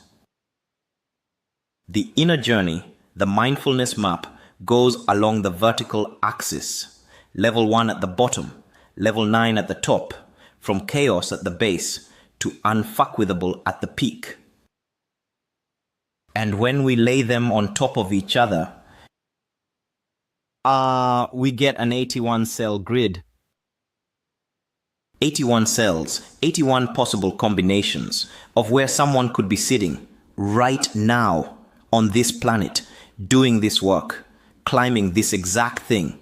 The inner journey, the mindfulness map, goes along the vertical axis. Level 1 at the bottom, level 9 at the top, from chaos at the base to unfuckwithable at the peak. And when we lay them on top of each other, we get an 81 cell grid. 81 cells, 81 possible combinations of where someone could be sitting right now on this planet, doing this work, climbing this exact thing.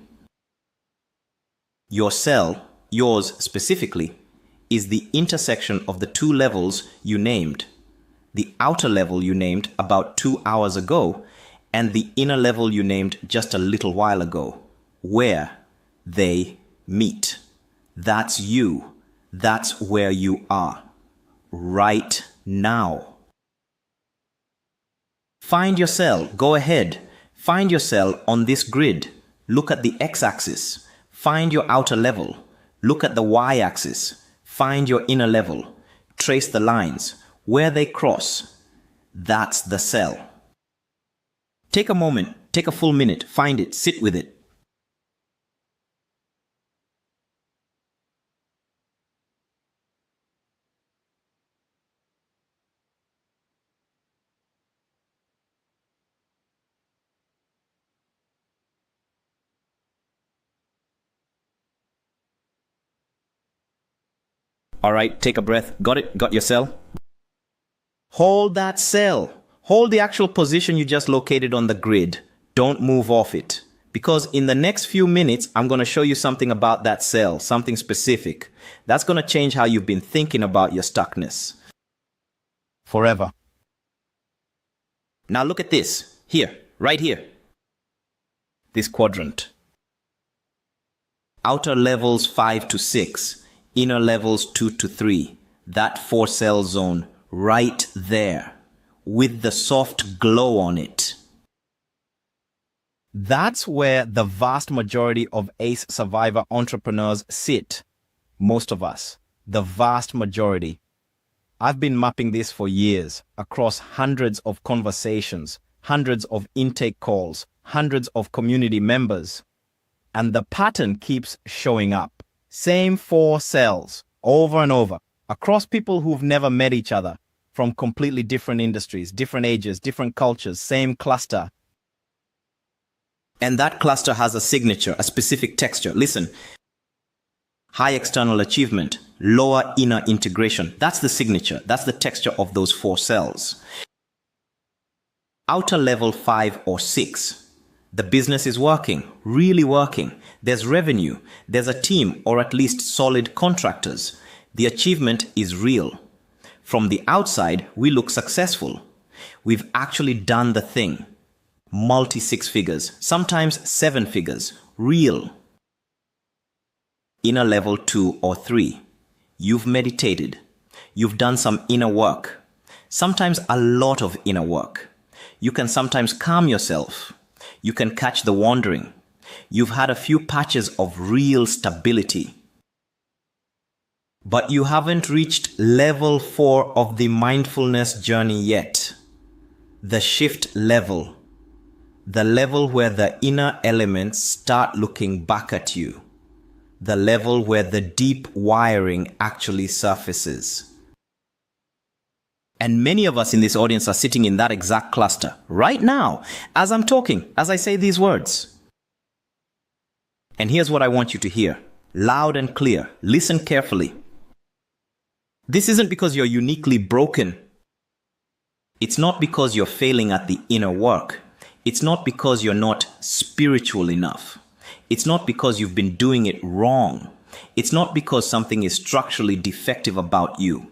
Your cell, yours specifically, is the intersection of the two levels you named. The outer level you named about 2 hours ago, and the inner level you named just a little while ago, where they meet. That's you. That's where you are. Right now. Find your cell. Go ahead. Find your cell on this grid. Look at the x-axis. Find your outer level. Look at the y-axis. Find your inner level. trace the lines. Where they cross, that's the cell. Take a moment, take a full minute, find it, sit with it. All right, take a breath. Got it? Got your cell? Hold that cell. Hold the actual position you just located on the grid. Don't move off it. Because in the next few minutes, I'm going to show you something about that cell, something specific. That's going to change how you've been thinking about your stuckness. Forever. Now look at this. Here, right here. This quadrant. Outer levels 5 to 6. Inner levels 2 to 3. That 4-cell zone right there with the soft glow on it. That's where the vast majority of ACE survivor entrepreneurs sit. Most of us. The vast majority. I've been mapping this for years across hundreds of conversations, hundreds of intake calls, hundreds of community members. And the pattern keeps showing up. Same 4 cells, over and over, across people who've never met each other, from completely different industries, different ages, different cultures, same cluster. And that cluster has a signature, a specific texture. Listen, high external achievement, lower inner integration. That's the signature. That's the texture of those 4 cells. Outer level 5 or 6. The business is working, really working. There's revenue. There's a team, or at least solid contractors. The achievement is real. From the outside, we look successful. We've actually done the thing. Multi-6 figures, sometimes 7 figures. Real. Inner level 2 or 3. You've meditated. You've done some inner work. Sometimes a lot of inner work. You can sometimes calm yourself. You can catch the wandering. You've had a few patches of real stability. But you haven't reached level 4 of the mindfulness journey yet. The shift level. The level where the inner elements start looking back at you. The level where the deep wiring actually surfaces. And many of us in this audience are sitting in that exact cluster right now, as I'm talking, as I say these words. And here's what I want you to hear, loud and clear. Listen carefully. This isn't because you're uniquely broken. It's not because you're failing at the inner work. It's not because you're not spiritual enough. It's not because you've been doing it wrong. It's not because something is structurally defective about you.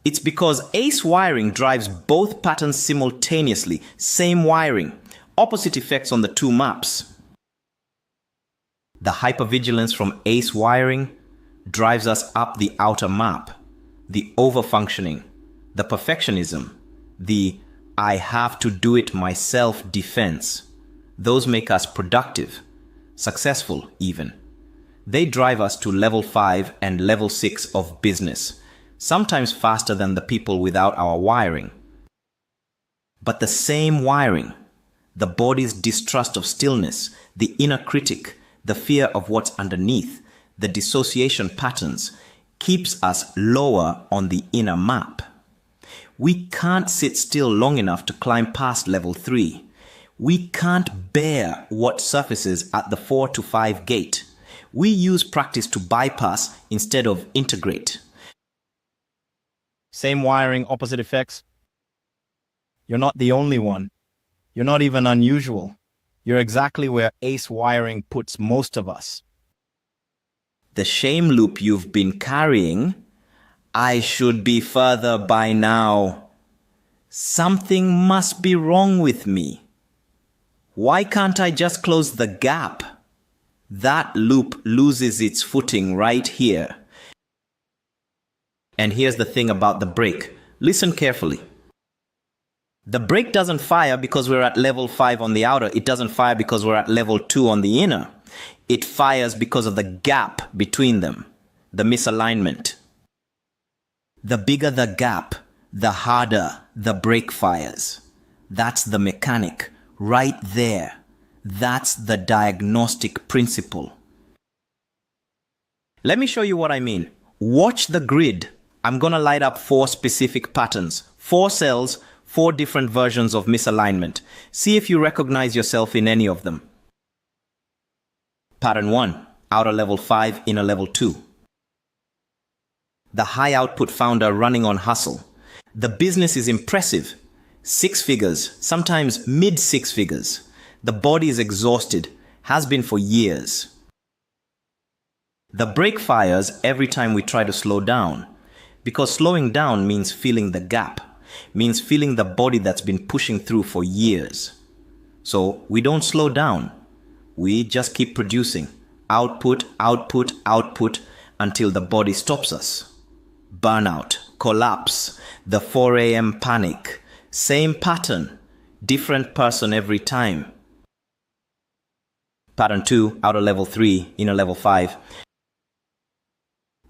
It's because ACE wiring drives both patterns simultaneously, same wiring, opposite effects on the 2 maps. The hypervigilance from ACE wiring drives us up the outer map, the overfunctioning, the perfectionism, the I have to do it myself defense. Those make us productive, successful even. They drive us to level 5 and level 6 of business. Sometimes faster than the people without our wiring. But the same wiring, the body's distrust of stillness, the inner critic, the fear of what's underneath, the dissociation patterns, keeps us lower on the inner map. We can't sit still long enough to climb past level 3. We can't bear what surfaces at the 4 to 5 gate. We use practice to bypass instead of integrate. Same wiring, opposite effects. You're not the only one. You're not even unusual. You're exactly where ACE wiring puts most of us. The shame loop you've been carrying, I should be further by now. Something must be wrong with me. Why can't I just close the gap? That loop loses its footing right here. And here's the thing about the brake. Listen carefully. The brake doesn't fire because we're at level 5 on the outer. It doesn't fire because we're at level 2 on the inner. It fires because of the gap between them, the misalignment. The bigger the gap, the harder the brake fires. That's the mechanic, right there. That's the diagnostic principle. Let me show you what I mean. Watch the grid. I'm gonna light up 4 specific patterns, 4 cells, 4 different versions of misalignment. See if you recognize yourself in any of them. Pattern 1, outer level 5, inner level 2. The high output founder running on hustle. The business is impressive. 6 figures, sometimes mid 6 figures. The body is exhausted, has been for years. The brake fires every time we try to slow down. Because slowing down means feeling the gap, means feeling the body that's been pushing through for years. So we don't slow down. We just keep producing. Output, output, output until the body stops us. Burnout, collapse, the 4 a.m. panic. Same pattern, different person every time. Pattern 2, outer level 3, inner level 5.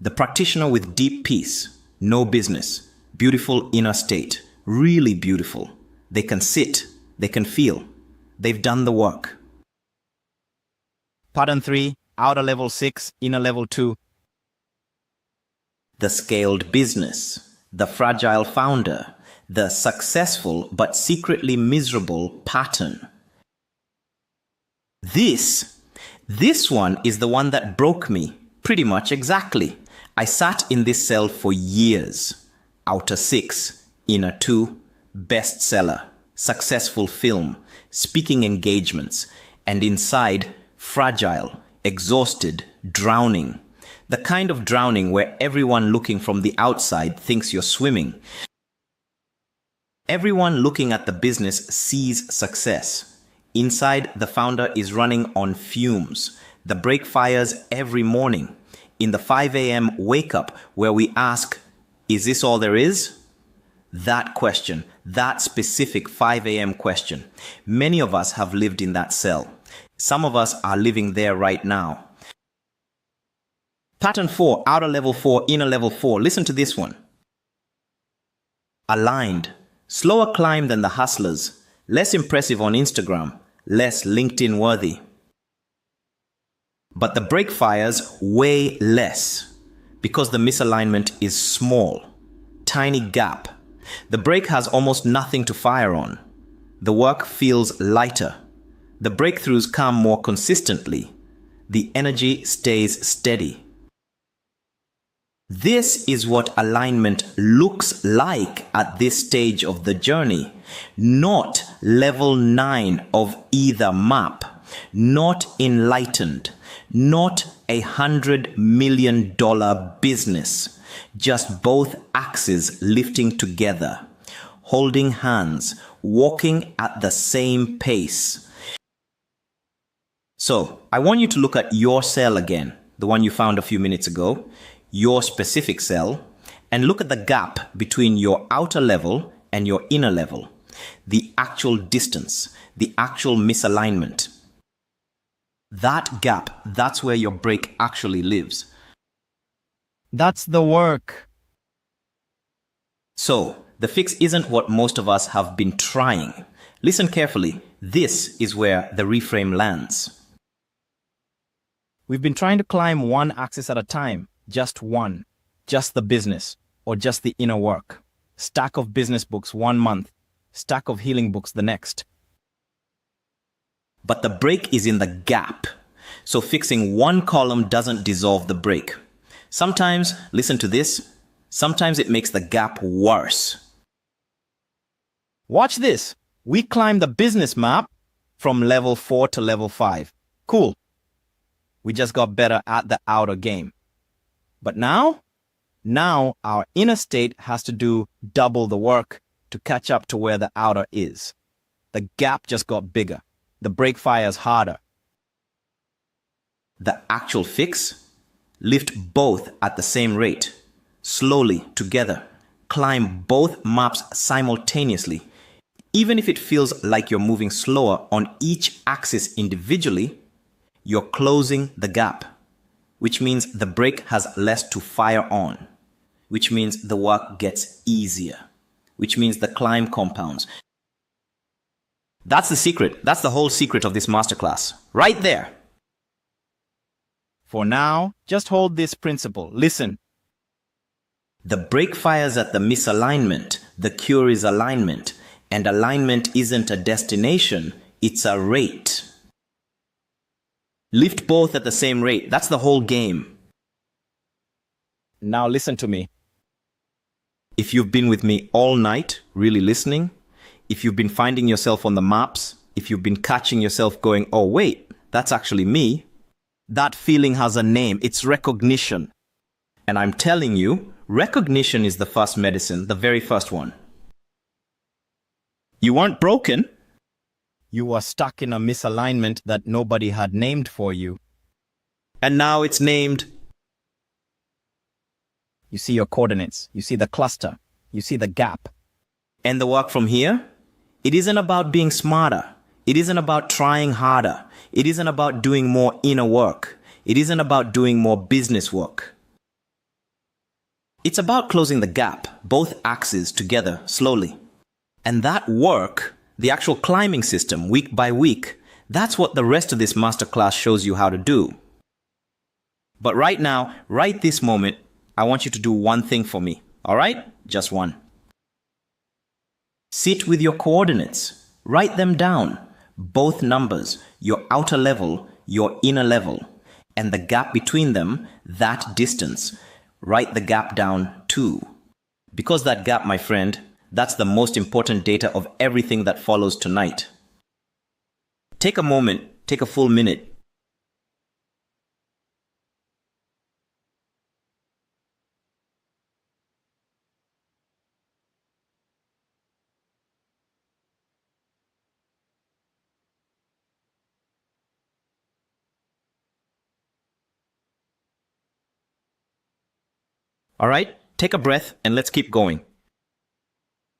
The practitioner with deep peace, no business, beautiful inner state, really beautiful. They can sit, they can feel. They've done the work. Pattern 3, outer level 6, inner level 2. The scaled business, the fragile founder, the successful but secretly miserable pattern. This one is the one that broke me, pretty much exactly. I sat in this cell for years. Outer 6, inner 2, bestseller, successful film, speaking engagements, and inside, fragile, exhausted, drowning. The kind of drowning where everyone looking from the outside thinks you're swimming. Everyone looking at the business sees success. Inside, the founder is running on fumes. The brake fires every morning. In the 5 a.m. wake up where we ask, is this all there is? That question, that specific 5 a.m. question. Many of us have lived in that cell. Some of us are living there right now. Pattern 4, outer level 4, inner level 4. Listen to this one. Aligned. Slower climb than the hustlers. Less impressive on Instagram. Less LinkedIn worthy. But the brake fires way less. Because the misalignment is small. Tiny gap. The brake has almost nothing to fire on. The work feels lighter. The breakthroughs come more consistently. The energy stays steady. This is what alignment looks like at this stage of the journey. Not level 9 of either map. Not enlightened. Not $100 million business. Just both axes lifting together. Holding hands. Walking at the same pace. So, I want you to look at your cell again. The one you found a few minutes ago. Your specific cell, and look at the gap between your outer level and your inner level. The actual distance, the actual misalignment. That gap, that's where your brake actually lives. That's the work. So, the fix isn't what most of us have been trying. Listen carefully. This is where the reframe lands. We've been trying to climb one axis at a time. Just one. Just the business. Or just the inner work. Stack of business books 1 month. Stack of healing books the next. But the brake is in the gap. So fixing one column doesn't dissolve the brake. Sometimes, listen to this, sometimes it makes the gap worse. Watch this. We climbed the business map from level 4 to level 5. Cool. We just got better at the outer game. But now our inner state has to do double the work to catch up to where the outer is. The gap just got bigger. The brake fires harder. The actual fix? Lift both at the same rate. Slowly, together. Climb both maps simultaneously. Even if it feels like you're moving slower on each axis individually, you're closing the gap. Which means the brake has less to fire on. which means the work gets easier, which means the climb compounds. That's the secret. That's the whole secret of this masterclass. Right there. For now, just hold this principle. Listen. The brake fires at the misalignment. The cure is alignment. And alignment isn't a destination, it's a rate. Lift both at the same rate. That's the whole game. Now listen to me. If you've been with me all night, really listening, if you've been finding yourself on the maps, if you've been catching yourself going, oh wait, that's actually me, that feeling has a name. It's recognition. And I'm telling you, recognition is the first medicine, the very first one. You weren't broken. You were stuck in a misalignment that nobody had named for you. And now it's named. You see your coordinates. You see the cluster. You see the gap. And the work from here? It isn't about being smarter. It isn't about trying harder. It isn't about doing more inner work. It isn't about doing more business work. It's about closing the gap, both axes together, slowly. And that work, the actual climbing system, week by week, that's what the rest of this masterclass shows you how to do. But right now, right this moment, I want you to do one thing for me, all right? Just one. Sit with your coordinates. Write them down. Both numbers, your outer level, your inner level, and the gap between them, that distance. Write the gap down too. Because that gap, my friend, that's the most important data of everything that follows tonight. Take a moment, take a full minute. All right, take a breath and let's keep going.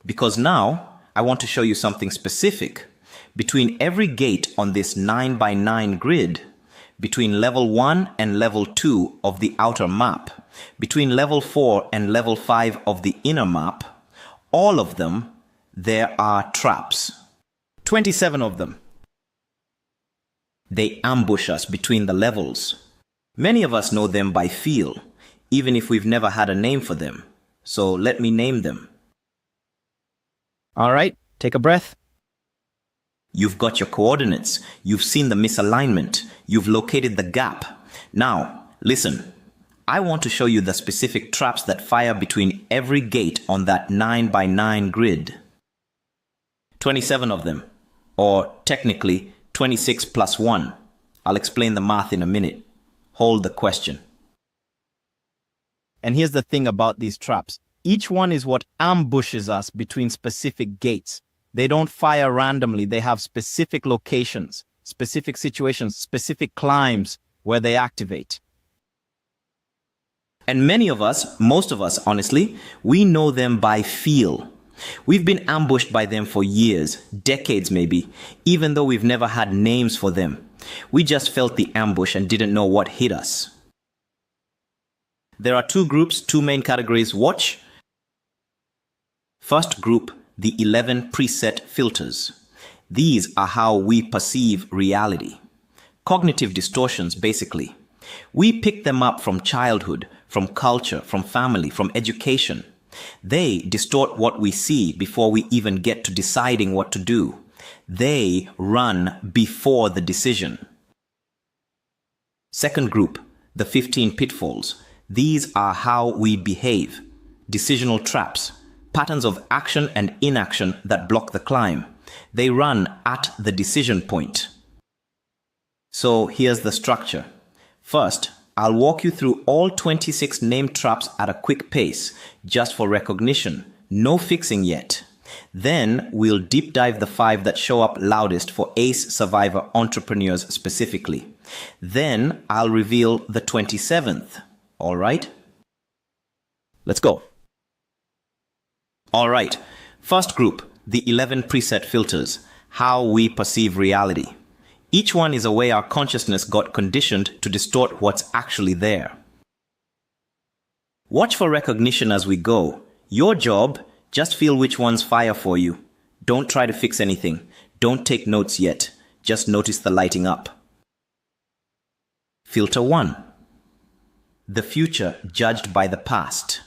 Because now I want to show you something specific. Between every gate on this 9 by 9 grid, between level 1 and level 2 of the outer map, between level 4 and level 5 of the inner map, all of them, there are traps. 27 of them. They ambush us between the levels. Many of us know them by feel, even if we've never had a name for them. So let me name them. All right, take a breath. You've got your coordinates. You've seen the misalignment. You've located the gap. Now, listen. I want to show you the specific traps that fire between every gate on that 9 by 9 grid. 27 of them. Or technically, 26 plus 1. I'll explain the math in a minute. Hold the question. And here's the thing about these traps. Each one is what ambushes us between specific gates. They don't fire randomly. They have specific locations, specific situations, specific climbs where they activate. And many of us, most of us, honestly, we know them by feel. We've been ambushed by them for years, decades maybe, even though we've never had names for them. We just felt the ambush and didn't know what hit us. There are two groups, two main categories. Watch. First group, the 11 preset filters. These are how we perceive reality. Cognitive distortions, basically. We pick them up from childhood, from culture, from family, from education. They distort what we see before we even get to deciding what to do. They run before the decision. Second group, the 15 pitfalls. These are how we behave. Decisional traps, patterns of action and inaction that block the climb. They run at the decision point. So here's the structure. First, I'll walk you through all 26 named traps at a quick pace, just for recognition. No fixing yet. Then we'll deep dive the 5 that show up loudest for ACE survivor entrepreneurs specifically. Then I'll reveal the 27th. All right? Let's go. All right. First group, the 11 preset filters, how we perceive reality. Each one is a way our consciousness got conditioned to distort what's actually there. Watch for recognition as we go. Your job, just feel which ones fire for you. Don't try to fix anything. Don't take notes yet. Just notice the lighting up. Filter 1. The future judged by the past.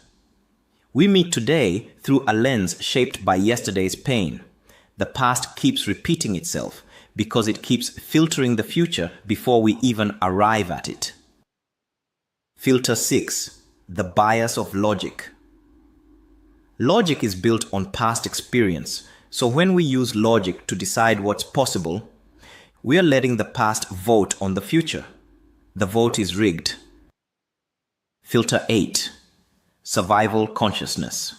We meet today through a lens shaped by yesterday's pain. The past keeps repeating itself because it keeps filtering the future before we even arrive at it. Filter 6. The bias of logic. Logic is built on past experience, so when we use logic to decide what's possible, we are letting the past vote on the future. The vote is rigged. Filter 8. Survival consciousness.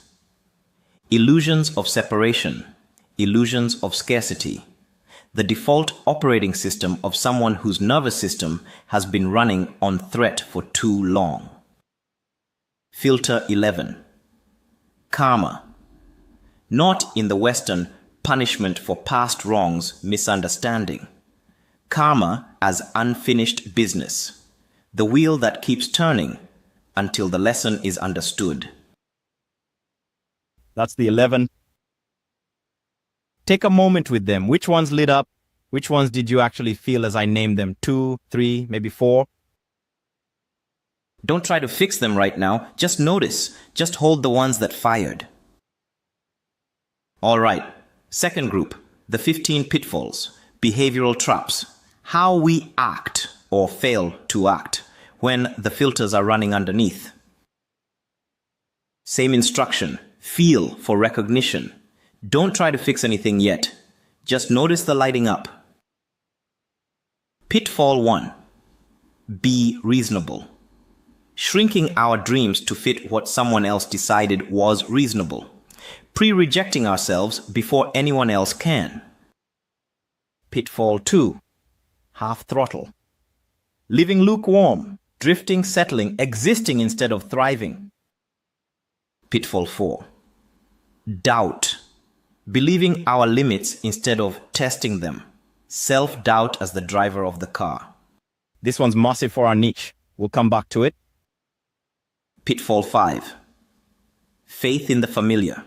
Illusions of separation. Illusions of scarcity. The default operating system of someone whose nervous system has been running on threat for too long. Filter 11. Karma. Not in the Western punishment for past wrongs misunderstanding. Karma as unfinished business. The wheel that keeps turning until the lesson is understood. That's the 11. Take a moment with them. Which ones lit up? Which ones did you actually feel as I named them? 2, 3, maybe 4? Don't try to fix them right now. Just notice. Just hold the ones that fired. All right. Second group, the 15 pitfalls, behavioral traps. How we act or fail to act when the filters are running underneath. Same instruction. Feel for recognition. Don't try to fix anything yet. Just notice the lighting up. Pitfall 1. Be reasonable. Shrinking our dreams to fit what someone else decided was reasonable. Pre-rejecting ourselves before anyone else can. Pitfall 2. Half throttle. Living lukewarm, drifting, settling, existing instead of thriving. Pitfall 4. Doubt. Believing our limits instead of testing them. Self-doubt as the driver of the car. This one's massive for our niche. We'll come back to it. Pitfall 5. Faith in the familiar.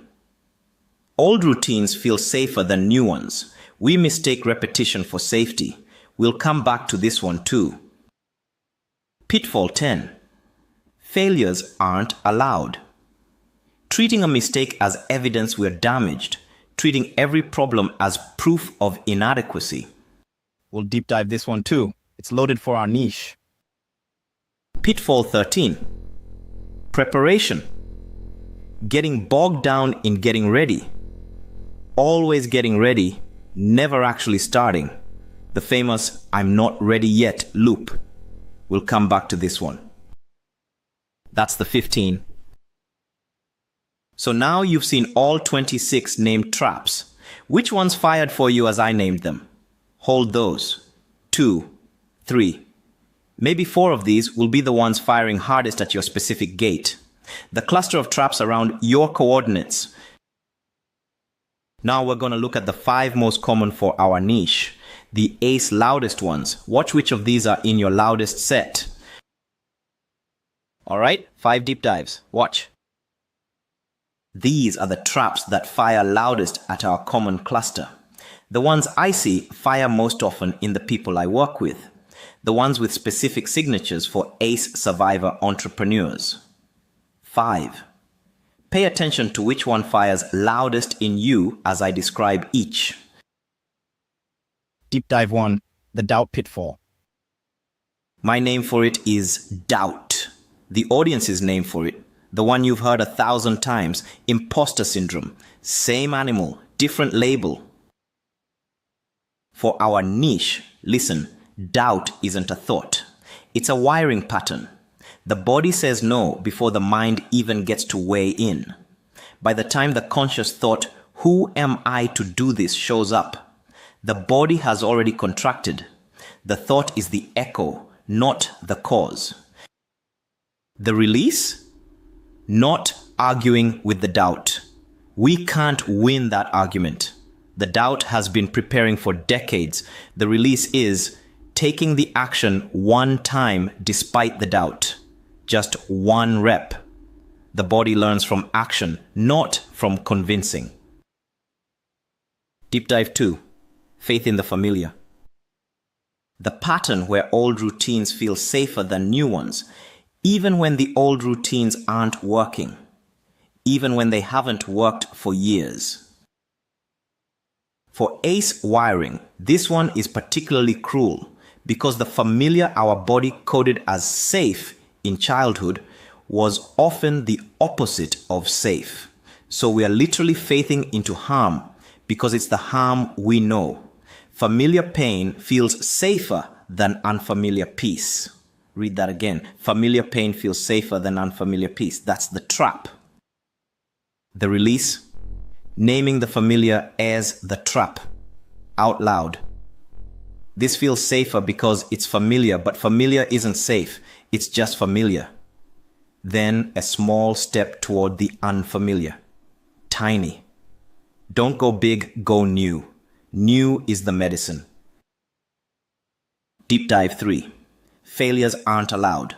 Old routines feel safer than new ones. We mistake repetition for safety. We'll come back to this one too. Pitfall 10. Failures aren't allowed. Treating a mistake as evidence we're damaged. Treating every problem as proof of inadequacy. We'll deep dive this one too. It's loaded for our niche. Pitfall 13. Preparation. Getting bogged down in getting ready. Always getting ready, never actually starting. The famous "I'm not ready yet" loop. We'll come back to this one. That's the 15. So now you've seen all 26 named traps. Which ones fired for you as I named them? Hold those. 2, 3. Maybe 4 of these will be the ones firing hardest at your specific gate. The cluster of traps around your coordinates. Now we're going to look at the 5 most common for our niche. The ace loudest ones. Watch which of these are in your loudest set. Alright, 5 deep dives. Watch. These are the traps that fire loudest at our common cluster. The ones I see fire most often in the people I work with. The ones with specific signatures for ace survivor entrepreneurs. 5. Pay attention to which one fires loudest in you as I describe each. Deep dive 1, the doubt pitfall. My name for it is doubt. The audience's name for it, the one you've heard 1,000 times, imposter syndrome. Same animal, different label. For our niche, listen, doubt isn't a thought. It's a wiring pattern. The body says no before the mind even gets to weigh in. By the time the conscious thought, "Who am I to do this?" shows up, the body has already contracted. The thought is the echo, not the cause. The release? Not arguing with the doubt. We can't win that argument. The doubt has been preparing for decades. The release is taking the action one time despite the doubt. Just one rep. The body learns from action, not from convincing. Deep dive 2. Faith in the familiar. The pattern where old routines feel safer than new ones, even when the old routines aren't working, even when they haven't worked for years. For ACE wiring, this one is particularly cruel because the familiar our body coded as safe in childhood was often the opposite of safe. So we are literally faithing into harm because it's the harm we know. Familiar pain feels safer than unfamiliar peace. Read that again. Familiar pain feels safer than unfamiliar peace. That's the trap. The release, naming the familiar as the trap, out loud. This feels safer because it's familiar, but familiar isn't safe. It's just familiar. Then a small step toward the unfamiliar. Tiny. Don't go big, go new. New is the medicine. Deep dive 3. Failures aren't allowed.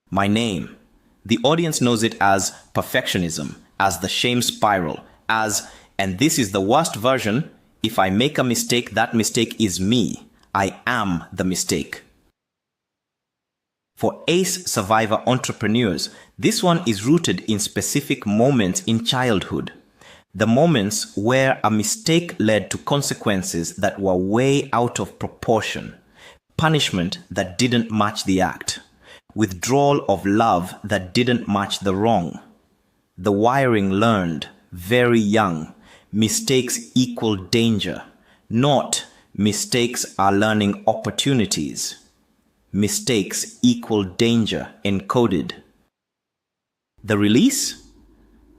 My name. The audience knows it as perfectionism, as the shame spiral, as, and this is the worst version, if I make a mistake, that mistake is me. I am the mistake. For ACE survivor entrepreneurs, this one is rooted in specific moments in childhood. The moments where a mistake led to consequences that were way out of proportion, punishment that didn't match the act, withdrawal of love that didn't match the wrong. The wiring learned, very young, mistakes equal danger, not mistakes are learning opportunities. Mistakes equal danger encoded. The release?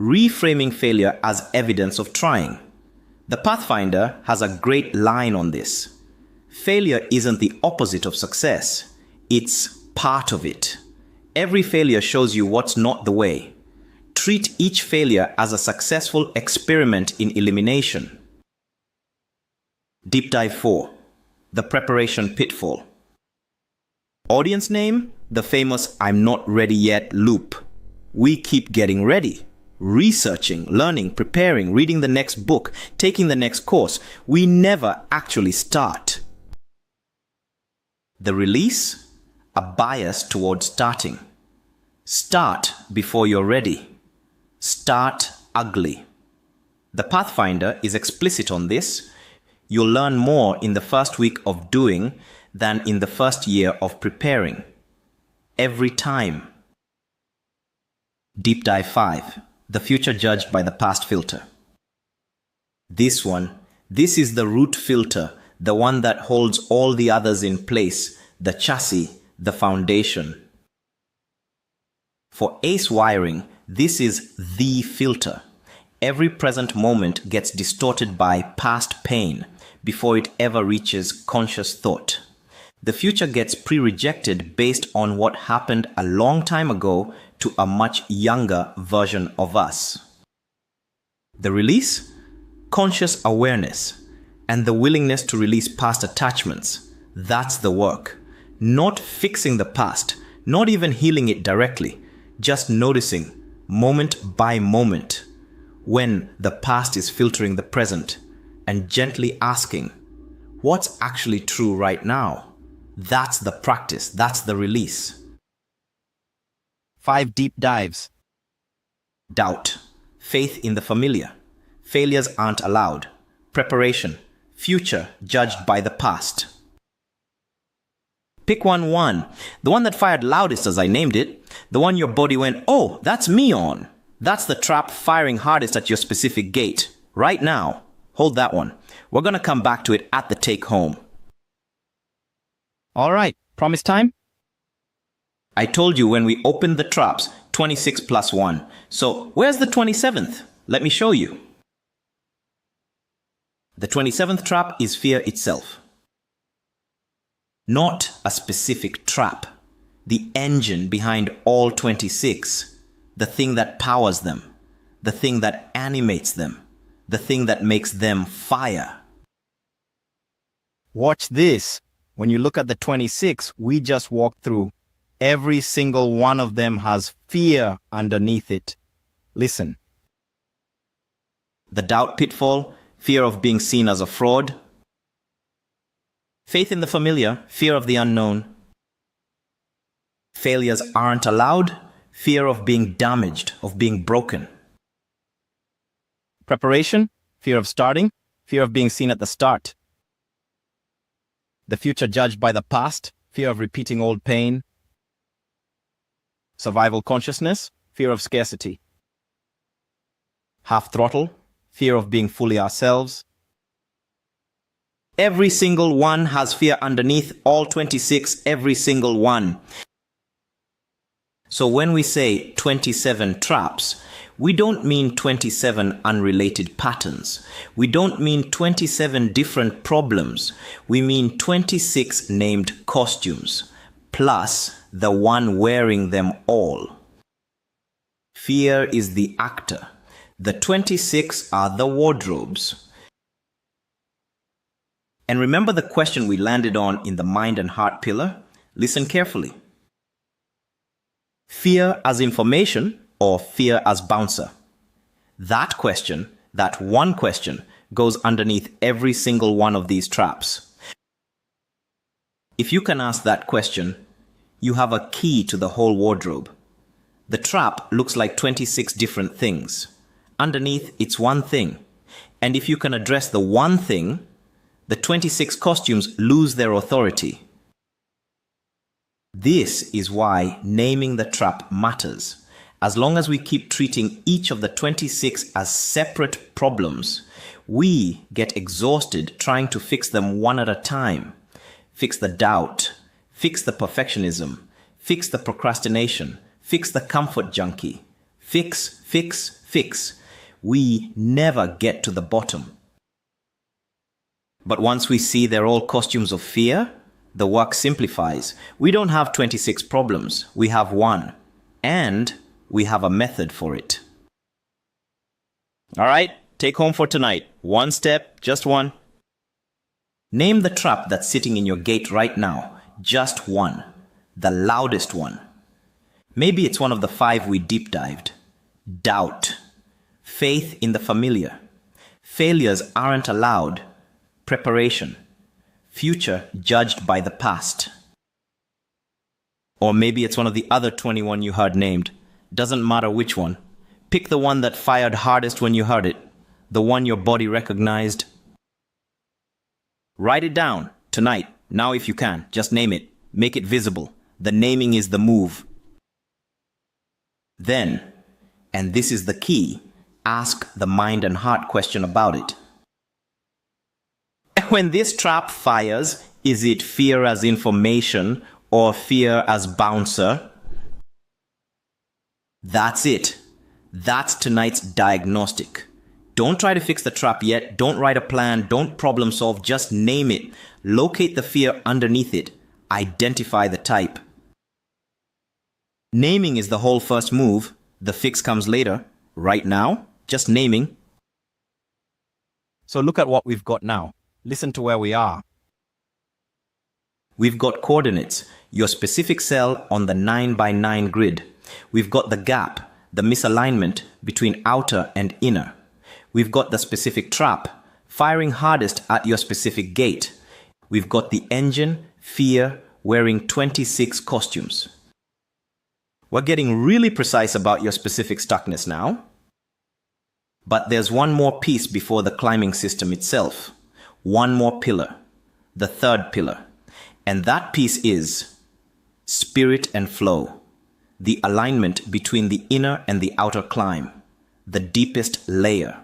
Reframing failure as evidence of trying. The Pathfinder has a great line on this. Failure isn't the opposite of success. It's part of it. Every failure shows you what's not the way. Treat each failure as a successful experiment in elimination. Deep dive 4. The preparation pitfall. Audience name? The famous I'm not ready yet loop. We keep getting ready. Researching, learning, preparing, reading the next book, taking the next course. We never actually start. The release? A bias towards starting. Start before you're ready. Start ugly. The Pathfinder is explicit on this. You'll learn more in the first week of doing than in the first year of preparing. Every time. Deep dive 5. The future judged by the past filter. This is the root filter, the one that holds all the others in place, the chassis, the foundation. For ACE wiring, this is the filter. Every present moment gets distorted by past pain before it ever reaches conscious thought. The future gets pre-rejected based on what happened a long time ago to a much younger version of us. The release? Conscious awareness and the willingness to release past attachments. That's the work. Not fixing the past, not even healing it directly, just noticing, moment by moment, when the past is filtering the present and gently asking, what's actually true right now? That's the practice. That's the release. 5 deep dives. Doubt. Faith in the familiar. Failures aren't allowed. Preparation. Future judged by the past. Pick one. The one that fired loudest, as I named it. The one your body went, oh, that's me on. That's the trap firing hardest at your specific gate. Right now. Hold that one. We're going to come back to it at the take home. All right. Promise time? I told you when we opened the traps, 26 plus 1. So where's the 27th? Let me show you. The 27th trap is fear itself. Not a specific trap. The engine behind all 26. The thing that powers them. The thing that animates them. The thing that makes them fire. Watch this. When you look at the 26 we just walked through, Every single one of them has fear underneath it. Listen. The doubt pitfall, fear of being seen as a fraud. Faith in the familiar, fear of the unknown. Failures aren't allowed, fear of being damaged, of being broken. Preparation, fear of starting, fear of being seen at the start. The future judged by the past, fear of repeating old pain. Survival consciousness, fear of scarcity. Half throttle, fear of being fully ourselves. Every single one has fear underneath, all 26, every single one. So when we say 27 traps, we don't mean 27 unrelated patterns. We don't mean 27 different problems. We mean 26 named costumes, plus the one wearing them all. Fear is the actor. The 26 are the wardrobes. And remember the question we landed on in the mind and heart pillar? Listen carefully. Fear as information or fear as bouncer? That question, that one question, goes underneath every single one of these traps. If you can ask that question, you have a key to the whole wardrobe. The trap looks like 26 different things. Underneath, it's one thing. And if you can address the one thing, the 26 costumes lose their authority. This is why naming the trap matters. As long as we keep treating each of the 26 as separate problems, we get exhausted trying to fix them one at a time. Fix the doubt, fix the perfectionism, fix the procrastination, fix the comfort junkie. Fix, fix, fix. We never get to the bottom. But once we see they're all costumes of fear, the work simplifies. We don't have 26 problems. We have one. And we have a method for it. All right, take home for tonight. One step, just one. Name the trap that's sitting in your gate right now. Just one. The loudest one. Maybe it's one of the 5 we deep dived. Doubt. Faith in the familiar. Failures aren't allowed. Preparation. Future judged by the past. Or maybe it's one of the other 21 you heard named. Doesn't matter which one. Pick the one that fired hardest when you heard it. The one your body recognized. Write it down tonight. Now if you can, just name it. Make it visible. The naming is the move. Then, and this is the key, ask the mind and heart question about it. When this trap fires, is it fear as information or fear as bouncer? That's it. That's tonight's diagnostic. Don't try to fix the trap yet. Don't write a plan. Don't problem solve. Just name it. Locate the fear underneath it. Identify the type. Naming is the whole first move. The fix comes later. Right now, just naming. So look at what we've got now. Listen to where we are. We've got coordinates, your specific cell on the 9x9 grid. We've got the gap, the misalignment between outer and inner. We've got the specific trap, firing hardest at your specific gate. We've got the engine, fear, wearing 26 costumes. We're getting really precise about your specific stuckness now. But there's one more piece before the climbing system itself. One more pillar, the third pillar. And that piece is spirit and flow, the alignment between the inner and the outer climb, the deepest layer.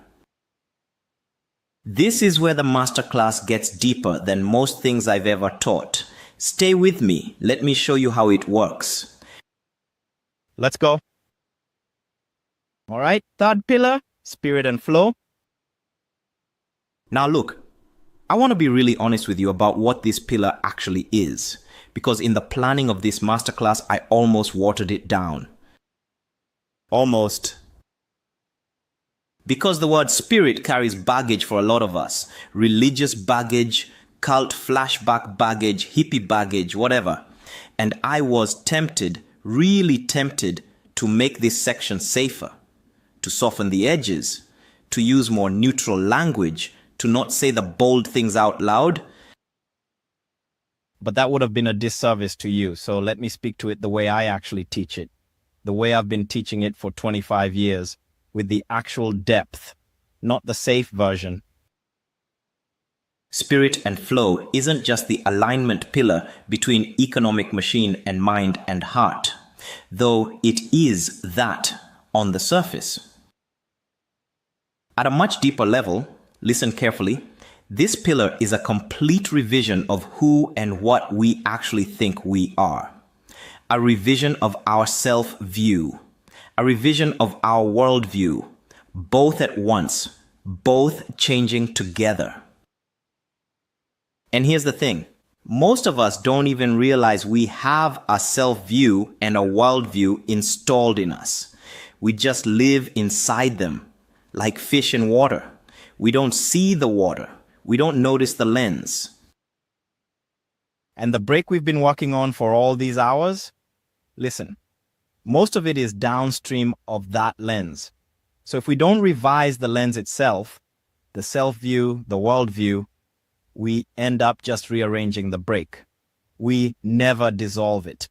This is where the masterclass gets deeper than most things I've ever taught. Stay with me. Let me show you how it works. Let's go. All right, third pillar, spirit and flow. Now look, I want to be really honest with you about what this pillar actually is, because in the planning of this masterclass, I almost watered it down. Almost. Because the word spirit carries baggage for a lot of us. Religious baggage, cult flashback baggage, hippie baggage, whatever. And I was tempted, really tempted, to make this section safer, to soften the edges, to use more neutral language, to not say the bold things out loud. But that would have been a disservice to you, so let me speak to it the way I actually teach it, the way I've been teaching it for 25 years, with the actual depth, not the safe version. Spirit and flow isn't just the alignment pillar between economic machine and mind and heart, though it is that on the surface. At a much deeper level, listen carefully, this pillar is a complete revision of who and what we actually think we are. A revision of our self-view, a revision of our worldview, both at once, both changing together. And here's the thing. Most of us don't even realize we have a self-view and a worldview installed in us. We just live inside them, like fish in water. We don't see the water. We don't notice the lens. And the break we've been working on for all these hours? Listen, most of it is downstream of that lens. So if we don't revise the lens itself, the self-view, the worldview, we end up just rearranging the break. We never dissolve it.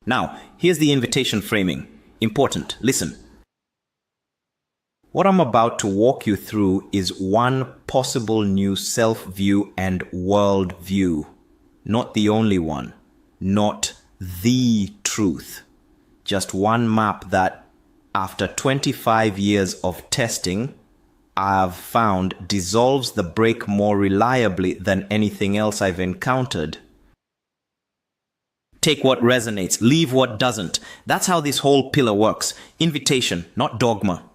Now, here's the invitation framing. Important. Listen. What I'm about to walk you through is one possible new self-view and world-view. Not the only one. Not the truth. Just one map that, after 25 years of testing, I've found dissolves the break more reliably than anything else I've encountered. Take what resonates, leave what doesn't. That's how this whole pillar works. Invitation, not dogma.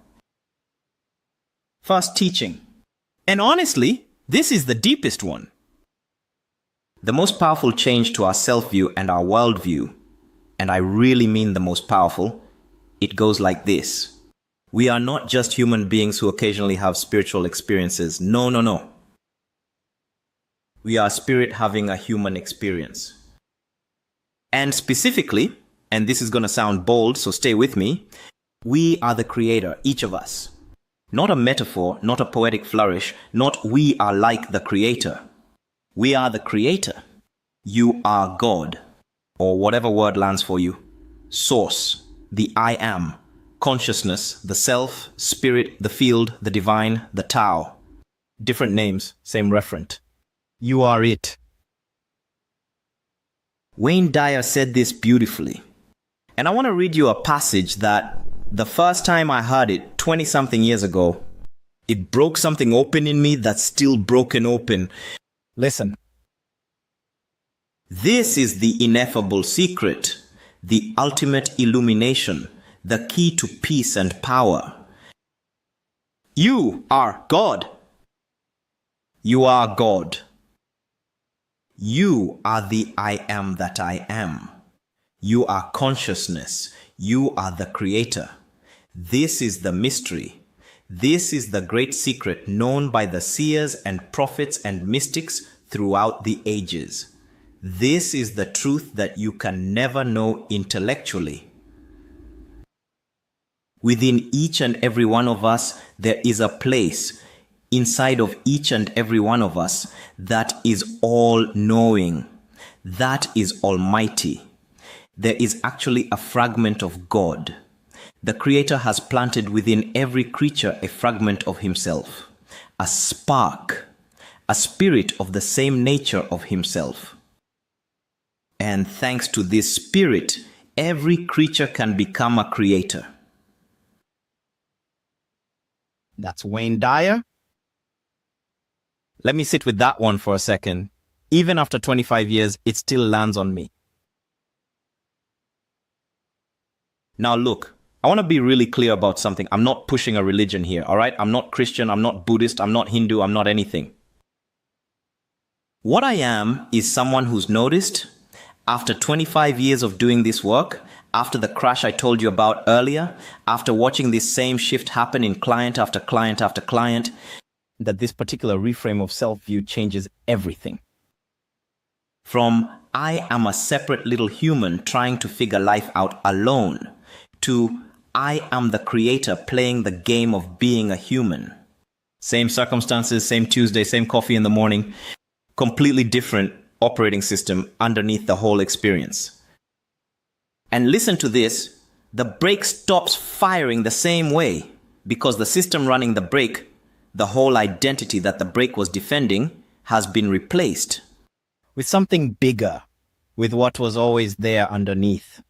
First, teaching. And honestly, this is the deepest one. The most powerful change to our self-view and our worldview, and I really mean the most powerful, it goes like this. We are not just human beings who occasionally have spiritual experiences. No, no, no. We are spirit having a human experience. And specifically, and this is going to sound bold, so stay with me, we are the creator, each of us. Not a metaphor, not a poetic flourish, not we are like the creator. We are the creator. You are God, or whatever word lands for you. Source, the I am. Consciousness, the self, spirit, the field, the divine, the Tao. Different names, same referent. You are it. Wayne Dyer said this beautifully. And I want to read you a passage that the first time I heard it 20-something years ago, it broke something open in me that's still broken open. Listen. This is the ineffable secret, the ultimate illumination, the key to peace and power. You are God. You are God. You are the I am that I am. You are consciousness. You are the creator. This is the mystery. This is the great secret known by the seers and prophets and mystics throughout the ages. This is the truth that you can never know intellectually. Within each and every one of us, there is a place inside of each and every one of us that is all-knowing, that is almighty. There is actually a fragment of God. The Creator has planted within every creature a fragment of Himself, a spark, a spirit of the same nature of Himself. And thanks to this spirit, every creature can become a creator. That's Wayne Dyer. Let me sit with that one for a second. Even after 25 years, it still lands on me. Now look, I want to be really clear about something. I'm not pushing a religion here, all right? I'm not Christian, I'm not Buddhist, I'm not Hindu, I'm not anything. What I am is someone who's noticed, after 25 years of doing this work, after the crash I told you about earlier, after watching this same shift happen in client after client after client, that this particular reframe of self-view changes everything. From I am a separate little human trying to figure life out alone, to I am the creator playing the game of being a human. Same circumstances, same Tuesday, same coffee in the morning, completely different operating system underneath the whole experience. And listen to this, the brake stops firing the same way because the system running the brake, the whole identity that the brake was defending, has been replaced with something bigger, with what was always there underneath.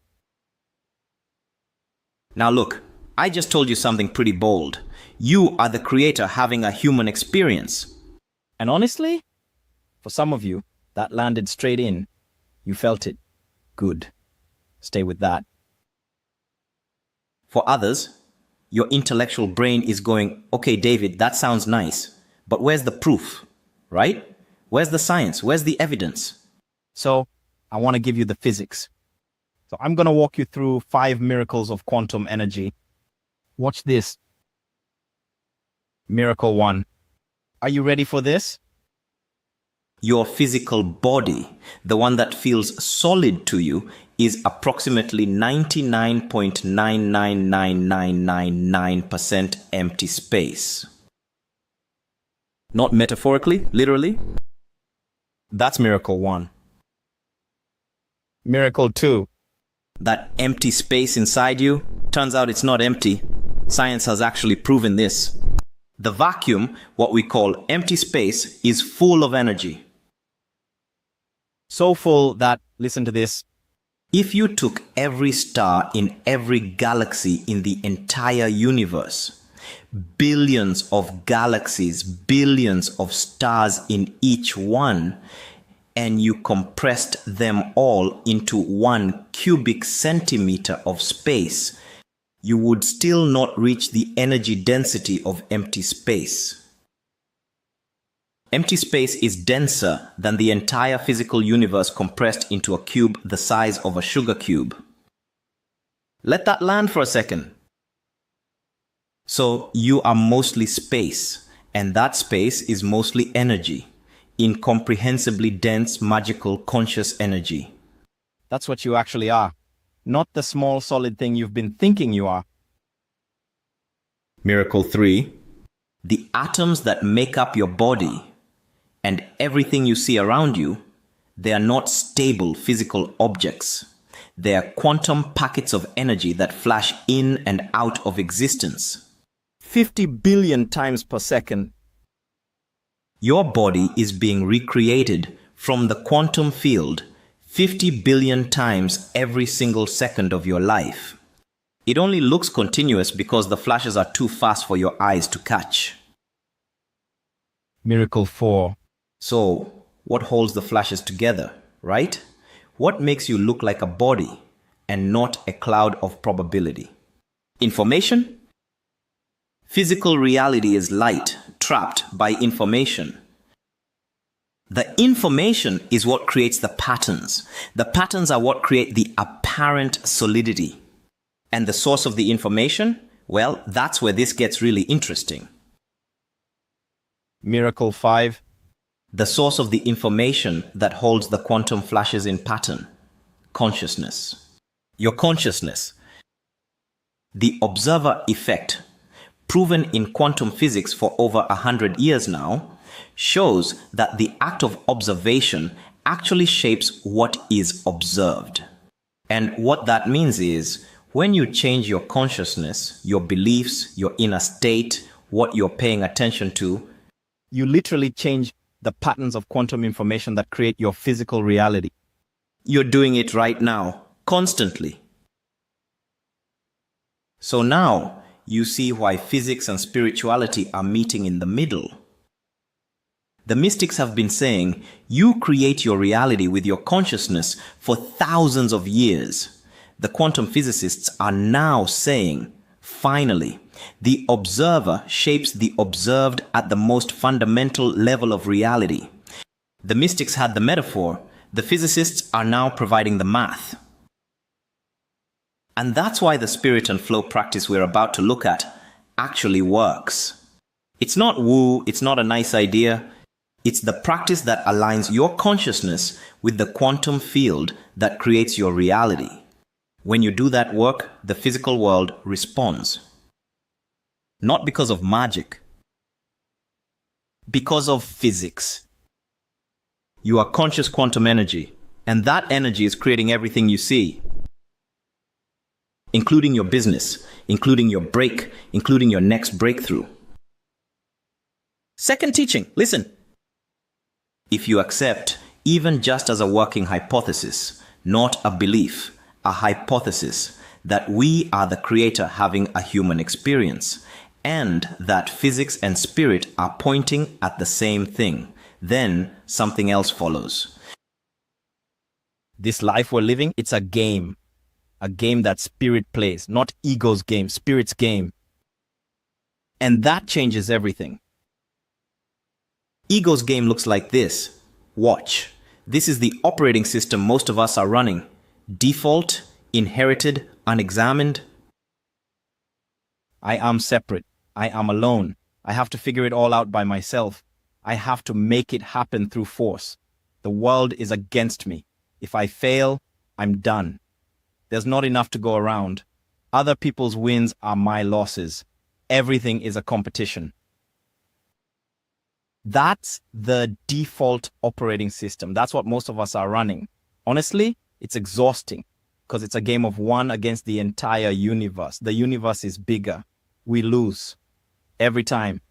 Now look, I just told you something pretty bold. You are the creator having a human experience. And honestly, for some of you, that landed straight in. You felt it. Good. Stay with that. For others, your intellectual brain is going, okay, David, that sounds nice, but where's the proof, right? Where's the science? Where's the evidence? So, I want to give you the physics. So I'm going to walk you through 5 miracles of quantum energy. Watch this. Miracle 1. Are you ready for this? Your physical body, the one that feels solid to you, is approximately 99.999999% empty space. Not metaphorically, literally. That's miracle 1. Miracle 2. That empty space inside you, turns out it's not empty. Science has actually proven this. The vacuum, what we call empty space, is full of energy. So full that, listen to this, if you took every star in every galaxy in the entire universe, billions of galaxies, billions of stars in each one, and you compressed them all into 1 cubic centimeter of space, you would still not reach the energy density of empty space. Empty space is denser than the entire physical universe compressed into a cube the size of a sugar cube. Let that land for a second. So you are mostly space, and that space is mostly energy, incomprehensibly dense, magical, conscious energy. That's what you actually are, not the small solid thing you've been thinking you are. Miracle 3. The atoms that make up your body and everything you see around you, they are not stable physical objects. They are quantum packets of energy that flash in and out of existence. 50 billion times per second. Your body is being recreated from the quantum field 50 billion times every single second of your life. It only looks continuous because the flashes are too fast for your eyes to catch. Miracle 4. So, what holds the flashes together, right? What makes you look like a body and not a cloud of probability? Information? Physical reality is light, trapped by information. The information is what creates the patterns. The patterns are what create the apparent solidity. And the source of the information? Well, that's where this gets really interesting. Miracle 5. The source of the information that holds the quantum flashes in pattern. Consciousness. Your consciousness. The observer effect, proven in quantum physics for over 100 years now, shows that the act of observation actually shapes what is observed. And what that means is, when you change your consciousness, your beliefs, your inner state, what you're paying attention to, you literally change the patterns of quantum information that create your physical reality. You're doing it right now, constantly. So now, you see why physics and spirituality are meeting in the middle. The mystics have been saying, you create your reality with your consciousness for thousands of years. The quantum physicists are now saying, finally, the observer shapes the observed at the most fundamental level of reality. The mystics had the metaphor, the physicists are now providing the math. And that's why the spirit and flow practice we're about to look at actually works. It's not woo, it's not a nice idea. It's the practice that aligns your consciousness with the quantum field that creates your reality. When you do that work, the physical world responds. Not because of magic, because of physics. You are conscious quantum energy, and that energy is creating everything you see, including your business, including your break, including your next breakthrough. Second teaching, listen. If you accept, even just as a working hypothesis, not a belief, a hypothesis, that we are the creator having a human experience, and that physics and spirit are pointing at the same thing, then something else follows. This life we're living, it's a game that spirit plays, not ego's game, spirit's game. And that changes everything. Ego's game looks like this. Watch. This is the operating system most of us are running. Default, inherited, unexamined. I am separate. I am alone. I have to figure it all out by myself. I have to make it happen through force. The world is against me. If I fail, I'm done. There's not enough to go around. Other people's wins are my losses. Everything is a competition. That's the default operating system. That's what most of us are running. Honestly, it's exhausting because it's a game of one against the entire universe. The universe is bigger. We lose every time.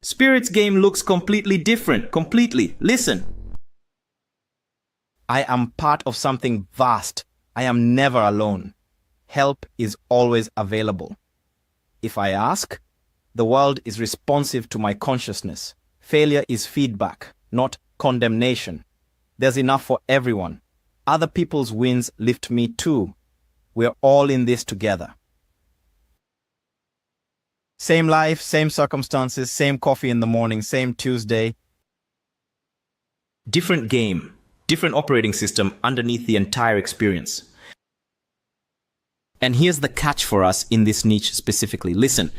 Spirit's game looks completely different. Completely. Listen. I am part of something vast. I am never alone. Help is always available. If I ask, the world is responsive to my consciousness. Failure is feedback, not condemnation. There's enough for everyone. Other people's wins lift me too. We're all in this together. Same life, same circumstances, same coffee in the morning, same Tuesday. Different game, different operating system underneath the entire experience. And here's the catch for us in this niche specifically. Listen.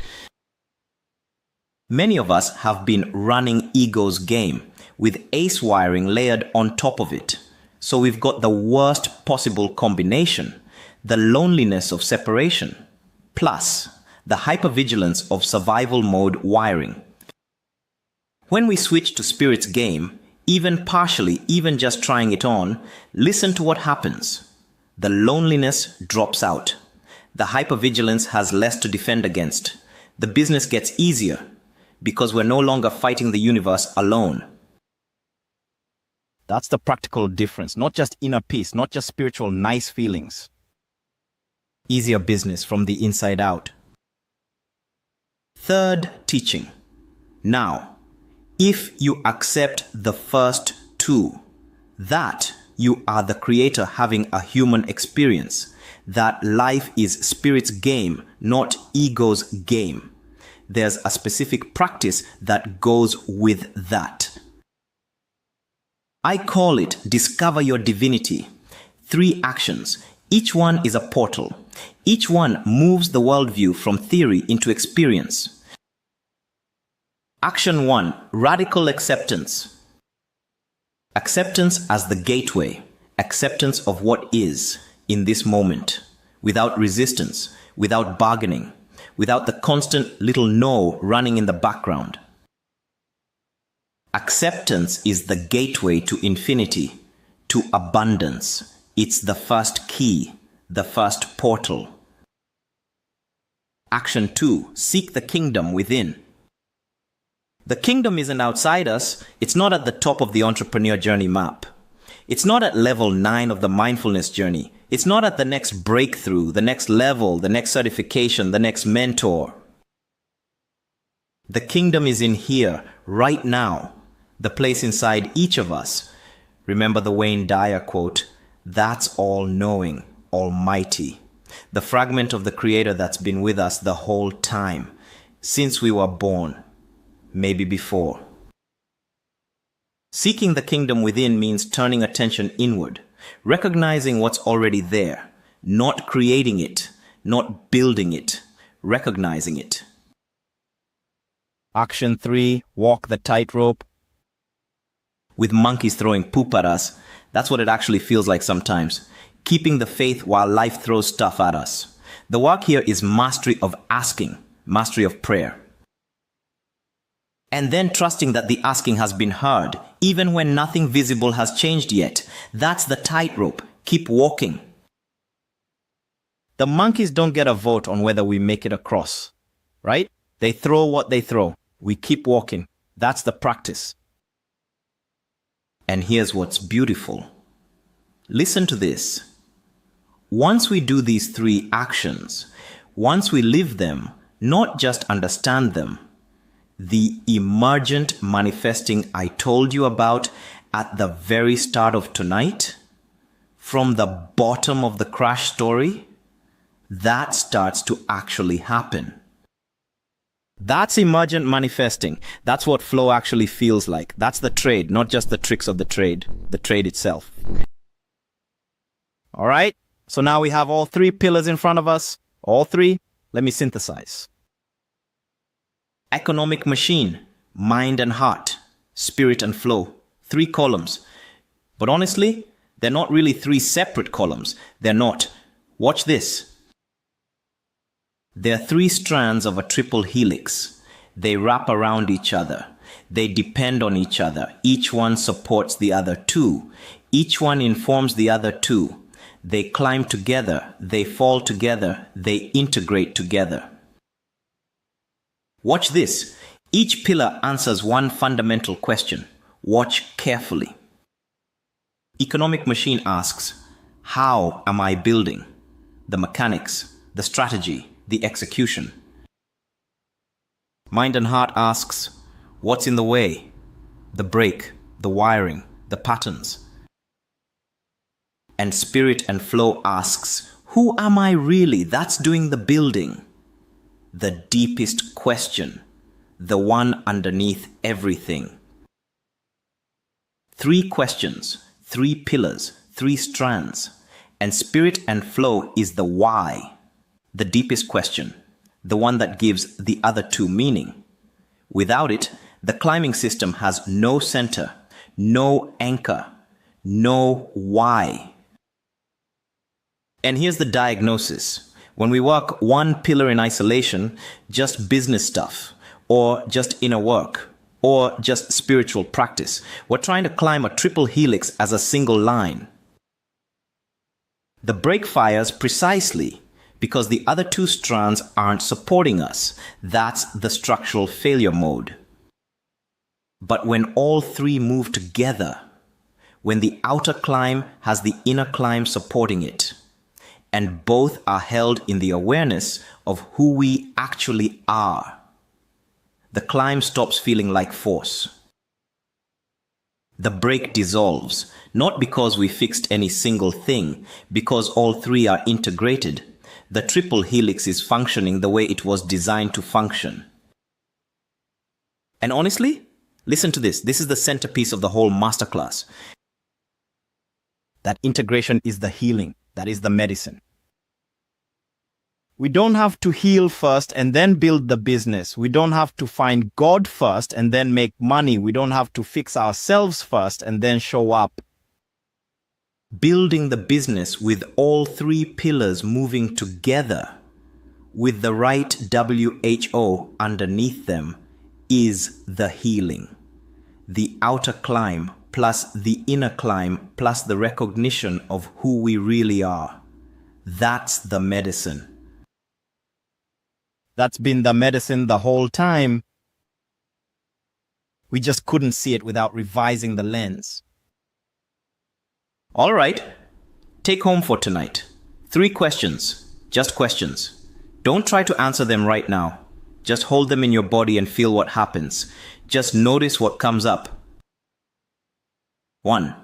Many of us have been running ego's game with ace wiring layered on top of it. So we've got the worst possible combination, the loneliness of separation, plus the hypervigilance of survival mode wiring. When we switch to spirit's game, even partially, even just trying it on, listen to what happens. The loneliness drops out. The hypervigilance has less to defend against. The business gets easier because we're no longer fighting the universe alone. That's the practical difference, not just inner peace, not just spiritual nice feelings. Easier business from the inside out. Third teaching. Now, if you accept the first two, that you are the creator having a human experience, that life is spirit's game, not ego's game, there's a specific practice that goes with that. I call it discover your divinity. 3 actions. Each one is a portal. Each one moves the worldview from theory into experience. Action 1. Radical acceptance. Acceptance as the gateway. Acceptance of what is in this moment. Without resistance, without bargaining, without the constant little no running in the background. Acceptance is the gateway to infinity, to abundance. It's the first key, the first portal. Action 2. Seek the kingdom within. The kingdom isn't outside us. It's not at the top of the entrepreneur journey map. It's not at level 9 of the mindfulness journey. It's not at the next breakthrough, the next level, the next certification, the next mentor. The kingdom is in here, right now, the place inside each of us. Remember the Wayne Dyer quote, "That's all-knowing, almighty." The fragment of the Creator that's been with us the whole time, since we were born, maybe before. Seeking the kingdom within means turning attention inward, recognizing what's already there, not creating it, not building it, recognizing it. Action 3, walk the tightrope. With monkeys throwing poop at us, that's what it actually feels like sometimes. Keeping the faith while life throws stuff at us. The work here is mastery of asking, mastery of prayer. And then trusting that the asking has been heard, even when nothing visible has changed yet. That's the tightrope. Keep walking. The monkeys don't get a vote on whether we make it across, right? They throw what they throw. We keep walking. That's the practice. And here's what's beautiful. Listen to this. Once we do these 3 actions, once we live them, not just understand them, the emergent manifesting I told you about at the very start of tonight, from the bottom of the crash story, that starts to actually happen. That's emergent manifesting. That's what flow actually feels like. That's the trade, not just the tricks of the trade itself. All right, so now we have all 3 pillars in front of us. All 3. Let me synthesize. Economic machine, mind and heart, spirit and flow. 3 columns. But honestly, they're not really 3 separate columns. They're not. Watch this. They're 3 strands of a triple helix. They wrap around each other. They depend on each other. Each one supports the other 2. Each one informs the other 2. They climb together. They fall together. They integrate together. Watch this. Each pillar answers one fundamental question. Watch carefully. Economic machine asks, how am I building? The mechanics, the strategy, the execution. Mind and heart asks, what's in the way? The brake, the wiring, the patterns. And spirit and flow asks, who am I really? That's doing the building. The deepest question, the one underneath everything. 3 questions, 3 pillars, 3 strands, and spirit and flow is the why, the deepest question, the one that gives the other 2 meaning. Without it, the climbing system has no center, no anchor, no why. And here's the diagnosis. When we work 1 pillar in isolation, just business stuff, or just inner work, or just spiritual practice, we're trying to climb a triple helix as a single line. The brake fires precisely because the other 2 strands aren't supporting us. That's the structural failure mode. But when all 3 move together, when the outer climb has the inner climb supporting it, and both are held in the awareness of who we actually are, the climb stops feeling like force. The brake dissolves, not because we fixed any single thing, because all 3 are integrated. The triple helix is functioning the way it was designed to function. And honestly, listen to this. This is the centerpiece of the whole masterclass. That integration is the healing. That is the medicine. We don't have to heal first and then build the business. We don't have to find God first and then make money. We don't have to fix ourselves first and then show up. Building the business with all 3 pillars moving together, with the right WHO underneath them, is the healing. The outer climb plus the inner climb plus the recognition of who we really are. That's the medicine. That's been the medicine the whole time. We just couldn't see it without revising the lens. All right, take home for tonight. 3 questions, just questions. Don't try to answer them right now. Just hold them in your body and feel what happens. Just notice what comes up. 1.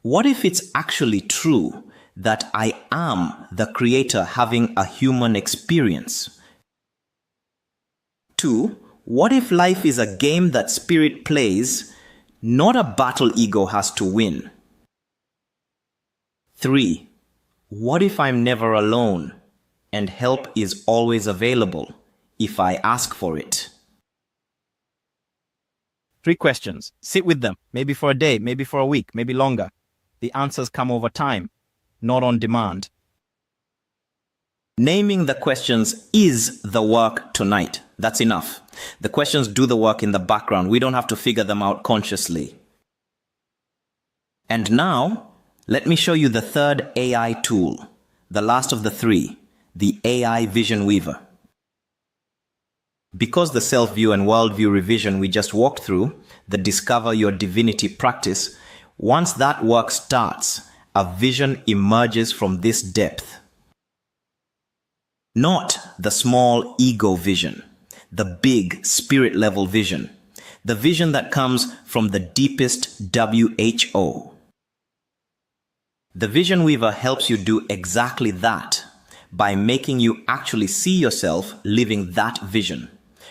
What if it's actually true that I am the creator having a human experience? 2. What if life is a game that spirit plays, not a battle ego has to win? 3. What if I'm never alone and help is always available if I ask for it? 3 questions. Sit with them, maybe for a day, maybe for a week, maybe longer. The answers come over time, not on demand. Naming the questions is the work tonight. That's enough. The questions do the work in the background. We don't have to figure them out consciously. And now, let me show you the third AI tool, the last of the 3, the AI Vision Weaver. Because the self-view and worldview revision we just walked through, the Discover Your Divinity practice, once that work starts, a vision emerges from this depth. Not the small ego vision, the big spirit-level vision, the vision that comes from the deepest WHO. The Vision Weaver helps you do exactly that by making you actually see yourself living that vision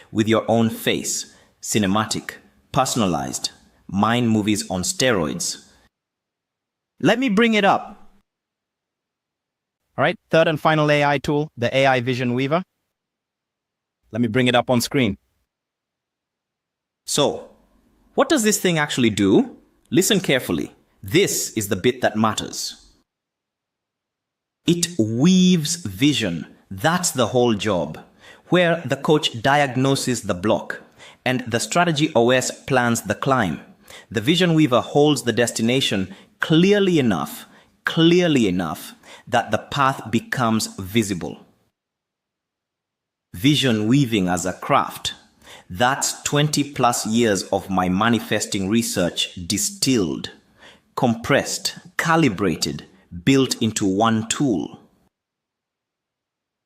with your own face, cinematic, personalized, mind movies on steroids. Let me bring it up. All right, third and final AI tool, the AI Vision Weaver. Let me bring it up on screen. So, what does this thing actually do? Listen carefully. This is the bit that matters. It weaves vision. That's the whole job. Where the coach diagnoses the block and the strategy OS plans the climb. The Vision Weaver holds the destination clearly enough that the path becomes visible. Vision weaving as a craft. That's 20 plus years of my manifesting research distilled, compressed, calibrated, built into one tool.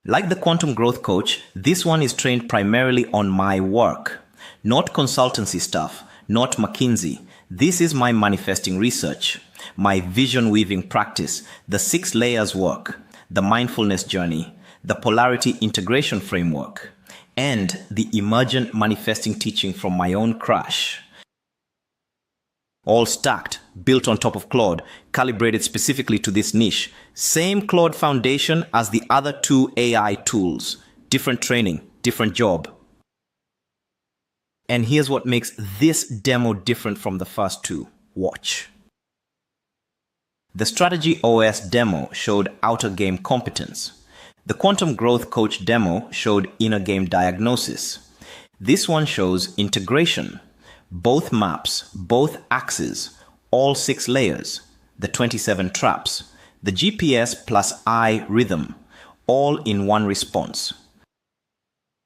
Like the Quantum Growth Coach, this one is trained primarily on my work, not consultancy stuff, not McKinsey. This is my manifesting research, my vision weaving practice, the 6 layers work, the mindfulness journey, the polarity integration framework, and the emergent manifesting teaching from my own crash. All stacked, built on top of Claude, calibrated specifically to this niche. Same Claude foundation as the other 2 AI tools. Different training, different job. And here's what makes this demo different from the first 2. Watch. The Strategy OS demo showed outer game competence. The Quantum Growth Coach demo showed inner game diagnosis. This one shows integration. Both maps, both axes, all 6 layers, the 27 traps, the GPS plus I rhythm, all in one response.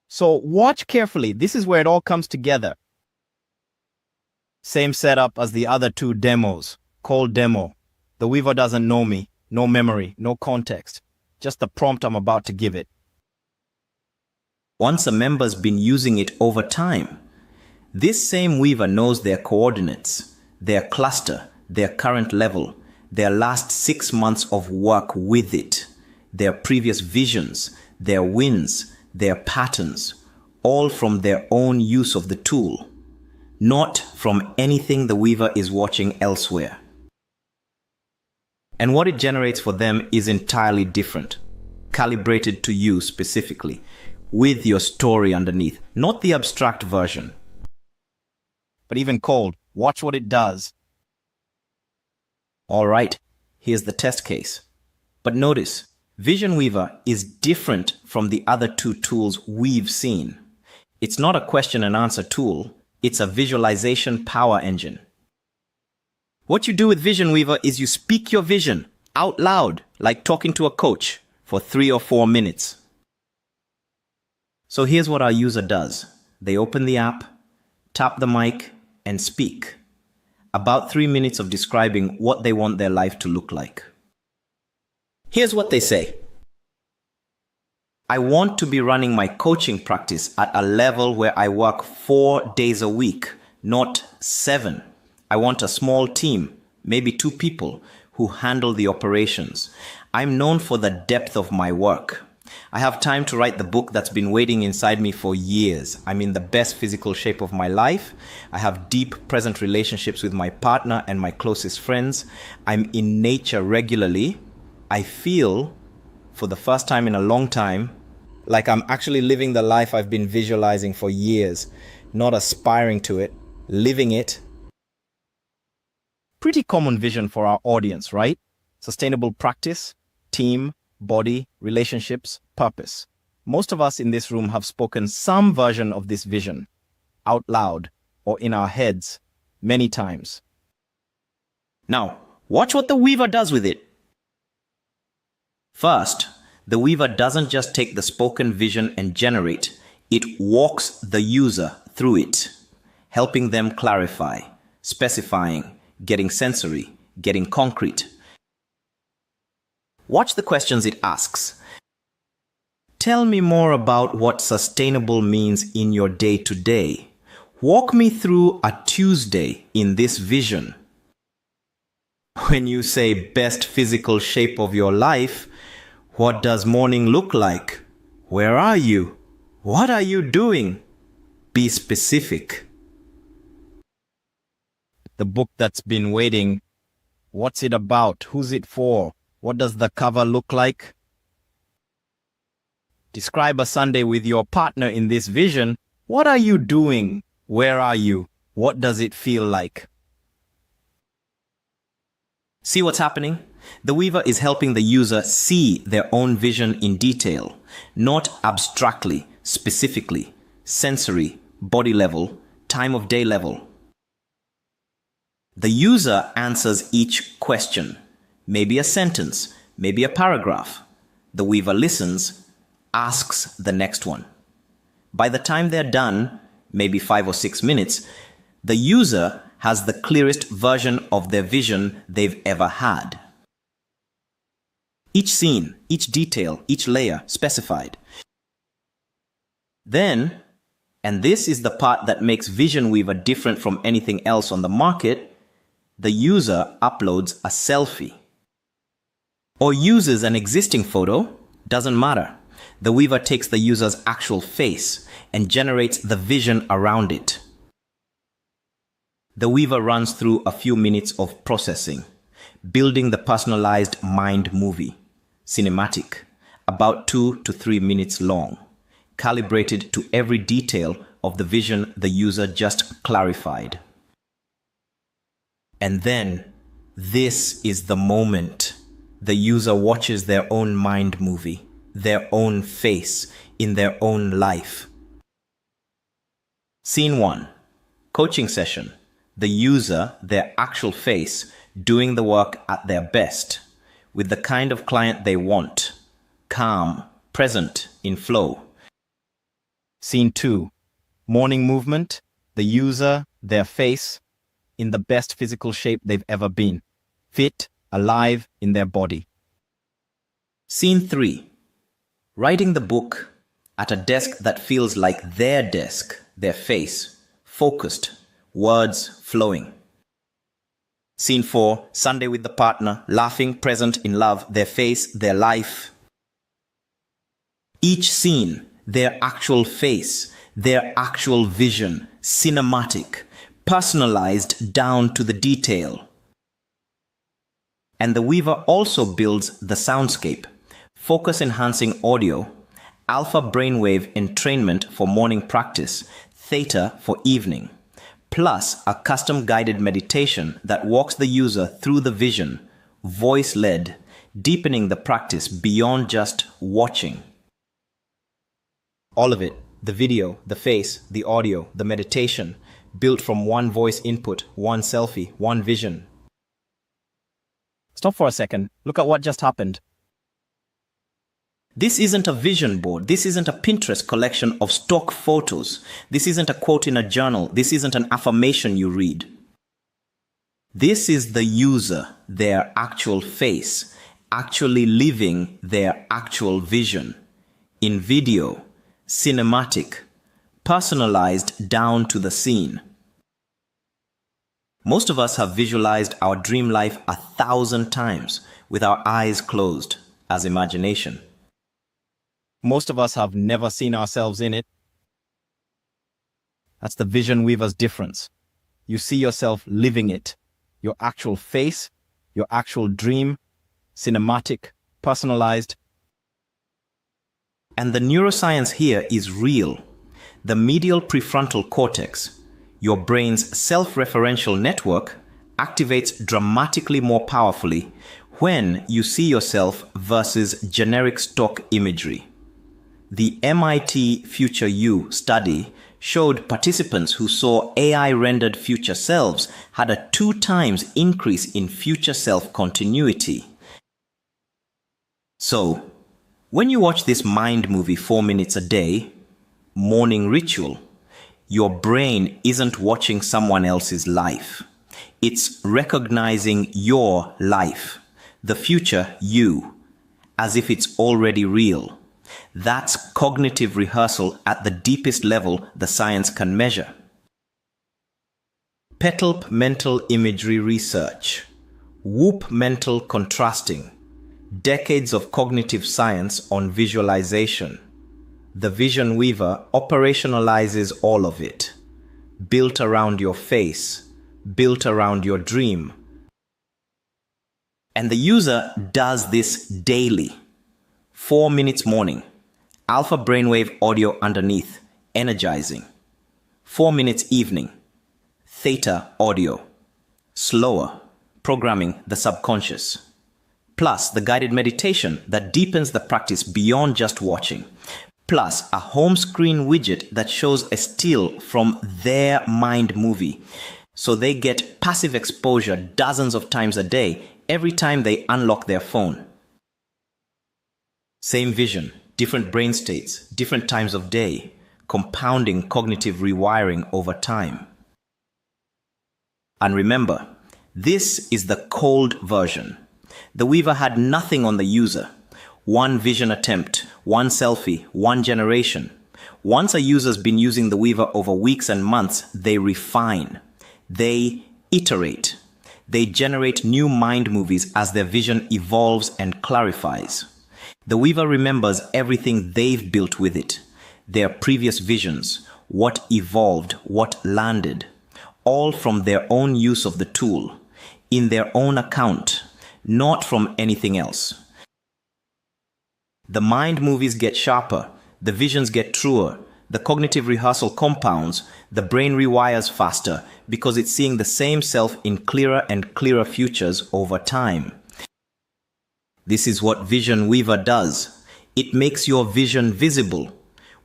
So watch carefully. This is where it all comes together. Same setup as the other 2 demos. Cold demo. The Weaver doesn't know me. No memory, no context. Just the prompt I'm about to give it. Once a member's been using it over time, this same Weaver knows their coordinates, their cluster, their current level, their last 6 months of work with it, their previous visions, their wins, their patterns, all from their own use of the tool, not from anything the Weaver is watching elsewhere. And what it generates for them is entirely different, calibrated to you specifically, with your story underneath, not the abstract version. But even cold, watch what it does. All right, here's the test case. But notice, Vision Weaver is different from the other 2 tools we've seen. It's not a question and answer tool, it's a visualization power engine. What you do with Vision Weaver is you speak your vision out loud, like talking to a coach, for 3 or 4 minutes. So here's what our user does. They open the app, tap the mic, and speak. About 3 minutes of describing what they want their life to look like. Here's what they say. I want to be running my coaching practice at a level where I work 4 days a week, not 7. I want a small team, maybe 2 people, who handle the operations. I'm known for the depth of my work. I have time to write the book that's been waiting inside me for years. I'm in the best physical shape of my life. I have deep present relationships with my partner and my closest friends. I'm in nature regularly. I feel, for the first time in a long time, like I'm actually living the life I've been visualizing for years, not aspiring to it. living it. Pretty common vision for our audience, right? Sustainable practice, team, body, relationships, purpose. Most of us in this room have spoken some version of this vision, out loud or in our heads, many times. Now, watch what the weaver does with it. First, the weaver doesn't just take the spoken vision and generate, it walks the user through it, helping them clarify, specifying, getting sensory, getting concrete. Watch the questions it asks. Tell me more about what sustainable means in your day-to-day. Walk me through a Tuesday in this vision. When you say best physical shape of your life, what does morning look like? Where are you? What are you doing? Be specific. The book that's been waiting. What's it about? Who's it for? What does the cover look like? Describe a Sunday with your partner in this vision. What are you doing? Where are you? What does it feel like? See what's happening? The weaver is helping the user see their own vision in detail, not abstractly, specifically, sensory, body level, time of day level. The user answers each question, maybe a sentence, maybe a paragraph. The weaver listens, asks the next one. By the time they're done, maybe 5 or 6 minutes, the user has the clearest version of their vision they've ever had. Each scene, each detail, each layer specified. Then, and this is the part that makes Vision Weaver different from anything else on the market, the user uploads a selfie. Or uses an existing photo, doesn't matter. The weaver takes the user's actual face and generates the vision around it. The weaver runs through a few minutes of processing, building the personalized mind movie, cinematic, about 2 to 3 minutes long, calibrated to every detail of the vision the user just clarified. And then, this is the moment the user watches their own mind movie, their own face in their own life. Scene 1. Coaching session. The user, their actual face, doing the work at their best, with the kind of client they want. Calm, present, in flow. Scene 2. Morning movement. The user, their face, in the best physical shape they've ever been. Fit, alive in their body. Scene 3. Writing the book at a desk that feels like their desk, their face, focused, words flowing. Scene 4. Sunday with the partner, laughing, present, in love, their face, their life. Each scene, their actual face, their actual vision, cinematic, personalized down to the detail. And the weaver also builds the soundscape, focus-enhancing audio, alpha brainwave entrainment for morning practice, theta for evening, plus a custom-guided meditation that walks the user through the vision, voice-led, deepening the practice beyond just watching. All of it, the video, the face, the audio, the meditation, built from one voice input, one selfie, one vision. Stop for a second. Look at what just happened. This isn't a vision board. This isn't a Pinterest collection of stock photos. This isn't a quote in a journal. This isn't an affirmation you read. This is the user, their actual face, actually living their actual vision. In video, cinematic, personalized down to the scene. Most of us have visualized our dream life 1,000 times with our eyes closed as imagination. Most of us have never seen ourselves in it. That's the Vision Weaver's difference. You see yourself living it. Your actual face, your actual dream, cinematic, personalized. And the neuroscience here is real. The medial prefrontal cortex, your brain's self-referential network activates dramatically more powerfully when you see yourself versus generic stock imagery. The MIT Future You study showed participants who saw AI-rendered future selves had a 2 times increase in future self continuity. So, when you watch this mind movie 4 minutes a day, morning ritual, your brain isn't watching someone else's life. It's recognizing your life, the future you, as if it's already real. That's cognitive rehearsal at the deepest level the science can measure. PETALP mental imagery research, WHOOP mental contrasting, decades of cognitive science on visualization. The Vision Weaver operationalizes all of it, built around your face, built around your dream. And the user does this daily. 4 minutes morning, alpha brainwave audio underneath, energizing. 4 minutes evening, theta audio, slower, programming the subconscious. Plus the guided meditation that deepens the practice beyond just watching. Plus a home screen widget that shows a still from their mind movie. So they get passive exposure dozens of times a day every time they unlock their phone. Same vision, different brain states, different times of day, compounding cognitive rewiring over time. And remember, this is the cold version. The Weaver had nothing on the user. One vision attempt, one selfie, one generation. Once a user's been using the Weaver over weeks and months, they refine. They iterate. They generate new mind movies as their vision evolves and clarifies. The Weaver remembers everything they've built with it. Their previous visions, what evolved, what landed. All from their own use of the tool, in their own account, not from anything else. The mind movies get sharper, the visions get truer, the cognitive rehearsal compounds, the brain rewires faster because it's seeing the same self in clearer and clearer futures over time. This is what Vision Weaver does. It makes your vision visible,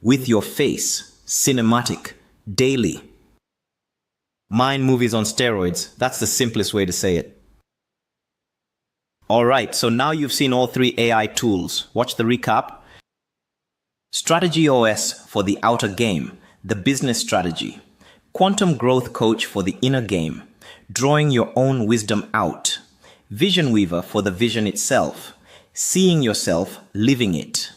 with your face, cinematic, daily. Mind movies on steroids, that's the simplest way to say it. Alright, so now you've seen all 3 AI tools. Watch the recap. Strategy OS for the outer game, the business strategy. Quantum growth coach for the inner game, drawing your own wisdom out. Vision Weaver for the vision itself, seeing yourself, living it.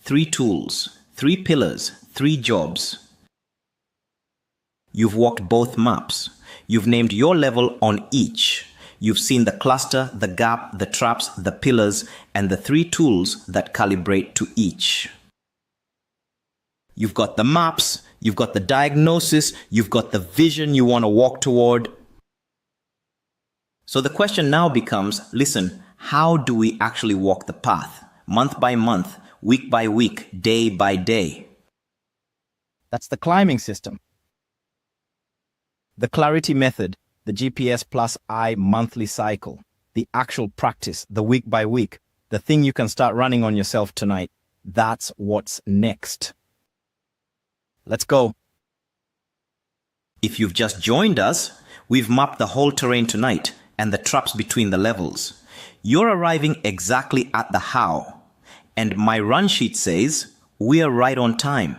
3 tools, 3 pillars, 3 jobs. You've walked both maps. You've named your level on each. You've seen the cluster, the gap, the traps, the pillars, and the 3 tools that calibrate to each. You've got the maps, you've got the diagnosis, you've got the vision you want to walk toward. So the question now becomes, listen, how do we actually walk the path? Month by month, week by week, day by day. That's the climbing system. The clarity method, the GPS plus I monthly cycle, the actual practice, the week by week, the thing you can start running on yourself tonight. That's what's next. Let's go. If you've just joined us, we've mapped the whole terrain tonight and the traps between the levels. You're arriving exactly at the how. And my run sheet says we're right on time.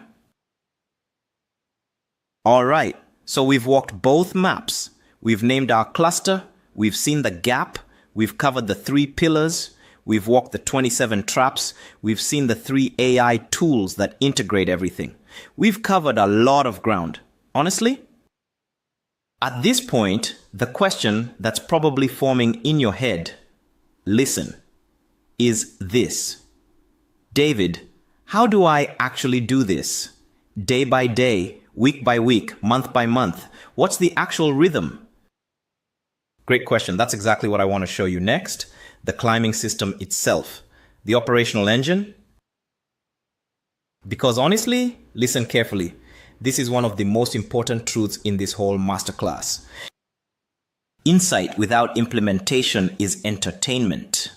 All right, so we've walked both maps. We've named our cluster, we've seen the gap, we've covered the 3 pillars, we've walked the 27 traps, we've seen the 3 AI tools that integrate everything. We've covered a lot of ground. Honestly, at this point, the question that's probably forming in your head, listen, is this. David, how do I actually do this? Day by day, week by week, month by month. What's the actual rhythm? Great question. That's exactly what I want to show you next. The climbing system itself. The operational engine. Because honestly, listen carefully. This is one of the most important truths in this whole masterclass. Insight without implementation is entertainment.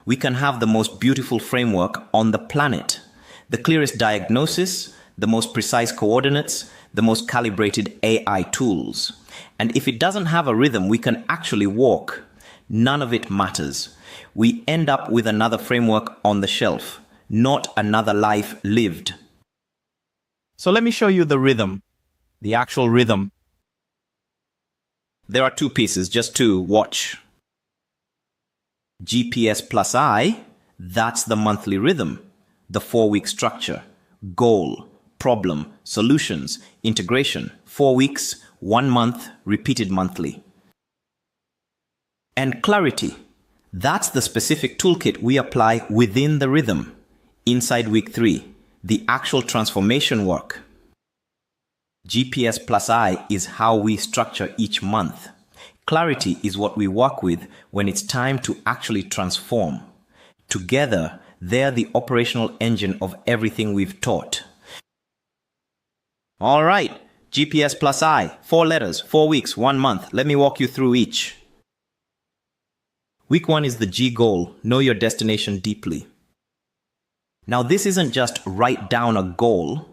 We can have the most beautiful framework on the planet, the clearest diagnosis, the most precise coordinates, the most calibrated AI tools. And if it doesn't have a rhythm we can actually walk, none of it matters. We end up with another framework on the shelf, not another life lived. So let me show you the rhythm, the actual rhythm. There are two pieces, just two. Watch. GPS plus I, that's the monthly rhythm, the 4-week structure, goal, problem, solutions, integration, 4 weeks, 1 month, repeated monthly. And clarity, that's the specific toolkit we apply within the rhythm. Inside week 3, the actual transformation work. GPS plus I is how we structure each month. Clarity is what we work with when it's time to actually transform. Together, they're the operational engine of everything we've taught. All right, GPS plus I, 4 letters, 4 weeks, 1 month. Let me walk you through each. Week 1 is the G goal, know your destination deeply. Now this isn't just write down a goal.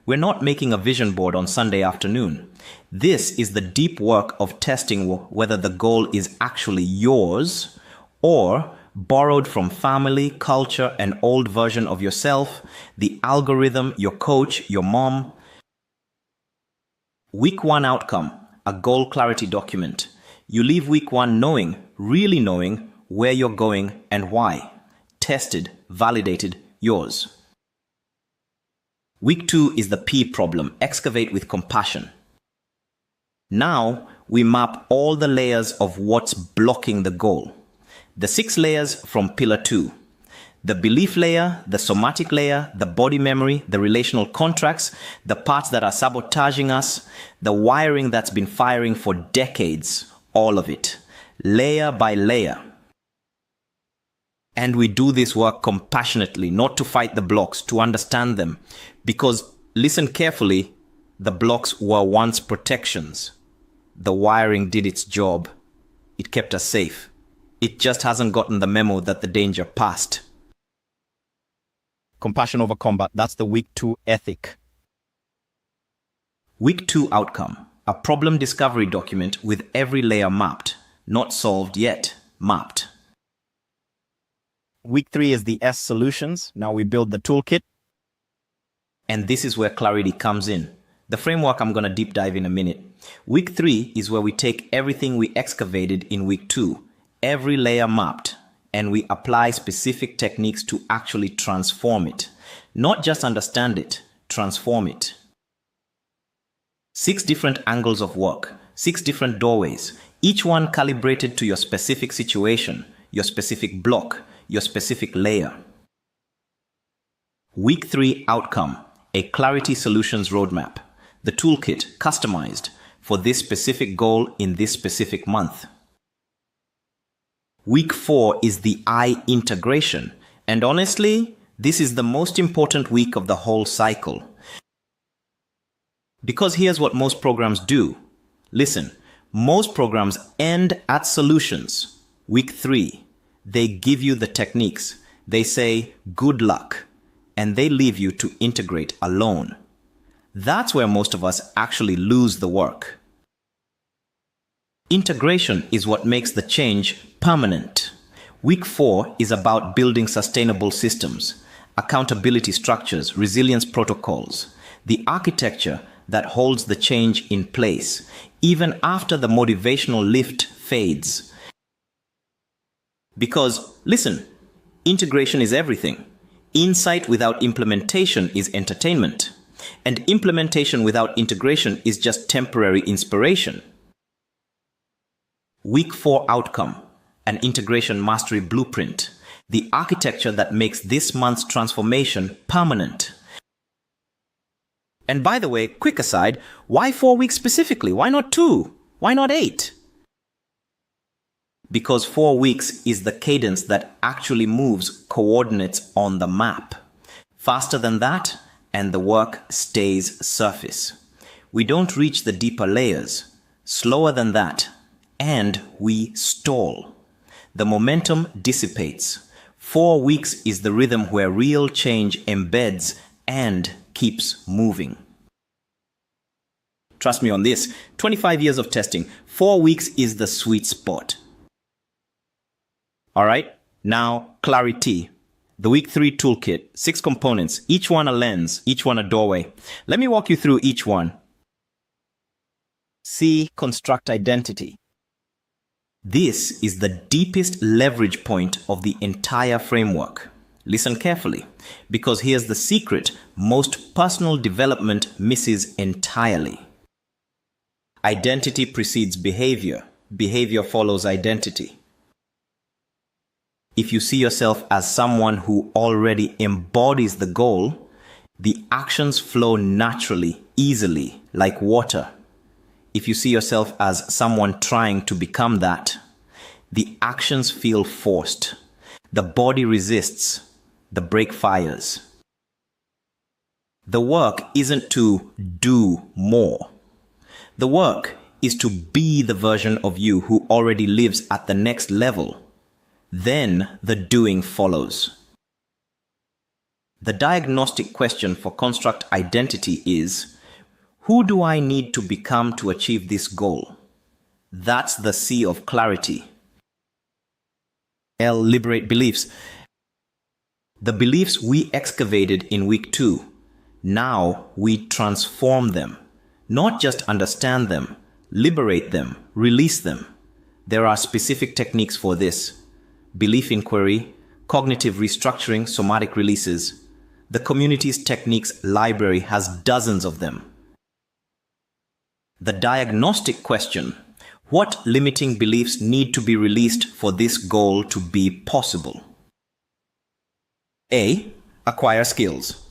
We're not making a vision board on Sunday afternoon. This is the deep work of testing whether the goal is actually yours or borrowed from family, culture, an old version of yourself, the algorithm, your coach, your mom. Week 1 outcome, a goal clarity document. You leave week 1 knowing, really knowing where you're going and why. Tested, validated, yours. Week 2 is the P problem, excavate with compassion. Now we map all the layers of what's blocking the goal. The 6 layers from pillar 2. The belief layer, the somatic layer, the body memory, the relational contracts, the parts that are sabotaging us, the wiring that's been firing for decades, all of it, layer by layer. And we do this work compassionately, not to fight the blocks, to understand them. Because, listen carefully, the blocks were once protections. The wiring did its job. It kept us safe. It just hasn't gotten the memo that the danger passed. Compassion over combat, that's the week 2 ethic. Week 2 outcome, a problem discovery document with every layer mapped. Not solved yet, mapped. Week 3 is the S solutions. Now we build the toolkit. And this is where clarity comes in. The framework I'm going to deep dive in a minute. Week 3 is where we take everything we excavated in week 2, every layer mapped, and we apply specific techniques to actually transform it. Not just understand it, transform it. 6 different angles of work, 6 different doorways, each one calibrated to your specific situation, your specific block, your specific layer. Week 3 outcome, a clarity solutions roadmap. The toolkit customized for this specific goal in this specific month. Week 4 is the I integration. And honestly, this is the most important week of the whole cycle. Because here's what most programs do. Listen, most programs end at solutions. Week 3. They give you the techniques. They say, good luck. And they leave you to integrate alone. That's where most of us actually lose the work. Integration is what makes the change permanent. Week 4 is about building sustainable systems, accountability structures, resilience protocols, the architecture that holds the change in place, even after the motivational lift fades. Because, listen, integration is everything. Insight without implementation is entertainment. And implementation without integration is just temporary inspiration. Week 4 outcome, an integration mastery blueprint, the architecture that makes this month's transformation permanent. And by the way, quick aside, why 4 weeks specifically? Why not 2? Why not 8? Because 4 weeks is the cadence that actually moves coordinates on the map. Faster than that, and the work stays surface. We don't reach the deeper layers. Slower than that, and we stall. The momentum dissipates. 4 weeks is the rhythm where real change embeds and keeps moving. Trust me on this, 25 years of testing, 4 weeks is the sweet spot. All right, now clarity. The week 3 toolkit, 6 components, each one a lens, each one a doorway. Let me walk you through each one. C. Construct identity. This is the deepest leverage point of the entire framework. Listen carefully, because here's the secret most personal development misses entirely. Identity precedes behavior. Behavior follows identity. If you see yourself as someone who already embodies the goal, the actions flow naturally, easily, like water. If you see yourself as someone trying to become that, the actions feel forced. The body resists. The brake fires. The work isn't to do more. The work is to be the version of you who already lives at the next level. Then the doing follows. The diagnostic question for construct identity is, who do I need to become to achieve this goal? That's the C of clarity. L. Liberate beliefs. The beliefs we excavated in week 2. Now we transform them. Not just understand them, liberate them, release them. There are specific techniques for this. Belief inquiry, cognitive restructuring, somatic releases. The community's techniques library has dozens of them. The diagnostic question, what limiting beliefs need to be released for this goal to be possible? A. Acquire skills.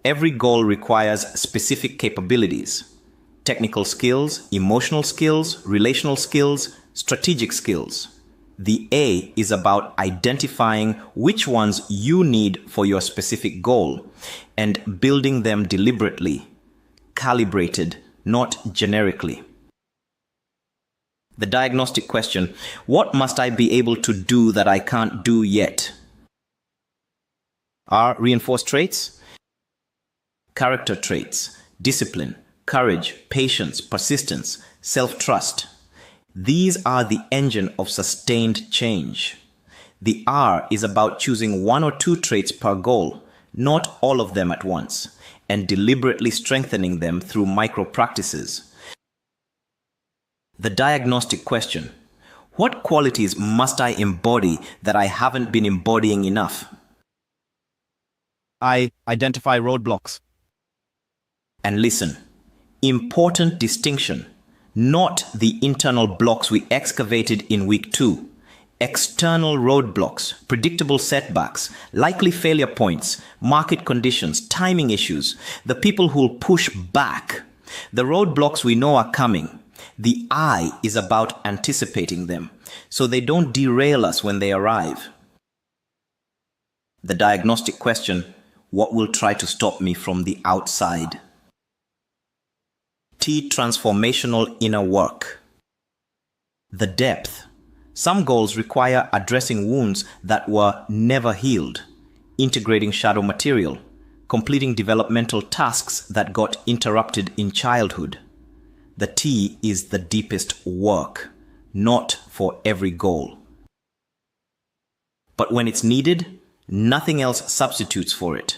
Every goal requires specific capabilities. Technical skills, emotional skills, relational skills, strategic skills. The A is about identifying which ones you need for your specific goal and building them deliberately, calibrated, not generically. The diagnostic question, what must I be able to do that I can't do yet? R. Reinforced traits. Character traits, discipline, courage, patience, persistence, self-trust. These are the engine of sustained change. The R is about choosing 1 or 2 traits per goal, not all of them at once, and deliberately strengthening them through micro practices. The diagnostic question, what qualities must I embody that I haven't been embodying enough? I. Identify roadblocks. And listen, important distinction, not the internal blocks we excavated in week 2. External roadblocks, predictable setbacks, likely failure points, market conditions, timing issues, the people who'll push back, the roadblocks we know are coming. The I is about anticipating them, so they don't derail us when they arrive. The diagnostic question, what will try to stop me from the outside? T. Transformational inner work. The depth. Some goals require addressing wounds that were never healed, integrating shadow material, completing developmental tasks that got interrupted in childhood. The T is the deepest work, not for every goal. But when it's needed, nothing else substitutes for it.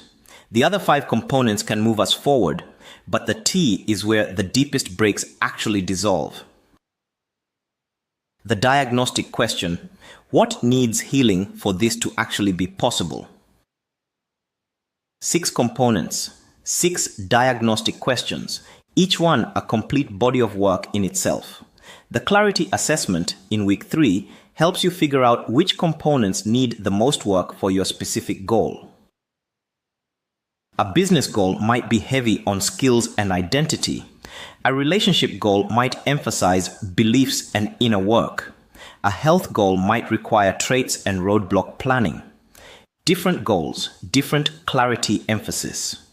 The other 5 components can move us forward, but the T is where the deepest breaks actually dissolve. The diagnostic question, what needs healing for this to actually be possible? 6 components, 6 diagnostic questions, each one a complete body of work in itself. The clarity assessment in week 3 helps you figure out which components need the most work for your specific goal. A business goal might be heavy on skills and identity. A relationship goal might emphasize beliefs and inner work. A health goal might require traits and roadblock planning. Different goals, different clarity emphasis.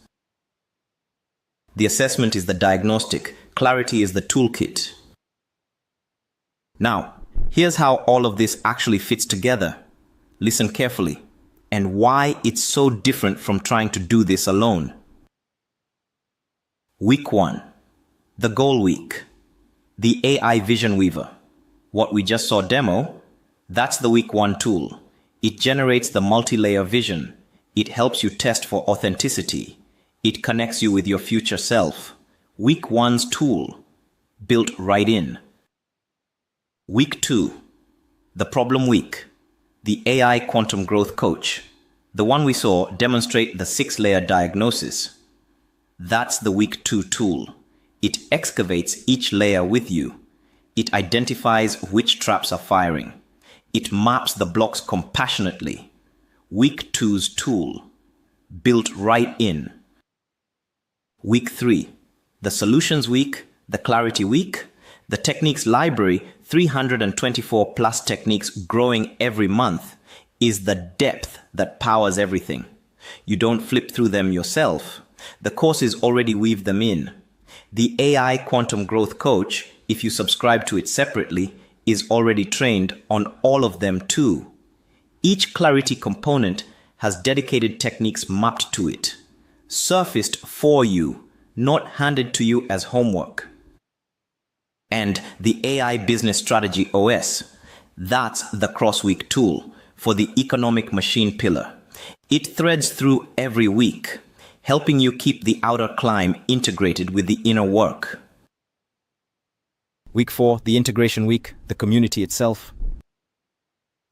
The assessment is the diagnostic. Clarity is the toolkit. Now, here's how all of this actually fits together. Listen carefully, and why it's so different from trying to do this alone. Week 1. The Goal Week. The AI Vision Weaver. What we just saw demo, that's the Week 1 tool. It generates the multi-layer vision. It helps you test for authenticity. It connects you with your future self. Week 1's tool, built right in. Week 2. The Problem Week. The AI Quantum Growth Coach. The one we saw demonstrate the 6-layer diagnosis. That's the Week 2 tool. It excavates each layer with you. It identifies which traps are firing. It maps the blocks compassionately. Week 2's tool, built right in. Week 3, the Solutions Week, the Clarity Week, the Techniques Library, 324 plus techniques growing every month, is the depth that powers everything. You don't flip through them yourself. The courses already weave them in. The AI Quantum Growth Coach, if you subscribe to it separately, is already trained on all of them too. Each Clarity component has dedicated techniques mapped to it, surfaced for you, not handed to you as homework. And the AI Business Strategy OS, that's the Cross-Week tool for the economic machine pillar. It threads through every week, helping you keep the outer climb integrated with the inner work. Week 4, the Integration Week, the community itself.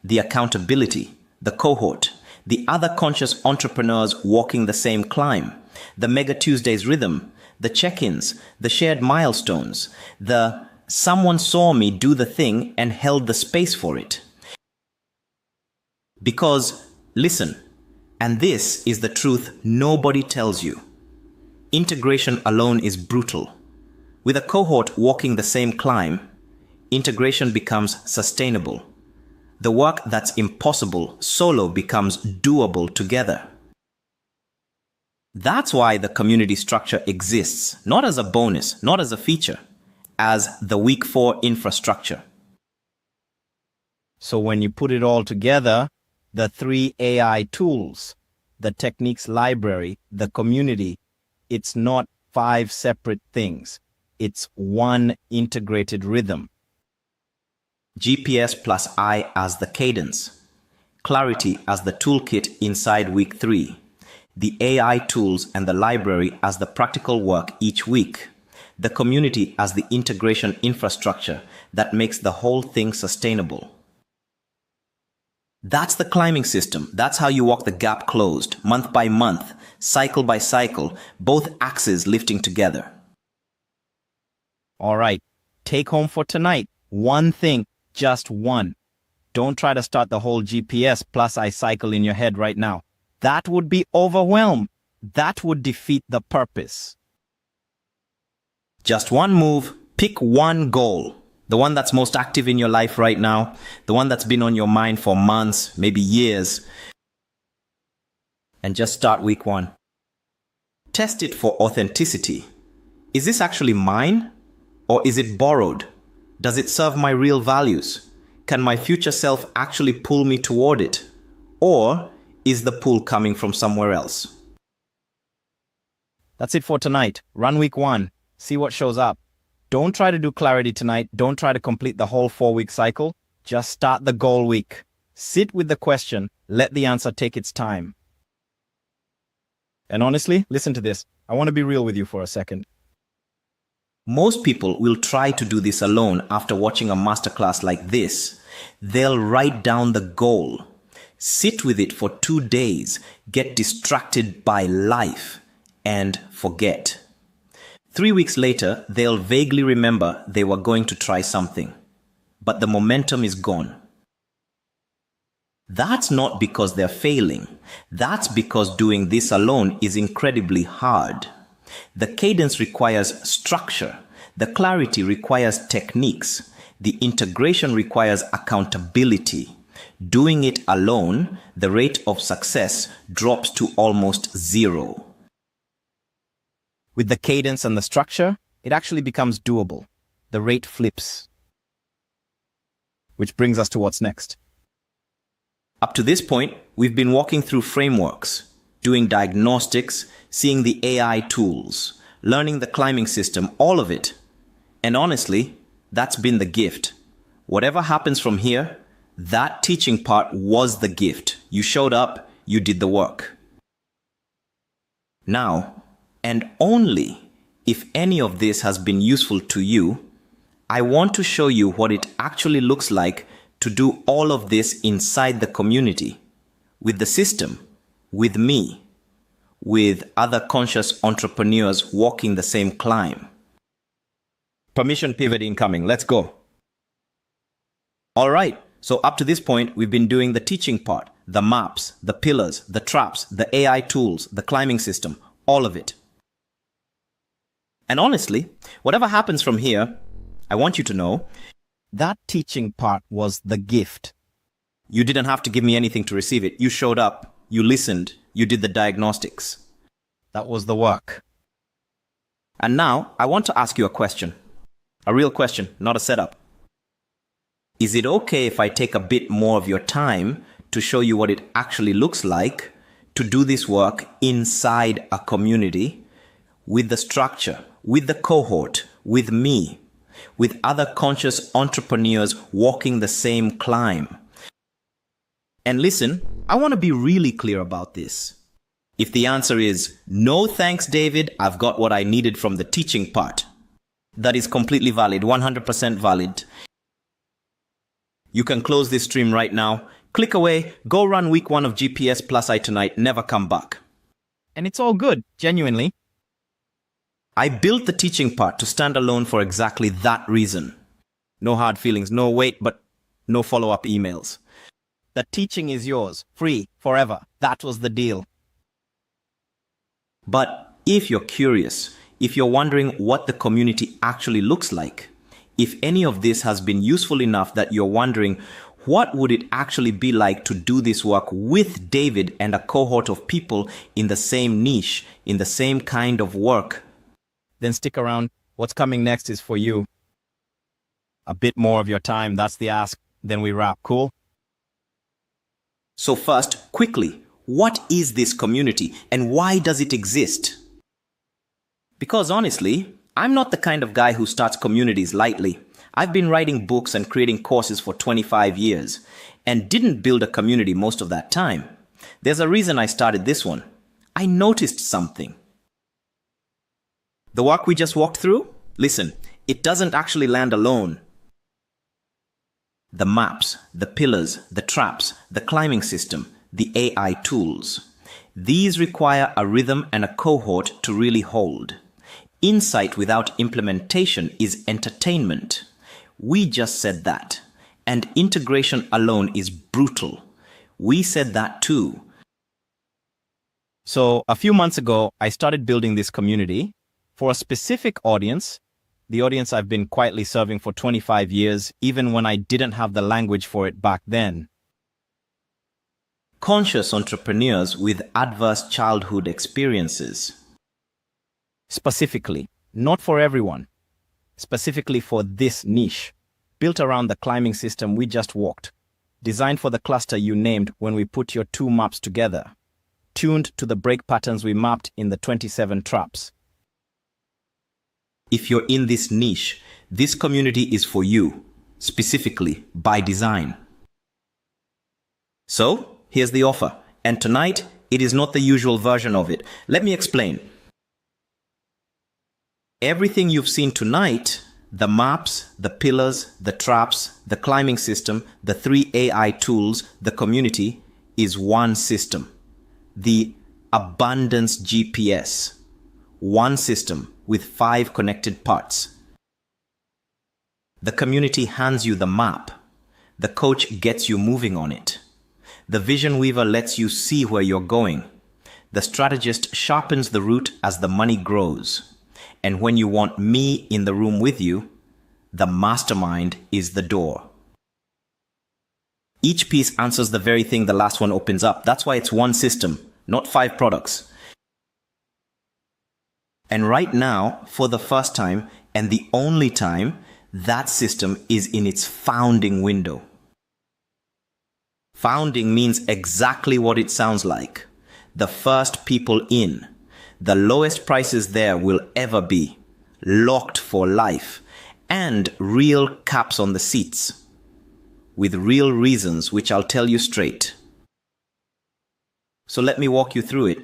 The accountability, the cohort, the other conscious entrepreneurs walking the same climb, the Mega Tuesdays rhythm, the check-ins, the shared milestones, the someone saw me do the thing and held the space for it. Because, listen, and this is the truth nobody tells you. Integration alone is brutal. With a cohort walking the same climb, integration becomes sustainable. The work that's impossible solo becomes doable together. That's why the community structure exists, not as a bonus, not as a feature, as the Week 4 infrastructure. So when you put it all together, the 3 AI tools, the techniques library, the community, it's not 5 separate things. It's one integrated rhythm. GPS plus I as the cadence. Clarity as the toolkit inside Week 3. The AI tools and the library as the practical work each week. The community as the integration infrastructure that makes the whole thing sustainable. That's the climbing system. That's how you walk the gap closed, month by month, cycle by cycle, both axes lifting together. All right, take home for tonight. One thing, just one. Don't try to start the whole GPS plus I cycle in your head right now. That would be overwhelmed. That would defeat the purpose. Just one move, pick one goal. The one that's most active in your life right now, the one that's been on your mind for months, maybe years, and just start Week 1. Test it for authenticity. Is this actually mine? Or is it borrowed? Does it serve my real values? Can my future self actually pull me toward it? Or is the pull coming from somewhere else? That's it for tonight. Run Week 1. See what shows up. Don't try to do clarity tonight. Don't try to complete the whole 4-week cycle. Just start the goal week. Sit with the question. Let the answer take its time. And honestly, listen to this. I want to be real with you for a second. Most people will try to do this alone after watching a masterclass like this. They'll write down the goal, sit with it for 2 days, get distracted by life, and forget. 3 weeks later, they'll vaguely remember they were going to try something, but the momentum is gone. That's not because they're failing. That's because doing this alone is incredibly hard. The cadence requires structure. The clarity requires techniques. The integration requires accountability. Doing it alone, the rate of success drops to almost 0. With the cadence and the structure, it actually becomes doable. The rate flips. Which brings us to what's next. Up to this point, we've been walking through frameworks, doing diagnostics, seeing the AI tools, learning the climbing system, all of it. And honestly, that's been the gift. Whatever happens from here, that teaching part was the gift. You showed up, you did the work. Now, and only if any of this has been useful to you, I want to show you what it actually looks like to do all of this inside the community, with the system, with me, with other conscious entrepreneurs walking the same climb. Permission pivot incoming. Let's go. All right. So up to this point, we've been doing the teaching part, the maps, the pillars, the traps, the AI tools, the climbing system, all of it. And honestly, whatever happens from here, I want you to know that teaching part was the gift. You didn't have to give me anything to receive it. You showed up, you listened, you did the diagnostics. That was the work. And now I want to ask you a question. A real question, not a setup. Is it okay if I take a bit more of your time to show you what it actually looks like to do this work inside a community with the structure, with the cohort, with me, with other conscious entrepreneurs walking the same climb? And listen, I want to be really clear about this. If the answer is no thanks, David, I've got what I needed from the teaching part, that is completely valid, 100% valid. You can close this stream right now, click away, go run week 1 of GPS Plus I tonight, never come back. And it's all good, genuinely. I built the teaching part to stand alone for exactly that reason. No hard feelings, no wait, but no follow-up emails. The teaching is yours, free, forever. That was the deal. But if you're curious, if you're wondering what the community actually looks like, if any of this has been useful enough that you're wondering what would it actually be like to do this work with David and a cohort of people in the same niche, in the same kind of work, then stick around. What's coming next is for you. A bit more of your time, that's the ask. Then we wrap. Cool? So first, quickly, what is this community and why does it exist? Because honestly, I'm not the kind of guy who starts communities lightly. I've been writing books and creating courses for 25 years and didn't build a community most of that time. There's a reason I started this one. I noticed something. The work we just walked through? Listen, it doesn't actually land alone. The maps, the pillars, the traps, the climbing system, the AI tools. These require a rhythm and a cohort to really hold. Insight without implementation is entertainment. We just said that. And integration alone is brutal. We said that too. So a few months ago, I started building this community for a specific audience, the audience I've been quietly serving for 25 years, even when I didn't have the language for it back then. Conscious entrepreneurs with adverse childhood experiences. Specifically, not for everyone. Specifically for this niche, built around the climbing system we just walked, designed for the cluster you named when we put your 2 maps together, tuned to the break patterns we mapped in the 27 traps. If you're in this niche, this community is for you, specifically by design. So, here's the offer. And tonight, it is not the usual version of it. Let me explain. Everything you've seen tonight, the maps, the pillars, the traps, the climbing system, the 3 AI tools, the community, is one system. The Abundance GPS. One system with 5 connected parts. The community hands you the map. The coach gets you moving on it. The vision weaver lets you see where you're going. The strategist sharpens the route as the money grows. And when you want me in the room with you, the mastermind is the door. Each piece answers the very thing the last one opens up. That's why it's one system, not 5 products. And right now, for the first time and the only time, that system is in its founding window. Founding means exactly what it sounds like. The first people in. The lowest prices there will ever be. Locked for life. And real caps on the seats. With real reasons, which I'll tell you straight. So let me walk you through it,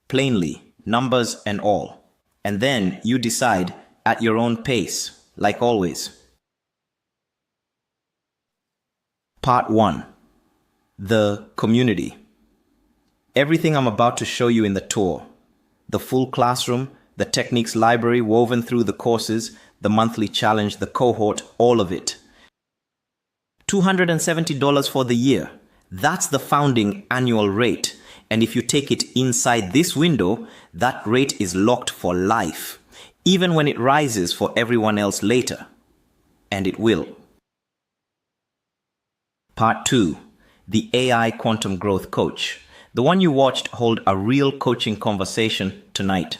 plainly, numbers and all. And then you decide at your own pace, like always. Part 1. The community. Everything I'm about to show you in the tour. The full classroom, the techniques library woven through the courses, the monthly challenge, the cohort, all of it. $270 for the year. That's the founding annual rate. And if you take it inside this window, that rate is locked for life, even when it rises for everyone else later. And it will. Part 2. The AI Quantum Growth Coach. The one you watched hold a real coaching conversation tonight.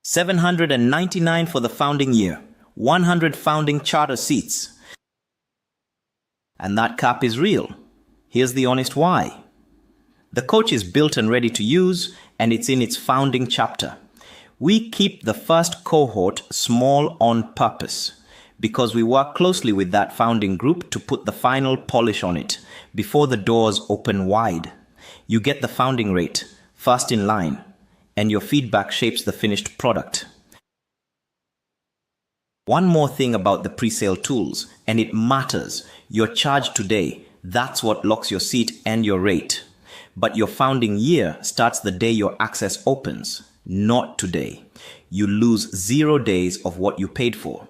$799 for the founding year. 100 founding charter seats. And that cap is real. Here's the honest why. The coach is built and ready to use, and it's in its founding chapter. We keep the first cohort small on purpose, because we work closely with that founding group to put the final polish on it before the doors open wide. You get the founding rate, first in line, and your feedback shapes the finished product. One more thing about the pre-sale tools, and it matters. Your charge today, that's what locks your seat and your rate. But your founding year starts the day your access opens, not today. You lose 0 days of what you paid for.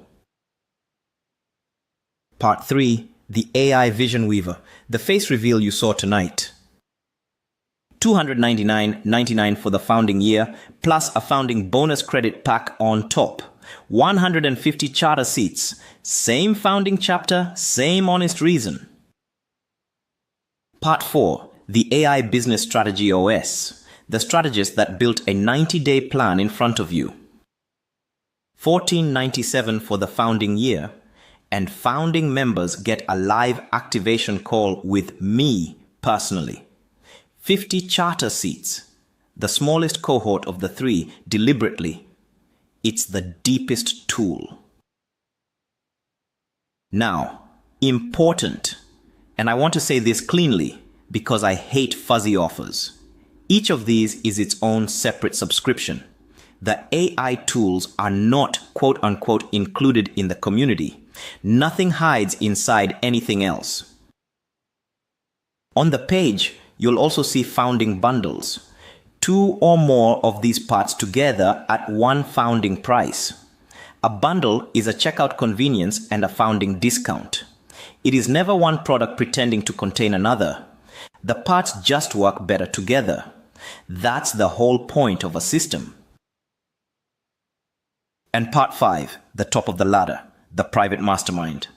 Part 3. The AI Vision Weaver, the face reveal you saw tonight. $299.99 for the founding year, plus a founding bonus credit pack on top. 150 charter seats. Same founding chapter, same honest reason. Part 4. The AI Business Strategy OS, the strategist that built a 90-day plan in front of you. $14.97 for the founding year, and founding members get a live activation call with me personally. 50 charter seats, the smallest cohort of the 3, deliberately. It's the deepest tool. Now, important, and I want to say this cleanly because I hate fuzzy offers. Each of these is its own separate subscription. The AI tools are not quote-unquote included in the community. Nothing hides inside anything else. On the page, you'll also see founding bundles. 2 or more of these parts together at one founding price. A bundle is a checkout convenience and a founding discount. It is never one product pretending to contain another. The parts just work better together. That's the whole point of a system. And part 5, the top of the ladder, the private mastermind.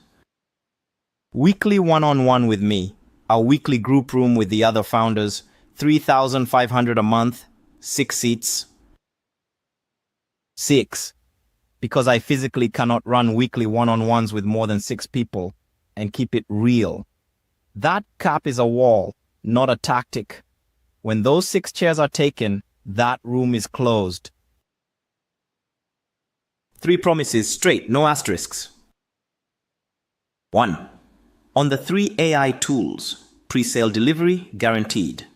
Weekly one-on-one with me, a weekly group room with the other founders, $3,500 a month, 6 seats. 6. Because I physically cannot run weekly one-on-ones with more than 6 people and keep it real. That cap is a wall, not a tactic. When those 6 chairs are taken, that room is closed. 3 promises straight, no asterisks. 1. On the 3 AI tools, pre-sale delivery guaranteed.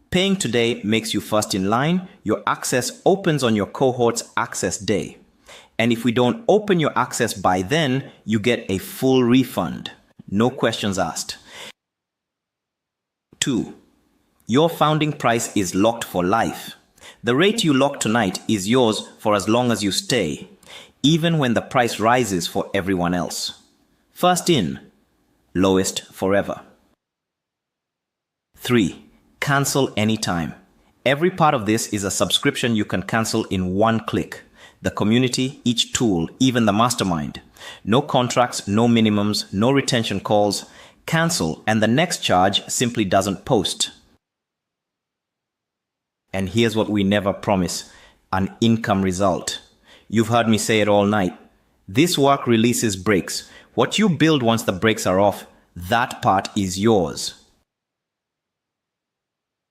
Paying today makes you first in line. Your access opens on your cohort's access day. And if we don't open your access by then, you get a full refund. No questions asked. 2. Your founding price is locked for life. The rate you lock tonight is yours for as long as you stay, even when the price rises for everyone else. First in, lowest forever. 3. Cancel anytime. Every part of this is a subscription you can cancel in one click. The community, each tool, even the mastermind. No contracts, no minimums, no retention calls. Cancel and the next charge simply doesn't post. And here's what we never promise. an income result. You've heard me say it all night. This work releases brakes. What you build once the brakes are off, that part is yours.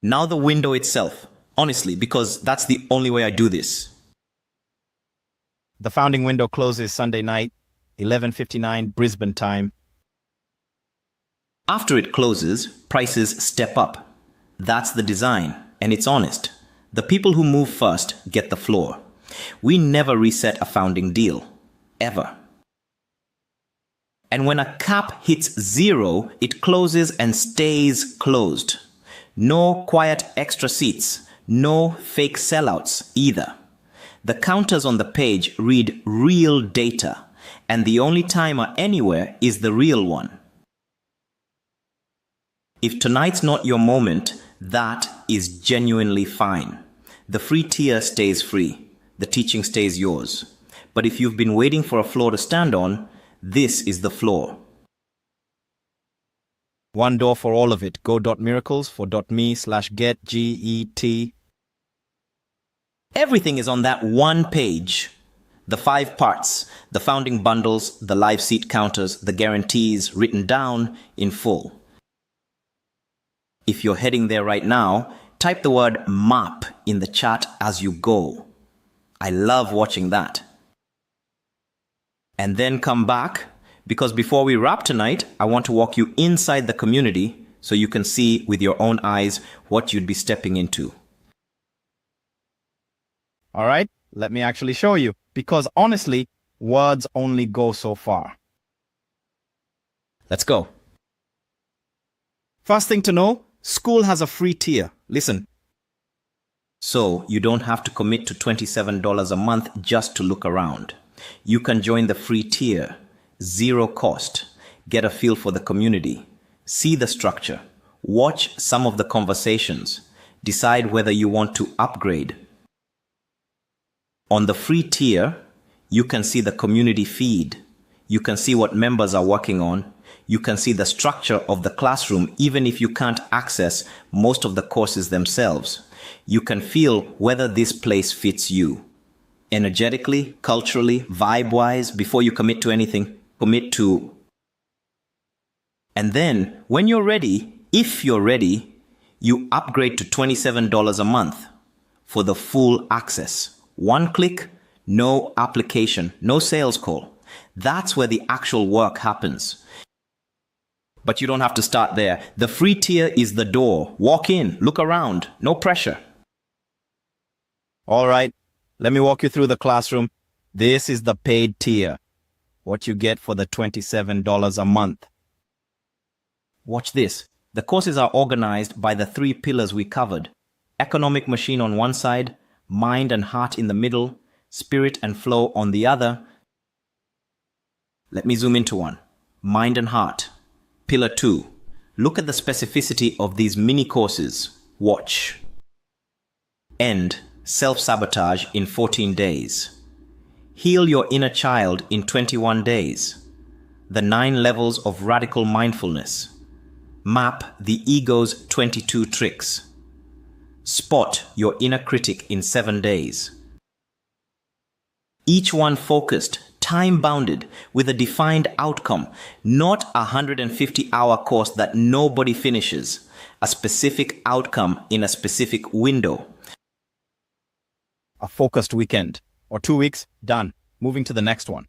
Now the window itself. Honestly, because that's the only way I do this. The founding window closes Sunday night, 11:59 Brisbane time. After it closes, prices step up. That's the design, and it's honest. The people who move first get the floor. We never reset a founding deal. Ever. And when a cap hits 0, it closes and stays closed. No quiet extra seats. No fake sellouts either. The counters on the page read real data, and the only timer anywhere is the real one. If tonight's not your moment, that is genuinely fine. The free tier stays free. The teaching stays yours. But if you've been waiting for a floor to stand on, this is the floor. One door for all of it. Go.miracles for .me/get GET. Everything is on that one page. The 5 parts, the founding bundles, the live seat counters, the guarantees written down in full. If you're heading there right now, type the word MAP in the chat as you go. I love watching that. And then come back, because before we wrap tonight, I want to walk you inside the community so you can see with your own eyes what you'd be stepping into. All right, let me actually show you, because honestly, words only go so far. Let's go. First thing to know, school has a free tier. Listen. So you don't have to commit to $27 a month just to look around. You can join the free tier, 0 cost, get a feel for the community, see the structure, watch some of the conversations, decide whether you want to upgrade. On the free tier, you can see the community feed. You can see what members are working on. You can see the structure of the classroom even if you can't access most of the courses themselves. You can feel whether this place fits you. Energetically, culturally, vibe-wise, before you commit to anything, commit to. And then, when you're ready, if you're ready, you upgrade to $27 a month for the full access. One click, no application, no sales call. That's where the actual work happens. But you don't have to start there. The free tier is the door. Walk in, look around, no pressure. All right, let me walk you through the classroom. This is the paid tier. What you get for the $27 a month. Watch this. The courses are organized by the 3 pillars we covered. Economic machine on one side, mind and heart in the middle, spirit and flow on the other. Let me zoom into one. Mind and heart. Pillar 2. Look at the specificity of these mini courses. Watch. End self-sabotage in 14 days. Heal your inner child in 21 days. The 9 levels of radical mindfulness. Map the ego's 22 tricks. Spot your inner critic in 7 days. Each one focused, time-bounded, with a defined outcome, not a 150-hour course that nobody finishes, a specific outcome in a specific window. A focused weekend, or 2 weeks, done. Moving to the next one.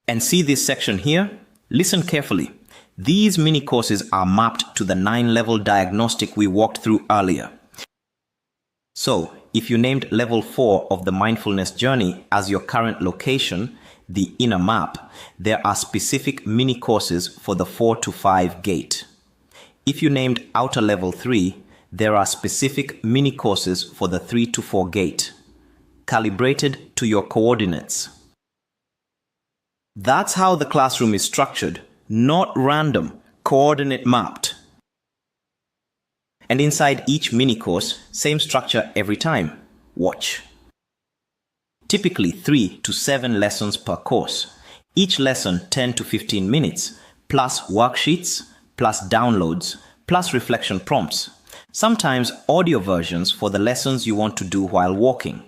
And see this section here? Listen carefully. These mini courses are mapped to the 9-level diagnostic we walked through earlier. So, if you named level 4 of the mindfulness journey as your current location, the inner map, there are specific mini courses for the 4 to 5 gate. If you named outer level 3, there are specific mini courses for the 3 to 4 gate, calibrated to your coordinates. That's how the classroom is structured, not random, coordinate mapped. And inside each mini course, same structure every time. Watch. Typically 3 to 7 lessons per course. Each lesson 10 to 15 minutes, plus worksheets, plus downloads, plus reflection prompts. Sometimes audio versions for the lessons you want to do while walking.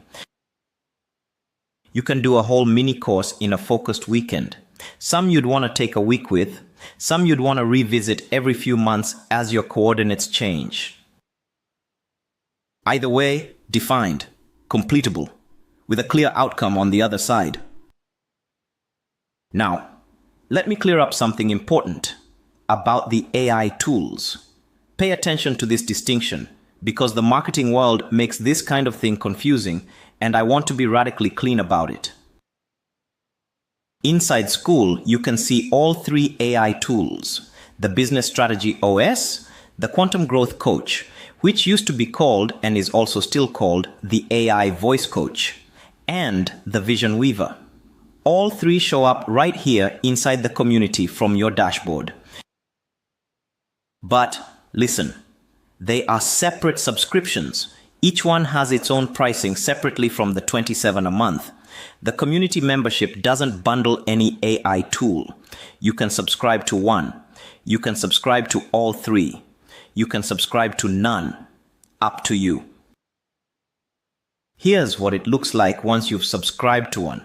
You can do a whole mini course in a focused weekend. Some you'd want to take a week with, some you'd want to revisit every few months as your coordinates change. Either way, defined, completable, with a clear outcome on the other side. Now, let me clear up something important about the AI tools. Pay attention to this distinction because the marketing world makes this kind of thing confusing, and I want to be radically clean about it. Inside School, you can see all three AI tools: the Business Strategy OS, the Quantum Growth Coach, which used to be called and is also still called the AI Voice Coach, and the Vision Weaver. All three show up right here inside the community from your dashboard. But listen, they are separate subscriptions. Each one has its own pricing separately from the $27 a month. The community membership doesn't bundle any AI tool. You can subscribe to one. You can subscribe to all three. You can subscribe to none. Up to you. Here's what it looks like once you've subscribed to one.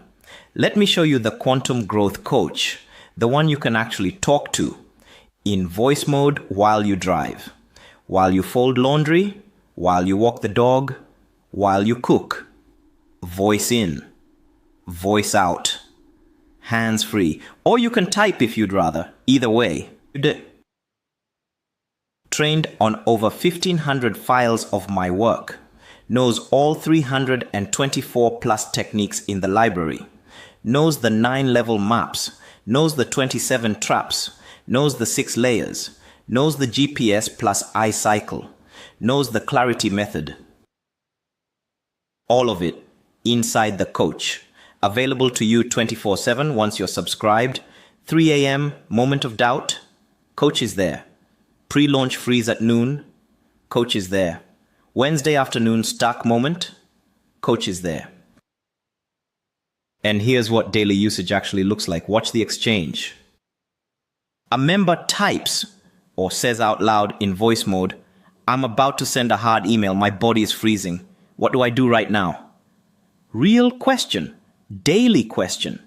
Let me show you the Quantum Growth Coach, the one you can actually talk to, in voice mode while you drive, while you fold laundry, while you walk the dog, while you cook. Voice in, voice out, hands free, or you can type if you'd rather. Either way. Trained on over 1,500 files of my work, knows all 324 plus techniques in the library, knows the 9-level maps, knows the 27 traps, knows the 6 layers, knows the GPS plus I cycle, knows the clarity method. All of it inside the coach. Available to you 24/7 once you're subscribed. 3 a.m. moment of doubt, coach is there. Pre-launch freeze at noon, coach is there. Wednesday afternoon stuck moment, coach is there. And here's what daily usage actually looks like. Watch the exchange. A member types or says out loud in voice mode, "I'm about to send a hard email. My body is freezing. What do I do right now?" Real question. Daily question.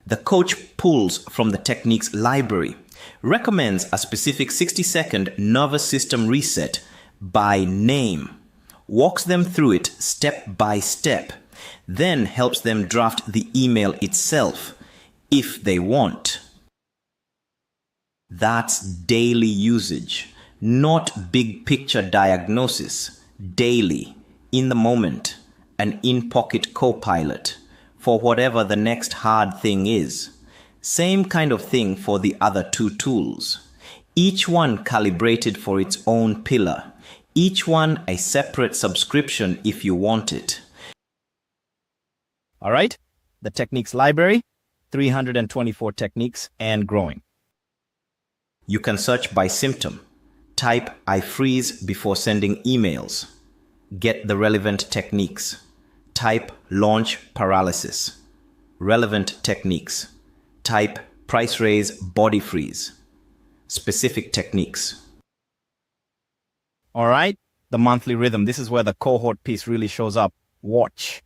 The coach pulls from the techniques library, recommends a specific 60-second nervous system reset by name, walks them through it step by step, then helps them draft the email itself if they want. That's daily usage, not big picture diagnosis. Daily, in the moment, an in-pocket co-pilot for whatever the next hard thing is. Same kind of thing for the other two tools. Each one calibrated for its own pillar. Each one a separate subscription if you want it. All right, the techniques library, 324 techniques and growing. You can search by symptom. Type "I freeze" before sending emails. Get the relevant techniques. Type "launch paralysis." Relevant techniques. Type "price raise body freeze." Specific techniques. All right, the monthly rhythm. This is where the cohort piece really shows up. Watch.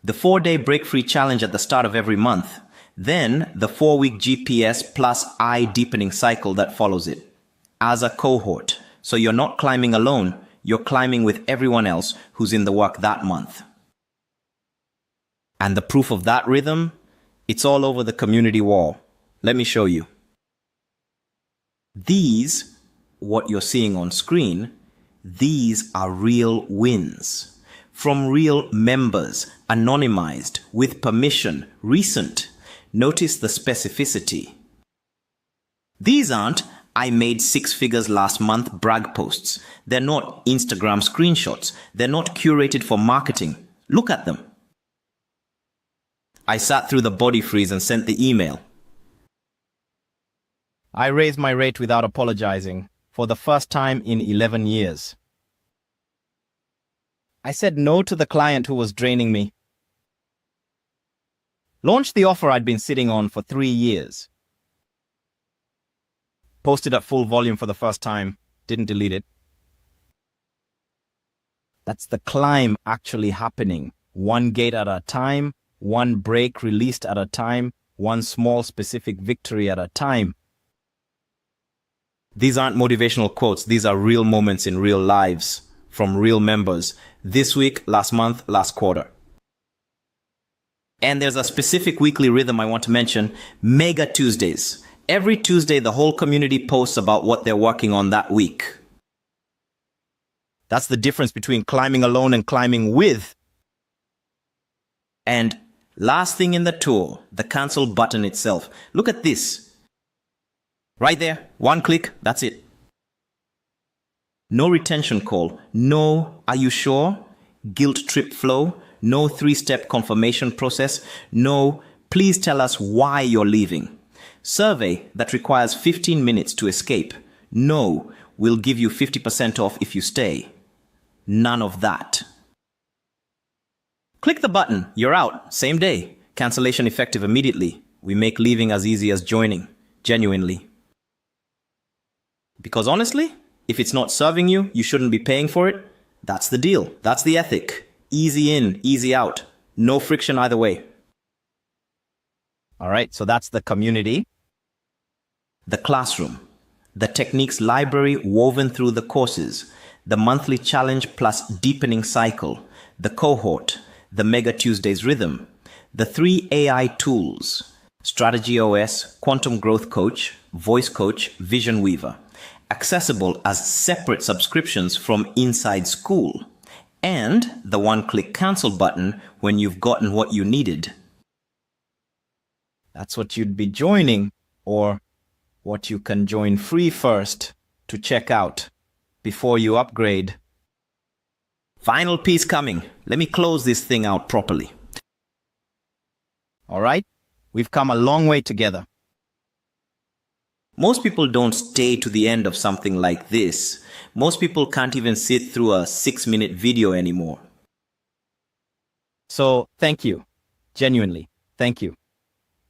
The 4-day break-free challenge at the start of every month. Then the 4-week GPS plus I deepening cycle that follows it. As a cohort. So you're not climbing alone, you're climbing with everyone else who's in the work that month. And the proof of that rhythm? It's all over the community wall. Let me show you. These, what you're seeing on screen, these are real wins. From real members, anonymized, with permission, recent. Notice the specificity. These aren't "I made 6 figures last month" brag posts. They're not Instagram screenshots. They're not curated for marketing. Look at them. I sat through the body freeze and sent the email. I raised my rate without apologizing for the first time in 11 years. I said no to the client who was draining me. Launched the offer I'd been sitting on for 3 years. Posted at full volume for the first time. Didn't delete it. That's the climb actually happening. One gate at a time, one break released at a time, one small specific victory at a time. These aren't motivational quotes. These are real moments in real lives from real members. This week, last month, last quarter. And there's a specific weekly rhythm I want to mention, Mega Tuesdays. Every Tuesday, the whole community posts about what they're working on that week. That's the difference between climbing alone and climbing with. And last thing in the tour, the cancel button itself. Look at this. Right there, one click, that's it. No retention call, no "are you sure?" guilt trip flow, no 3-step confirmation process, no "please tell us why you're leaving." Survey that requires 15 minutes to escape, no "we'll give you 50% off if you stay." None of that. Click the button, you're out, same day. Cancellation effective immediately. We make leaving as easy as joining, genuinely. Because honestly, if it's not serving you, you shouldn't be paying for it. That's the deal. That's the ethic. Easy in, easy out. No friction either way. All right, so that's the community. The classroom. The techniques library woven through the courses. The monthly challenge plus deepening cycle. The cohort. The Mega Tuesdays rhythm. The 3 AI tools. Strategy OS, Quantum Growth Coach, Voice Coach, Vision Weaver. Accessible as separate subscriptions from inside school, and the one-click cancel button when you've gotten what you needed. That's what you'd be joining, or what you can join free first to check out before you upgrade. Final piece coming. Let me close this thing out properly. All right, we've come a long way together. Most people don't stay to the end of something like this. Most people can't even sit through a 6-minute video anymore. So thank you. Genuinely, thank you.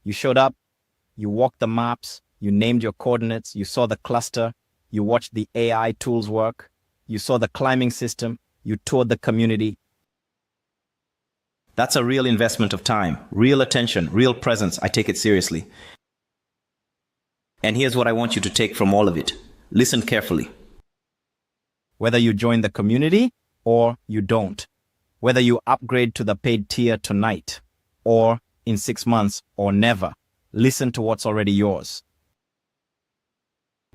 You showed up, you walked the maps, you named your coordinates, you saw the cluster, you watched the AI tools work, you saw the climbing system, you toured the community. That's a real investment of time, real attention, real presence. I take it seriously. And here's what I want you to take from all of it. Listen carefully. Whether you join the community or you don't, whether you upgrade to the paid tier tonight or in 6 months or never, listen to what's already yours.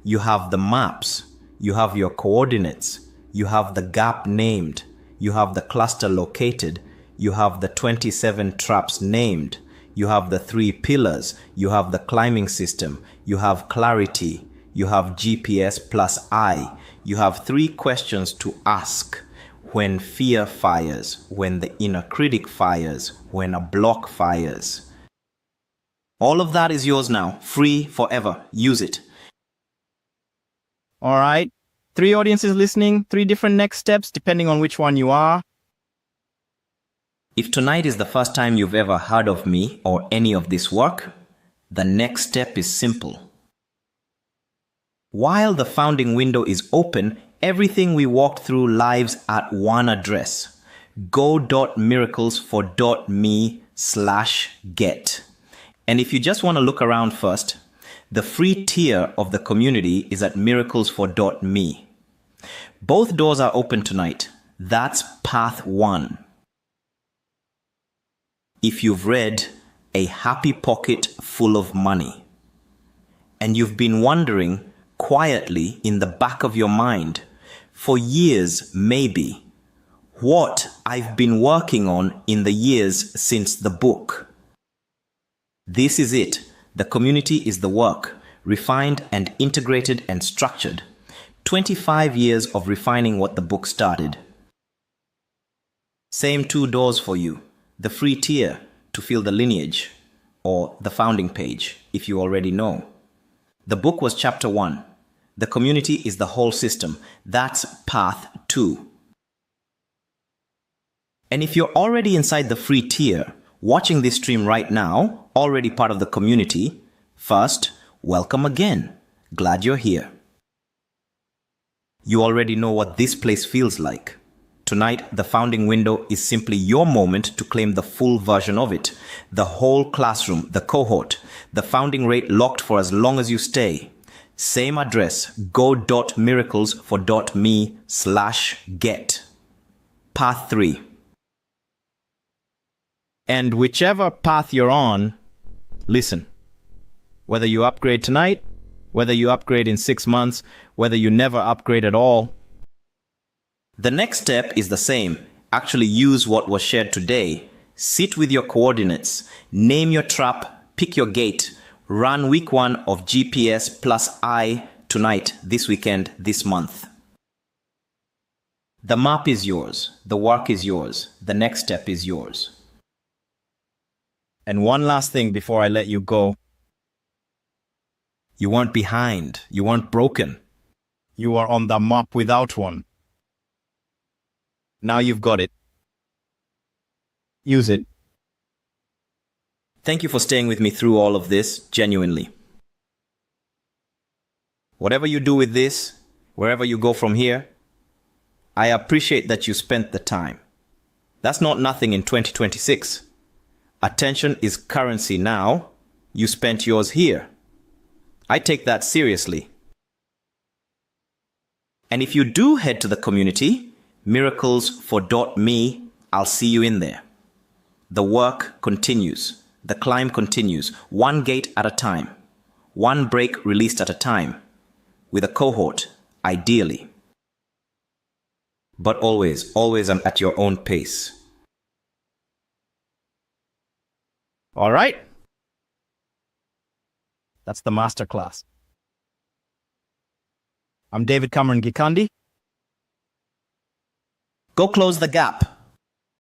You have the maps, you have your coordinates, you have the gap named, you have the cluster located, you have the 27 traps named, you have the 3 pillars, you have the climbing system, you have clarity, you have GPS plus I, you have 3 questions to ask when fear fires, when the inner critic fires, when a block fires. All of that is yours now, free forever. Use it. All right, 3 audiences listening, 3 different next steps depending on which one you are. If tonight is the first time you've ever heard of me or any of this work, the next step is simple. While the founding window is open, everything we walked through lives at one address, go.miracles4.me/get. And if you just want to look around first, the free tier of the community is at miracles4.me. Both doors are open tonight. That's path 1. If you've read A Happy Pocket Full of Money, and you've been wondering quietly in the back of your mind for years maybe what I've been working on in the years since the book, this is it. The community is the work, refined and integrated and structured. 25 years of refining what the book started. Same 2 doors for you. The free tier to feel the lineage, or the founding page if you already know. The book was chapter 1. The community is the whole system. That's path 2. And if you're already inside the free tier, watching this stream right now, already part of the community, first, welcome again. Glad you're here. You already know what this place feels like. Tonight, the founding window is simply your moment to claim the full version of it. The whole classroom, the cohort, the founding rate locked for as long as you stay. Same address, go.miracles for .me/get. Path 3. And whichever path you're on, listen. Whether you upgrade tonight, whether you upgrade in 6 months, whether you never upgrade at all, the next step is the same. Actually use what was shared today. Sit with your coordinates. Name your trap. Pick your gate. Run week 1 of GPS plus I tonight, this weekend, this month. The map is yours. The work is yours. The next step is yours. And one last thing before I let you go. You weren't behind. You weren't broken. You are on the map without one. Now you've got it. Use it. Thank you for staying with me through all of this, genuinely. Whatever you do with this, wherever you go from here, I appreciate that you spent the time. That's not nothing in 2026. Attention is currency now. You spent yours here. I take that seriously. And if you do head to the community, miracles for .me, I'll see you in there. The work continues. The climb continues. One gate at a time. One break released at a time. With a cohort, ideally. But always at your own pace. All right. That's the masterclass. I'm David Cameron Gikandi. Go close the gap.